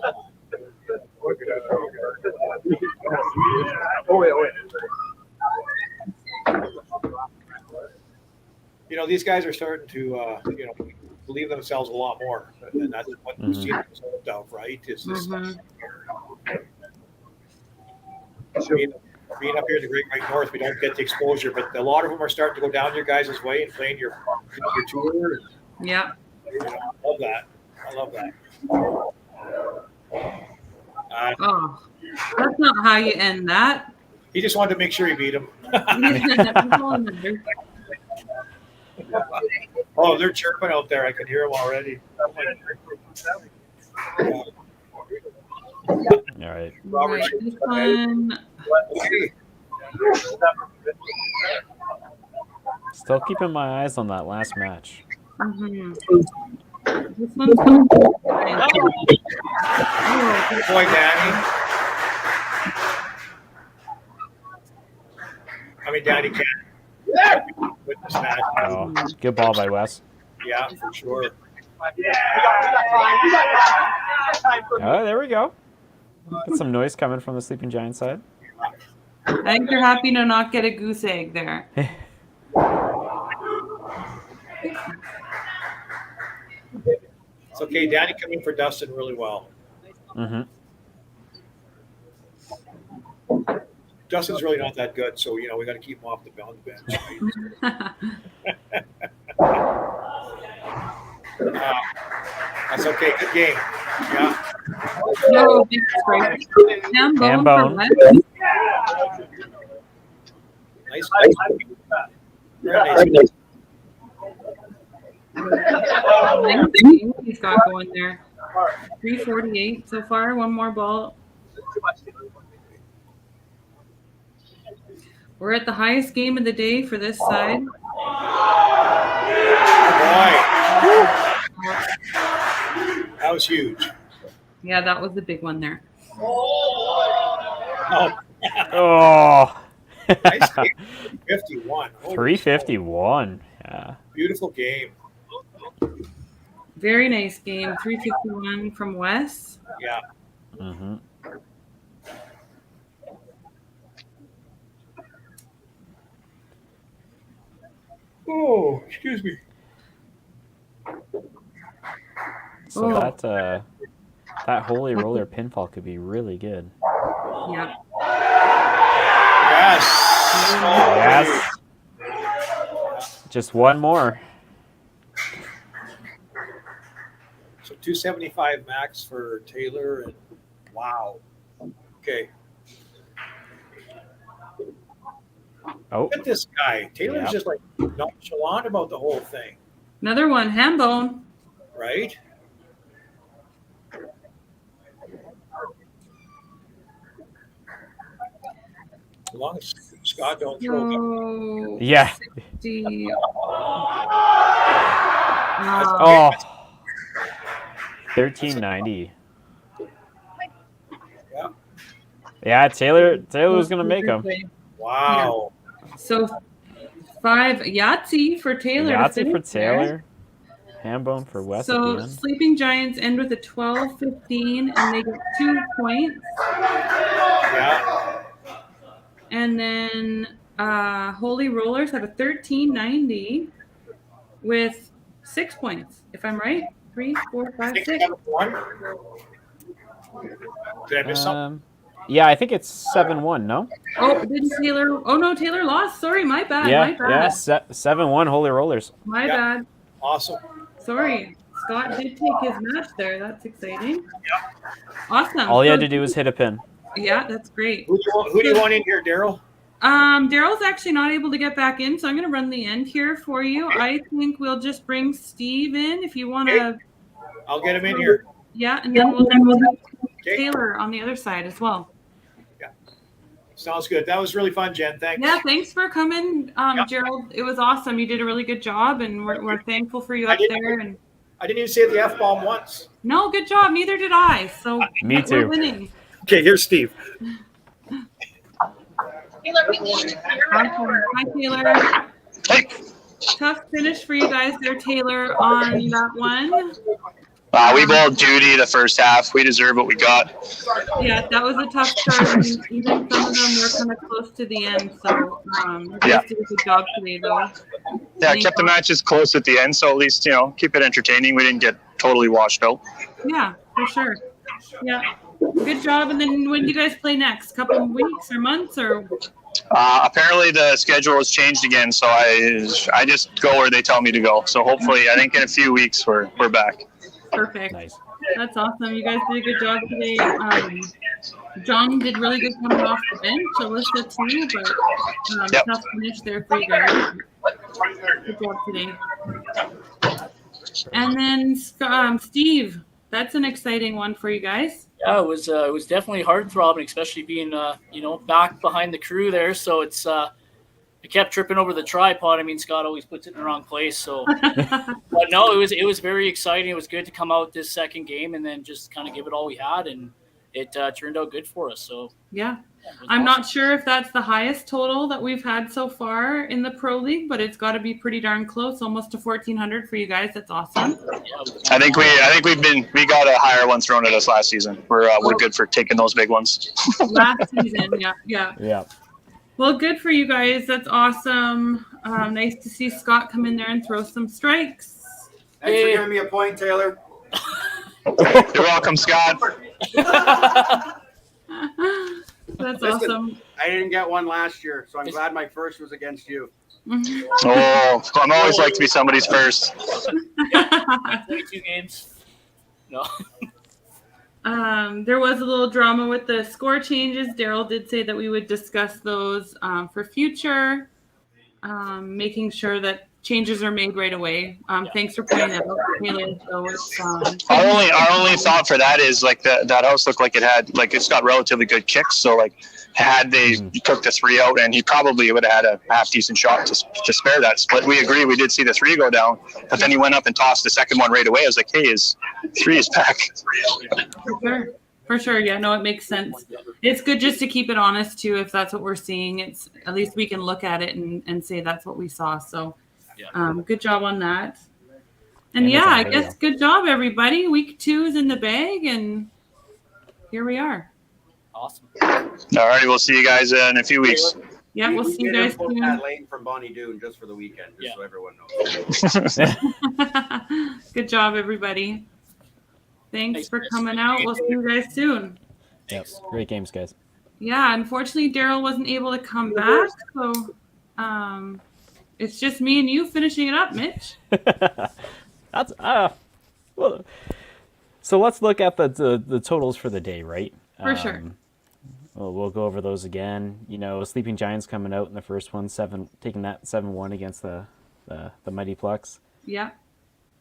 [SPEAKER 6] Oh, wait.
[SPEAKER 9] You know, these guys are starting to, believe themselves a lot more, and that's what the scene is all about, right? Is this being up here in the Great White North, we don't get the exposure, but a lot of them are starting to go down your guys' way and playing your tour.
[SPEAKER 3] Yeah.
[SPEAKER 9] I love that.
[SPEAKER 3] Oh, that's not how you end that.
[SPEAKER 9] He just wanted to make sure he beat him. Oh, they're chirping out there. I can hear them already.
[SPEAKER 1] All right.
[SPEAKER 3] Right, this one.
[SPEAKER 1] Still keeping my eyes on that last match.
[SPEAKER 3] Mm-hmm. This one's going
[SPEAKER 9] Boy, Danny. I mean, Danny can't witness that.
[SPEAKER 1] Oh, good ball by Wes.
[SPEAKER 9] Yeah, for sure.
[SPEAKER 1] Oh, there we go. Got some noise coming from the Sleeping Giant side.
[SPEAKER 3] I think they're happy to not get a goose egg there.
[SPEAKER 9] It's okay. Danny coming for Dustin really well.
[SPEAKER 1] Mm-hmm.
[SPEAKER 9] Dustin's really not that good, so we got to keep him off the bench. That's okay. Good game. Yeah.
[SPEAKER 3] No, big strike. Ham bone.
[SPEAKER 9] Nice.
[SPEAKER 3] Nice game he's got going there. 348 so far. One more ball. We're at the highest game of the day for this side.
[SPEAKER 9] That was huge.
[SPEAKER 3] Yeah, that was the big one there.
[SPEAKER 9] Oh. Nice game. 351.
[SPEAKER 1] 351. Yeah.
[SPEAKER 9] Beautiful game.
[SPEAKER 3] Very nice game. 351 from Wes.
[SPEAKER 9] Yeah.
[SPEAKER 1] Mm-hmm.
[SPEAKER 9] Oh, excuse me.
[SPEAKER 1] So that Holy Roller pinfall could be really good.
[SPEAKER 3] Yeah.
[SPEAKER 9] Yes.
[SPEAKER 1] Yes. Just one more.
[SPEAKER 9] So 275 max for Taylor, and wow. Okay.
[SPEAKER 1] Oh.
[SPEAKER 9] Look at this guy. Taylor's just like nonchalant about the whole thing.
[SPEAKER 3] Another one, ham bone.
[SPEAKER 9] Right? As long as Scott don't throw
[SPEAKER 3] So,
[SPEAKER 1] yeah.
[SPEAKER 3] 60.
[SPEAKER 1] Oh. 1390.
[SPEAKER 9] Yeah.
[SPEAKER 1] Yeah, Taylor was gonna make them.
[SPEAKER 9] Wow.
[SPEAKER 3] Yeah. So 5 Yahtzee for Taylor.
[SPEAKER 1] Yahtzee for Taylor. Ham bone for Wes at the
[SPEAKER 3] So
[SPEAKER 1] end.
[SPEAKER 3] Sleeping Giants end with a 12-15 and they get 2 points.
[SPEAKER 9] Yeah.
[SPEAKER 3] And then Holy Rollers have a 1390 with 6 points, if I'm right. 3, 4, 5, 6.
[SPEAKER 9] Did I miss something?
[SPEAKER 1] Yeah, I think it's 7-1, no?
[SPEAKER 3] Oh, didn't Taylor? Oh no, Taylor lost. Sorry, my bad.
[SPEAKER 1] Yeah,
[SPEAKER 3] my bad.
[SPEAKER 1] yeah, 7-1 Holy Rollers.
[SPEAKER 3] My bad.
[SPEAKER 9] Awesome.
[SPEAKER 3] Sorry, Scott did take his match there. That's exciting. Awesome.
[SPEAKER 1] All you had to do was hit a pin.
[SPEAKER 3] Yeah, that's great.
[SPEAKER 9] Who do you want in here, Daryl?
[SPEAKER 3] Daryl's actually not able to get back in, so I'm going to run the end here for you. I think we'll just bring Steve in if you want to.
[SPEAKER 9] I'll get him in here.
[SPEAKER 3] Yeah, and then we'll do Taylor on the other side as well.
[SPEAKER 9] Yeah. Sounds good. That was really fun, Jen. Thanks.
[SPEAKER 3] Yeah, thanks for coming, Gerald. It was awesome. You did a really good job, and we're thankful for you up there. And
[SPEAKER 9] I didn't even say the F-bomb once.
[SPEAKER 3] no, good job. Neither did I. So
[SPEAKER 1] Me too.
[SPEAKER 3] We're winning.
[SPEAKER 9] Okay, here's Steve.
[SPEAKER 3] Hi, Taylor.
[SPEAKER 5] Hey.
[SPEAKER 3] Tough finish for you guys there, Taylor, on that one.
[SPEAKER 5] We bowled duty the first half. We deserve what we got.
[SPEAKER 3] Yeah, that was a tough start. I mean, even some of them were kind of close to the end. So, you guys did a good job today, though.
[SPEAKER 5] Yeah, kept the matches close at the end, so at least, keep it entertaining. We didn't get totally washed out.
[SPEAKER 3] Yeah, for sure. Yeah, good job. And then when do you guys play next? Couple of weeks or months or?
[SPEAKER 5] Apparently the schedule has changed again, so I just go where they tell me to go. So hopefully, I think in a few weeks we're back.
[SPEAKER 3] Perfect.
[SPEAKER 1] Nice.
[SPEAKER 3] That's awesome. You guys did a good job today. John did really good coming off the bench. Alyssa too, but tough finish there for you guys. Good job today. And then Steve, that's an exciting one for you guys.
[SPEAKER 10] Yeah, it was definitely heart throbbing, especially being back behind the crew there. So it's I kept tripping over the tripod. I mean, Scott always puts it in the wrong place. So, but no, it was very exciting. It was good to come out this second game and then just kind of give it all we had, and it turned out good for us. So
[SPEAKER 3] yeah. I'm not sure if that's the highest total that we've had so far in the Pro League, but it's got to be pretty darn close, almost to 1,400 for you guys. That's awesome.
[SPEAKER 5] I think we got a higher one thrown at us last season. We're good for taking those big ones.
[SPEAKER 3] Last season, yeah.
[SPEAKER 1] Yeah.
[SPEAKER 3] Well, good for you guys. That's awesome. Nice to see Scott come in there and throw some strikes.
[SPEAKER 13] Thanks for giving me a point, Taylor.
[SPEAKER 5] You're welcome, Scott.
[SPEAKER 3] That's
[SPEAKER 13] Listen,
[SPEAKER 3] awesome.
[SPEAKER 13] I didn't get one last year, so I'm glad my first was against you.
[SPEAKER 3] Mhm.
[SPEAKER 5] Oh, I'm always like to be somebody's first.
[SPEAKER 10] 22 games. No.
[SPEAKER 3] There was a little drama with the score changes. Daryl did say that we would discuss those for future, making sure that changes are made right away. Thanks for pointing that out, Taylor. So it's,
[SPEAKER 5] Our only thought for that is like that house looked like it's got relatively good kicks. So like had they took the 3 out, and he probably would have had a half decent shot to spare that split. We agree. We did see the 3 go down, but then he went up and tossed the second one right away. I was like, hey, his 3 is back.
[SPEAKER 3] For sure. Yeah, no, it makes sense. It's good just to keep it honest too. If that's what we're seeing, it's at least we can look at it and say that's what we saw. So good job on that. And yeah, I guess good job, everybody. Week 2 is in the bag, and here we are.
[SPEAKER 10] Awesome.
[SPEAKER 5] All righty, we'll see you guys in a few weeks.
[SPEAKER 3] Yeah, we'll see you guys soon.
[SPEAKER 13] That lane from Bonnie Doon just for the weekend, just so everyone knows.
[SPEAKER 3] Good job, everybody. Thanks for coming out. We'll see you guys soon.
[SPEAKER 1] Yep. Great games, guys.
[SPEAKER 3] Yeah, unfortunately, Daryl wasn't able to come back, so it's just me and you finishing it up, Mitch.
[SPEAKER 1] That's well. So let's look at the totals for the day, right?
[SPEAKER 3] For sure.
[SPEAKER 1] We'll go over those again. You know, Sleeping Giants coming out in the first one, taking that 7-1 against the Mighty Plucks.
[SPEAKER 3] Yeah.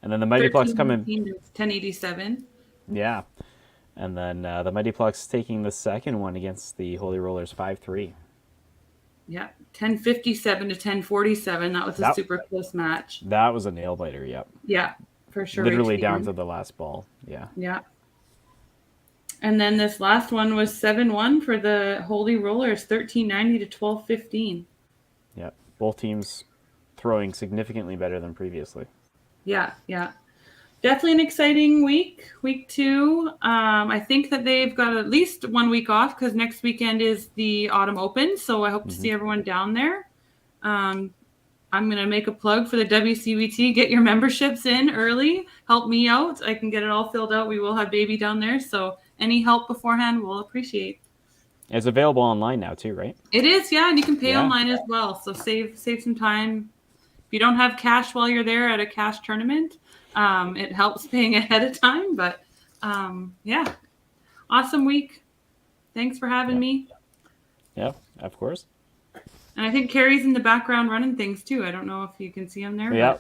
[SPEAKER 1] And then the Mighty Plucks coming
[SPEAKER 3] 1087.
[SPEAKER 1] Yeah. And then the Mighty Plucks taking the second one against the Holy Rollers 5-3.
[SPEAKER 3] Yeah, 1057 to 1047. That was a super close match.
[SPEAKER 1] That was a nail biter. Yep.
[SPEAKER 3] Yeah, for sure.
[SPEAKER 1] Literally down to the last ball. Yeah.
[SPEAKER 3] Yeah. And then this last one was 7-1 for the Holy Rollers, 1390 to 1215.
[SPEAKER 1] Yep. Both teams throwing significantly better than previously.
[SPEAKER 3] Yeah. Definitely an exciting week. Week 2. I think that they've got at least 1 week off because next weekend is the Autumn Open. So I hope to see everyone down there. I'm going to make a plug for the WCBT. Get your memberships in early. Help me out. I can get it all filled out. We will have baby down there. So any help beforehand, we'll appreciate.
[SPEAKER 1] It's available online now too, right?
[SPEAKER 3] It is, yeah. And you can pay online as well. So save some time. If you don't have cash while you're there at a cash tournament, it helps paying ahead of time. But yeah, awesome week. Thanks for having me.
[SPEAKER 1] Yeah, of course.
[SPEAKER 3] And I think Carrie's in the background running things too. I don't know if you can see him there.
[SPEAKER 1] Yeah.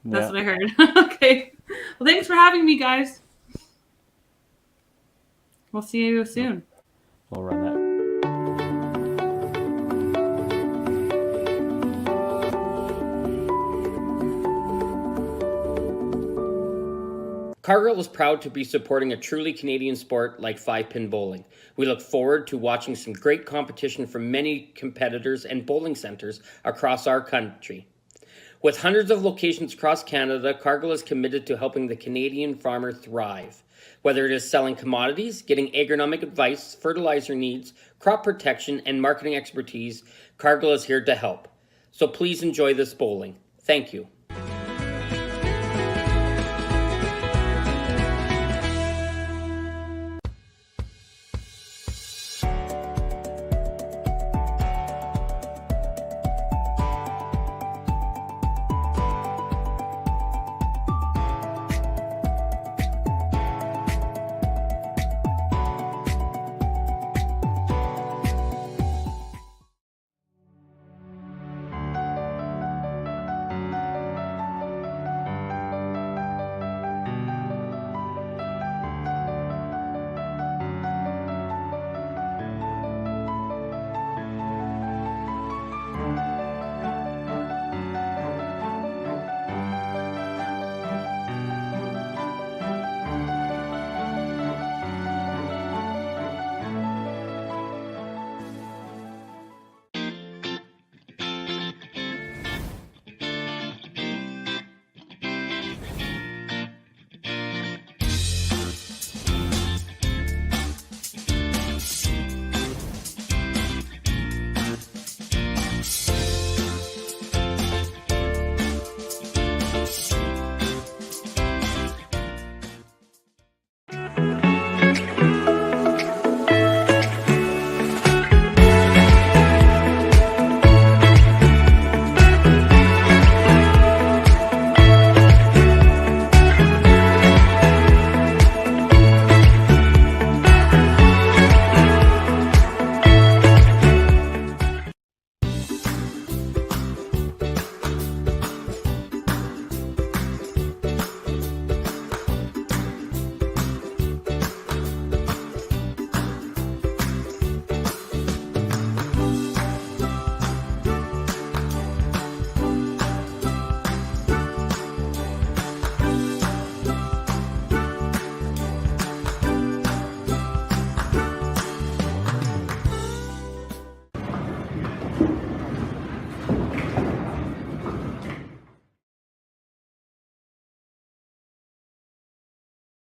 [SPEAKER 3] That's what I heard. Okay. Well, thanks for having me, guys. We'll see you soon.
[SPEAKER 1] We'll run that.
[SPEAKER 7] Cargill is proud to be supporting a truly Canadian sport like 5-pin bowling. We look forward to watching some great competition from many competitors and bowling centers across our country. With hundreds of locations across Canada, Cargill is committed to helping the Canadian farmer thrive. Whether it is selling commodities, getting agronomic advice, fertilizer needs, crop protection, and marketing expertise, Cargill is here to help. So please enjoy this bowling. Thank you.